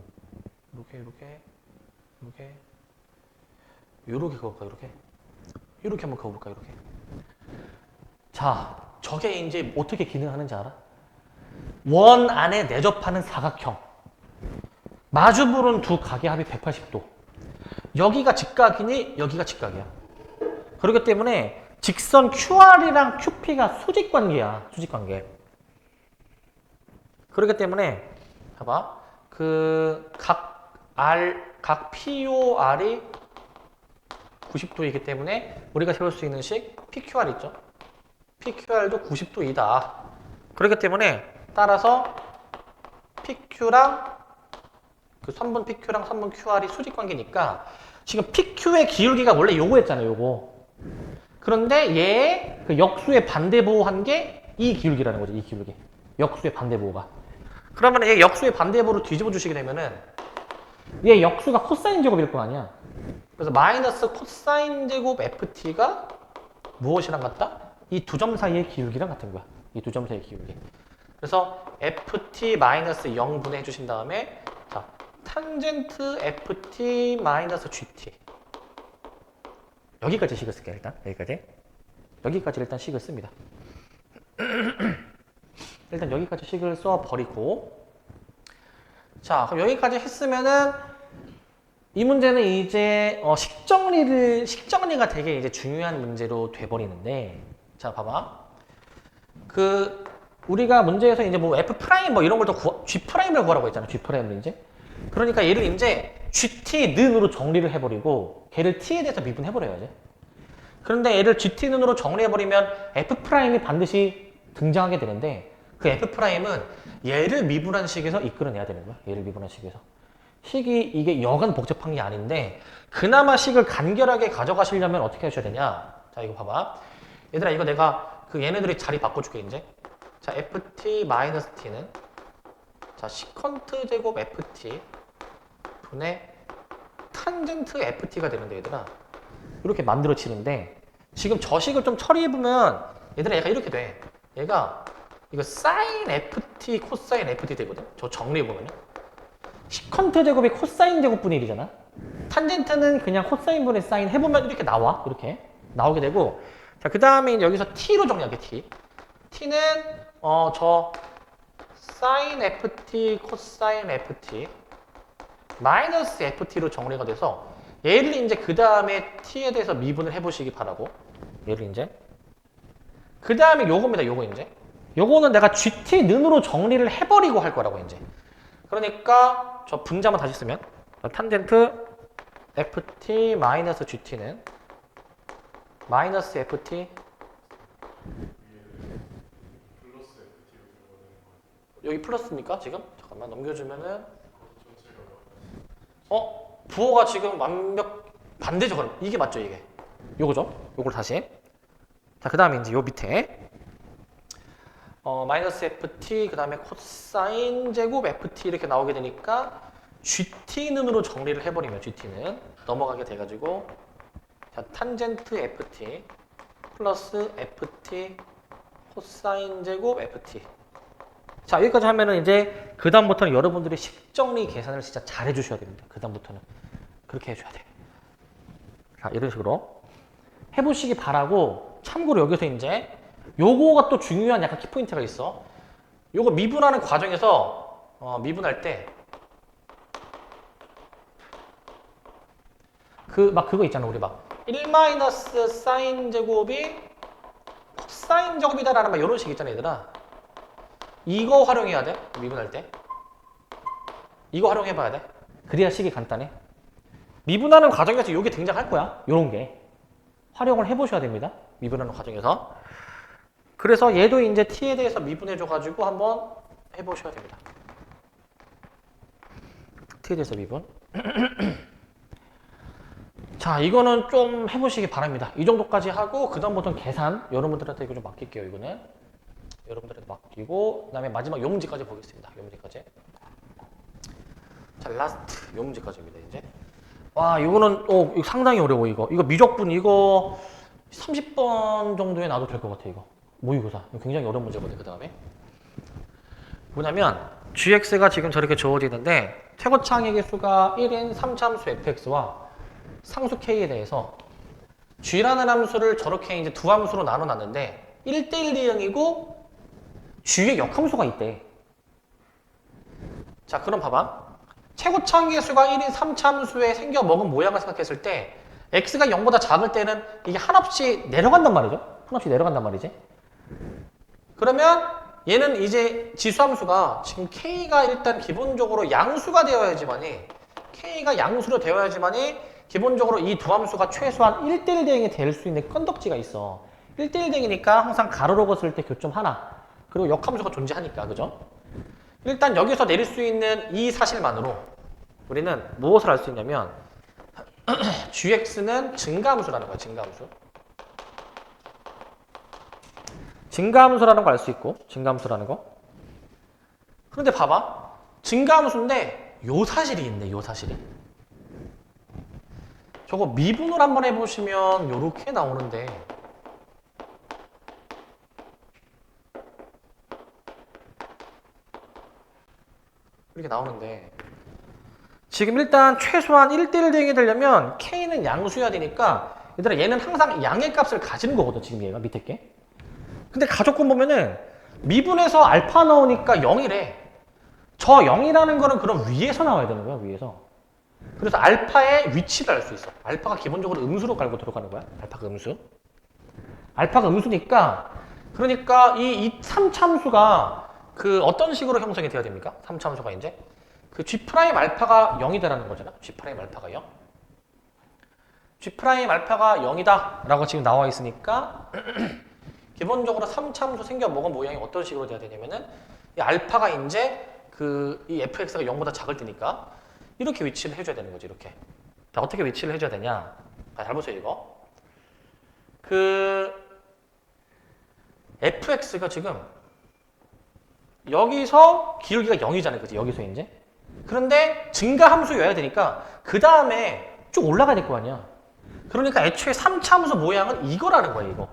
요렇게 그어볼까? 요렇게 한번 그어볼까? 요렇게. 자, 저게 이제 어떻게 기능하는지 알아? 원 안에 내접하는 사각형. 마주보는 두 각의 합이 180도. 여기가 직각이니 여기가 직각이야. 그렇기 때문에 직선 QR이랑 QP가 수직관계야. 수직관계. 그렇기 때문에 봐봐. 각 POR이 90도이기 때문에 우리가 세울 수 있는 식 PQR 있죠. PQR도 90도이다. 그렇기 때문에 따라서 PQ랑 선분 PQ랑 선분 QR이 수직관계니까 지금 PQ의 기울기가 원래 요거였잖아요. 요거. 그런데 얘의 역수의 반대보호한 게 이 기울기라는 거죠. 이 기울기. 역수의 반대보호가. 그러면 얘 역수의 반대보호를 뒤집어 주시게 되면은 얘 역수가 코사인 제곱일 거 아니야. 그래서 마이너스 코사인 제곱 FT가 무엇이랑 같다? 이 두 점 사이의 기울기랑 같은 거야. 이 두 점 사이의 기울기. 그래서 FT 마이너스 0분해 해주신 다음에 자, 탄젠트 FT 마이너스 GT. 여기까지 식을 쓸게요. 일단 여기까지 일단 식을 씁니다. 일단 여기까지 식을 써버리고 자, 그럼 여기까지 했으면은 이 문제는 이제 식정리가 되게 이제 중요한 문제로 돼버리는데 자, 봐봐. 우리가 문제에서 이제 뭐 F 프라임 뭐 이런 걸 더 G 프라임을 구하라고 했잖아. G 프라임을 이제. 그러니까 얘를 이제 GT 는으로 정리를 해버리고 걔를 T에 대해서 미분해버려야지. 그런데 얘를 GT 는으로 정리해버리면 F 프라임이 반드시 등장하게 되는데 그 F 프라임은 얘를 미분한 식에서 이끌어내야 되는 거야. 얘를 미분한 식에서. 식이 이게 여간 복잡한 게 아닌데 그나마 식을 간결하게 가져가시려면 어떻게 하셔야 되냐. 자, 이거 봐봐. 얘들아, 이거 내가 얘네들이 자리 바꿔줄게 이제. 자, ft-t는 자, 시컨트 제곱 ft 분의 탄젠트 ft가 되는데 얘들아 이렇게 만들어지는데 지금 저 식을 좀 처리해보면 얘들아 얘가 이렇게 돼. 얘가 이거 사인 ft 코사인 ft 되거든. 저 정리해보면요. 시컨트 제곱이 코사인 제곱분의 1이잖아. 탄젠트는 그냥 코사인 분의 사인 해보면 이렇게 나와. 이렇게 나오게 되고 자, 그 다음에 여기서 t로 정리할게. t는 저 사인 ft 코사인 ft 마이너스 ft로 정리가 돼서 얘를 이제 그 다음에 t에 대해서 미분을 해보시기 바라고. 얘를 이제 그 다음에 요겁니다. 요거 이제 요거는 내가 gt 는으로 정리를 해버리고 할 거라고 이제. 그러니까 저 분자만 다시 쓰면 탄젠트 ft 마이너스 gt는 마이너스 ft 여기 플러스입니까 지금? 잠깐만 넘겨주면은 부호가 지금 반대죠. 그럼 이게 맞죠 이게. 요거죠. 요걸 다시. 자, 그 다음에 이제 요 밑에 마이너스 ft 그 다음에 코사인 제곱 ft 이렇게 나오게 되니까 gt는으로 정리를 해버리면 gt는 넘어가게 돼가지고 자, 탄젠트 ft 플러스 ft 코사인 제곱 ft. 자, 여기까지 하면은 이제 그 다음부터는 여러분들이 식정리 계산을 진짜 잘 해주셔야 됩니다. 그 다음부터는 그렇게 해줘야 돼. 자, 이런 식으로 해보시기 바라고 참고로 여기서 이제 요거가 또 중요한 약간 키포인트가 있어. 요거 미분하는 과정에서 미분할 때 그거 있잖아. 우리 막 1 마이너스 사인 제곱이 코사인 제곱이다라는 막 이런 식 있잖아, 얘들아. 이거 활용해야 돼. 미분할 때. 이거 활용해봐야 돼. 그래야 식이 간단해. 미분하는 과정에서 이게 등장할 거야. 요런 게. 활용을 해보셔야 됩니다. 미분하는 과정에서. 그래서 얘도 이제 t에 대해서 미분해줘가지고 한번 해보셔야 됩니다. t에 대해서 미분. 자, 이거는 좀 해보시기 바랍니다. 이 정도까지 하고 그 다음부터는 계산. 여러분들한테 이거 좀 맡길게요. 이거는. 여러분들한테 맡기고 그 다음에 마지막 요 문제까지 보겠습니다. 요 문제까지. 자, 라스트 요 문제까지입니다. 이제. 와, 이거는 이거 상당히 어려워. 이거 미적분 이거 30번 정도에 놔도 될 것 같아. 이거 모의고사. 이거 굉장히 어려운 문제거든요. 그 다음에 뭐냐면 gx가 지금 저렇게 주어지는데 최고차항의 수가 1인 3차함수 fx와 상수 k에 대해서 g라는 함수를 저렇게 이제 두 함수로 나눠놨는데 1대1 대응이고 g의 역함수가 있대. 자, 그럼 봐봐. 최고차항의 수가 1인 3차함수에 생겨 먹은 모양을 생각했을 때 x가 0보다 작을 때는 이게 한없이 내려간단 말이죠. 한없이 내려간단 말이지. 그러면 얘는 이제 지수함수가 지금 k가 일단 기본적으로 양수가 되어야지만이 k가 양수로 되어야지만이 기본적으로 이 두 함수가 최소한 1대1 대응이 될 수 있는 건덕지가 있어. 1대1 대응이니까 항상 가로로 긋을 때 교점 하나. 그리고 역함수가 존재하니까. 그죠? 일단 여기서 내릴 수 있는 이 사실만으로 우리는 무엇을 알 수 있냐면 gx는 증가함수라는 거야. 증가함수. 증가함수라는 걸 알 수 있고 증가함수라는 거. 그런데 봐봐. 증가함수인데 요 사실이 있네. 요 사실이. 저거 미분을 한번 해보시면 요렇게 나오는데 이렇게 나오는데 지금 일단 최소한 1대1 대응이 되려면 k는 양수여야 되니까 얘들아 얘는 항상 양의 값을 가지는 거거든. 지금 얘가 밑에 게. 근데 가족분 보면은 미분에서 알파 나오니까 0이래. 저 0이라는 거는 그럼 위에서 나와야 되는 거야. 위에서. 그래서 알파의 위치를 알 수 있어. 알파가 기본적으로 음수로 깔고 들어가는 거야. 알파가 음수. 알파가 음수니까 그러니까 이 3참수가 그 어떤 식으로 형성이 돼야 됩니까? 3참수가 이제 그 G' 알파가 0이다라는 거잖아. G' 알파가 0. G' 알파가 0이다 라고 지금 나와 있으니까 기본적으로 3참수 생겨 먹은 모양이 어떤 식으로 돼야 되냐면은 이 알파가 이제 이 fx가 0보다 작을 때니까 이렇게 위치를 해줘야 되는 거지. 이렇게. 자, 어떻게 위치를 해줘야 되냐? 잘 보세요. 이거. fx가 지금 여기서 기울기가 0이잖아요. 그치? 여기서 이제. 그런데 증가함수여야 되니까 그 다음에 쭉 올라가야 될 거 아니야. 그러니까 애초에 3차함수 모양은 이거라는 거야. 이거.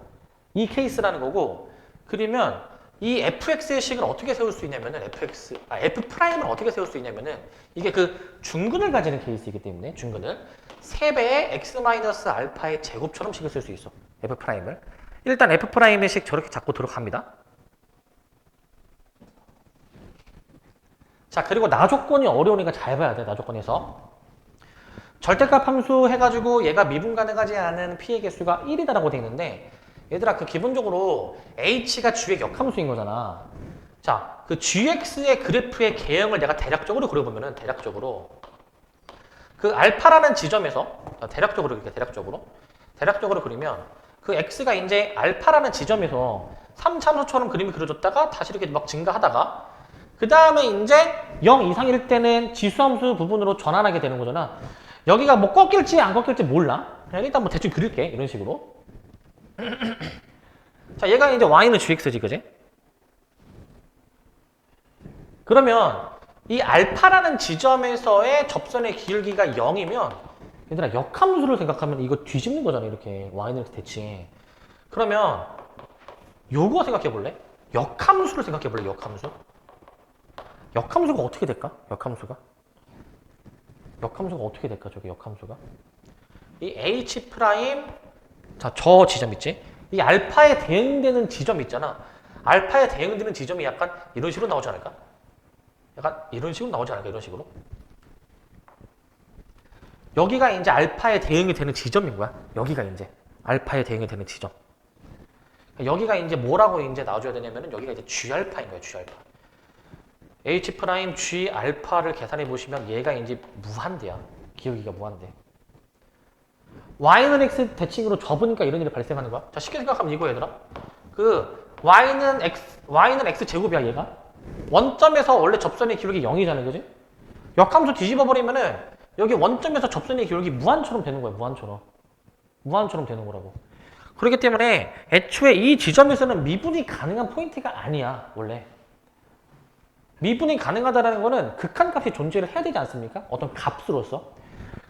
이 케이스라는 거고. 그러면 이 fx의 식을 어떻게 세울 수 있냐면은 f'을 어떻게 세울 수 있냐면은 이게 그 중근을 가지는 케이스이기 때문에 중근을 3배의 x-알파의 제곱처럼 식을 쓸 수 있어. f'을. 일단 f'의 식 저렇게 잡고 들어갑니다. 자, 그리고 나조건이 어려우니까 잘 봐야 돼. 나조건에서. 절대값 함수 해가지고 얘가 미분 가능하지 않은 p의 개수가 1이다라고 돼 있는데 얘들아 그 기본적으로 h가 g의 역함수인 거잖아. 자, 그 gx의 그래프의 개형을 내가 대략적으로 그려보면은 대략적으로 그 알파라는 지점에서 대략적으로 이렇게 대략적으로 그리면 그 x가 이제 알파라는 지점에서 3참수처럼 그림이 그려졌다가 다시 이렇게 막 증가하다가 그 다음에 이제 0 이상일 때는 지수함수 부분으로 전환하게 되는 거잖아. 여기가 뭐 꺾일지 안 꺾일지 몰라. 그냥 일단 뭐 대충 그릴게. 이런 식으로. 자, 얘가 이제 y는 gx지, 그지? 그러면 이 알파라는 지점에서의 접선의 기울기가 0이면 얘들아 역함수를 생각하면 이거 뒤집는 거잖아. 이렇게 y는 이렇게 대칭. 그러면 요거 생각해 볼래? 역함수를 생각해 볼래? 역함수? 역함수가 어떻게 될까? 역함수가 어떻게 될까? 저게 역함수가 이 h' 자, 저 지점 있지? 이 알파에 대응되는 지점 있잖아. 알파에 대응되는 지점이 약간 이런 식으로 나오지 않을까? 약간 이런 식으로 나오지 않을까? 이런 식으로. 여기가 이제 알파에 대응이 되는 지점인 거야. 여기가 이제 알파에 대응이 되는 지점. 여기가 이제 뭐라고 이제 나와줘야 되냐면은 여기가 이제 G알파인 거야. G알파. H 프라임 G 알파를 계산해 보시면 얘가 이제 무한대야. 기울기가 무한대. Y는 X 대칭으로 접으니까 이런 일이 발생하는 거야. 자, 쉽게 생각하면 이거 얘들아. 그 Y는 X 제곱이야 얘가. 원점에서 원래 접선의 기울기 0이잖아, 그지? 역함수 뒤집어 버리면은 여기 원점에서 접선의 기울기 무한처럼 되는 거야, 무한처럼. 무한처럼 되는 거라고. 그렇기 때문에 애초에 이 지점에서는 미분이 가능한 포인트가 아니야, 원래. 미분이 가능하다는 거는 극한값이 존재를 해야 되지 않습니까? 어떤 값으로서.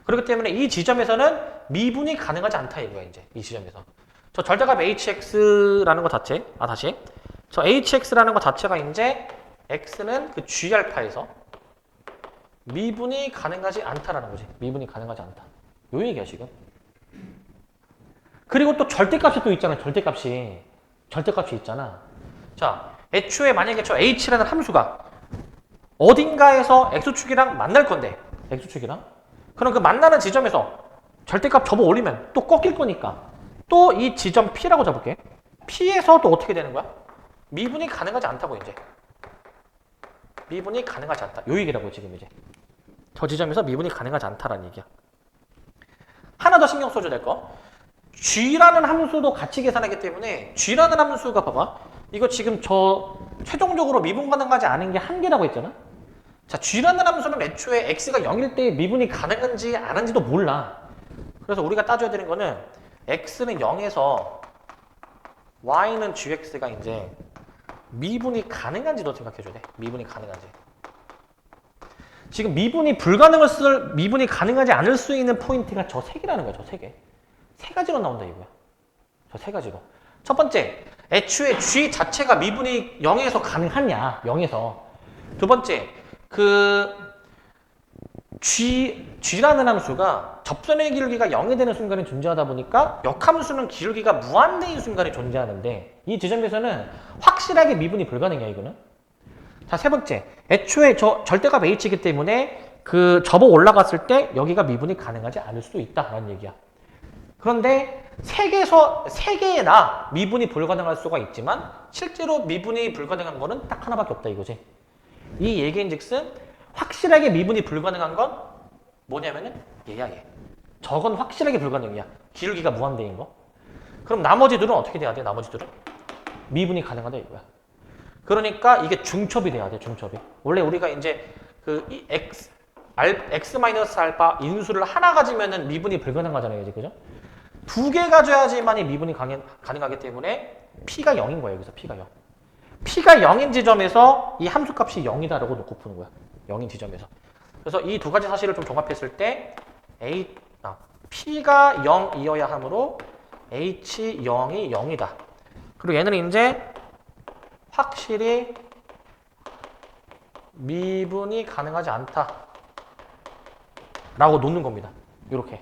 그렇기 때문에 이 지점에서는 미분이 가능하지 않다 이거야, 이제. 이 지점에서. 저 절대값 hx라는 거 자체, 다시. 저 hx라는 거 자체가 이제 x는 그 g알파에서 미분이 가능하지 않다라는 거지. 미분이 가능하지 않다. 요 얘기야, 지금. 그리고 또 절대값이 또 있잖아, 절대값이. 절대값이 있잖아. 자, 애초에 만약에 저 h라는 함수가 어딘가에서 x축이랑 만날 건데, x축이랑. 그럼 그 만나는 지점에서 절대값 접어 올리면 또 꺾일 거니까 또 이 지점 P라고 잡을게. P에서 또 어떻게 되는 거야? 미분이 가능하지 않다고 이제. 미분이 가능하지 않다. 요 얘기라고 지금 이제. 저 지점에서 미분이 가능하지 않다라는 얘기야. 하나 더 신경 써줘야 될 거. G라는 함수도 같이 계산하기 때문에 G라는 함수가 봐봐. 이거 지금 저 최종적으로 미분 가능하지 않은 게 한 개라고 했잖아. 자, G라는 함수는 애초에 X가 0일 때 미분이 가능한지 안 한지도 몰라. 그래서 우리가 따져야 되는 거는 X는 0에서 Y는 GX가 이제 미분이 가능한지도 생각해줘야 돼. 미분이 가능한지. 지금 미분이 미분이 가능하지 않을 수 있는 포인트가 저 세 개라는 거야, 저 세 개. 세 가지로 나온다 이거야. 저 세 가지로. 첫 번째, 애초에 G 자체가 미분이 0에서 가능하냐, 0에서. 두 번째, G라는 함수가 접선의 기울기가 0이 되는 순간에 존재하다 보니까 역함수는 기울기가 무한대인 순간에 존재하는데 이 지점에서는 확실하게 미분이 불가능해, 이거는. 자, 세 번째. 애초에 저 절대값 h이기 때문에 그 접어 올라갔을 때 여기가 미분이 가능하지 않을 수도 있다라는 얘기야. 그런데 세 개나 미분이 불가능할 수가 있지만 실제로 미분이 불가능한 거는 딱 하나밖에 없다 이거지. 이 얘기인즉슨 확실하게 미분이 불가능한 건 뭐냐면은 얘야, 얘. 저건 확실하게 불가능이야. 기울기가 무한대인 거. 그럼 나머지들은 어떻게 돼야 돼? 나머지들은 미분이 가능하다 이거야. 그러니까 이게 중첩이 돼야 돼, 중첩이. 원래 우리가 이제 이 x-알파 인수를 하나 가지면은 미분이 불가능하잖아요, 이제, 그죠? 두 개 가져야지만이 미분이 가능하기 때문에 P가 0인 거예요, 여기서 P가 0. P가 0인 지점에서 이 함수값이 0이다라고 놓고 푸는 거야. 0인 지점에서. 그래서 이 두 가지 사실을 좀 종합했을 때 P가 0이어야 하므로 H0이 0이다. 그리고 얘는 이제 확실히 미분이 가능하지 않다 라고 놓는 겁니다. 이렇게.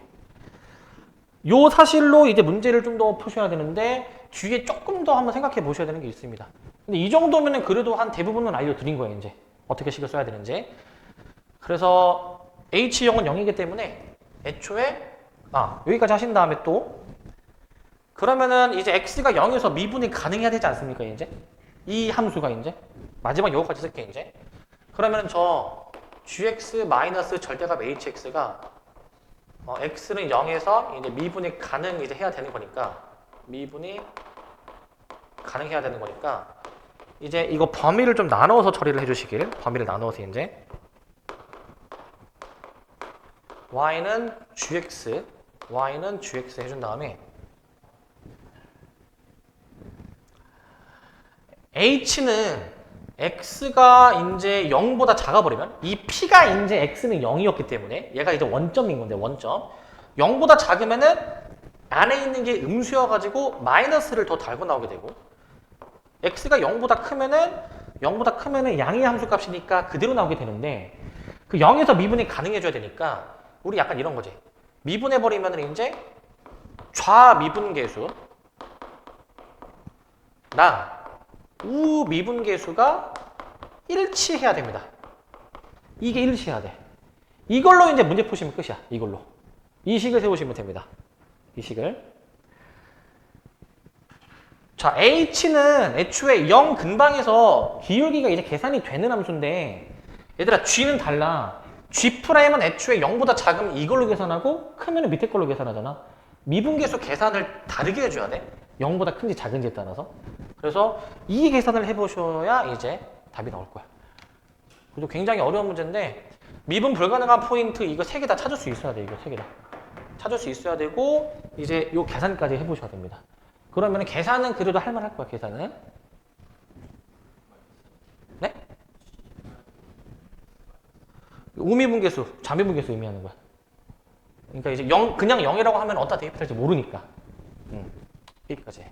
요 사실로 이제 문제를 좀 더 푸셔야 되는데 뒤에 조금 더 한번 생각해 보셔야 되는 게 있습니다. 근데 이 정도면은 그래도 한 대부분은 알려드린 거예요, 이제. 어떻게 식을 써야 되는지. 그래서 H0은 0이기 때문에 애초에 여기까지 하신 다음에 또 그러면은 이제 X가 0에서 미분이 가능해야 되지 않습니까, 이제? 이 함수가 이제 마지막 요거까지 쓸게 이제. 그러면 저 gx 마이너스 절대값 hx가 x는 0에서 이제 미분이 가능 이제 해야 되는 거니까 미분이 가능해야 되는 거니까 이제 이거 범위를 좀 나눠서 처리를 해주시길. 범위를 나눠서 이제 y는 gx 해준 다음에 h는 x가 이제 0보다 작아버리면 이 p가 이제 x는 0이었기 때문에 얘가 이제 원점인 건데 원점 0보다 작으면은 안에 있는 게 음수여가지고 마이너스를 더 달고 나오게 되고 x가 0보다 크면은 양의 함수 값이니까 그대로 나오게 되는데 그 0에서 미분이 가능해져야 되니까 우리 약간 이런 거지. 미분해버리면은 이제 좌미분계수 우미분계수가 일치해야 됩니다. 이게 일치해야 돼. 이걸로 이제 문제 푸시면 끝이야. 이걸로. 이 식을 세우시면 됩니다. 이 식을. 자, h는 애초에 0 근방에서 기울기가 이제 계산이 되는 함수인데 얘들아 g는 달라. g'은 애초에 0보다 작으면 이걸로 계산하고 크면 밑에 걸로 계산하잖아. 미분계수 계산을 다르게 해줘야 돼. 0보다 큰지 작은지에 따라서. 그래서 이 계산을 해보셔야 이제 답이 나올 거야. 그래서 굉장히 어려운 문제인데 미분 불가능한 포인트 이거 3개 다 찾을 수 있어야 돼. 이거 3개 다. 찾을 수 있어야 되고 이제 요 계산까지 해보셔야 됩니다. 그러면 계산은 그래도 할만할 거야. 계산은. 네? 우미분계수, 자미분계수 의미하는 거야. 그러니까 이제 그냥 0이라고 하면 어디다 대입할지 모르니까. 여기까지.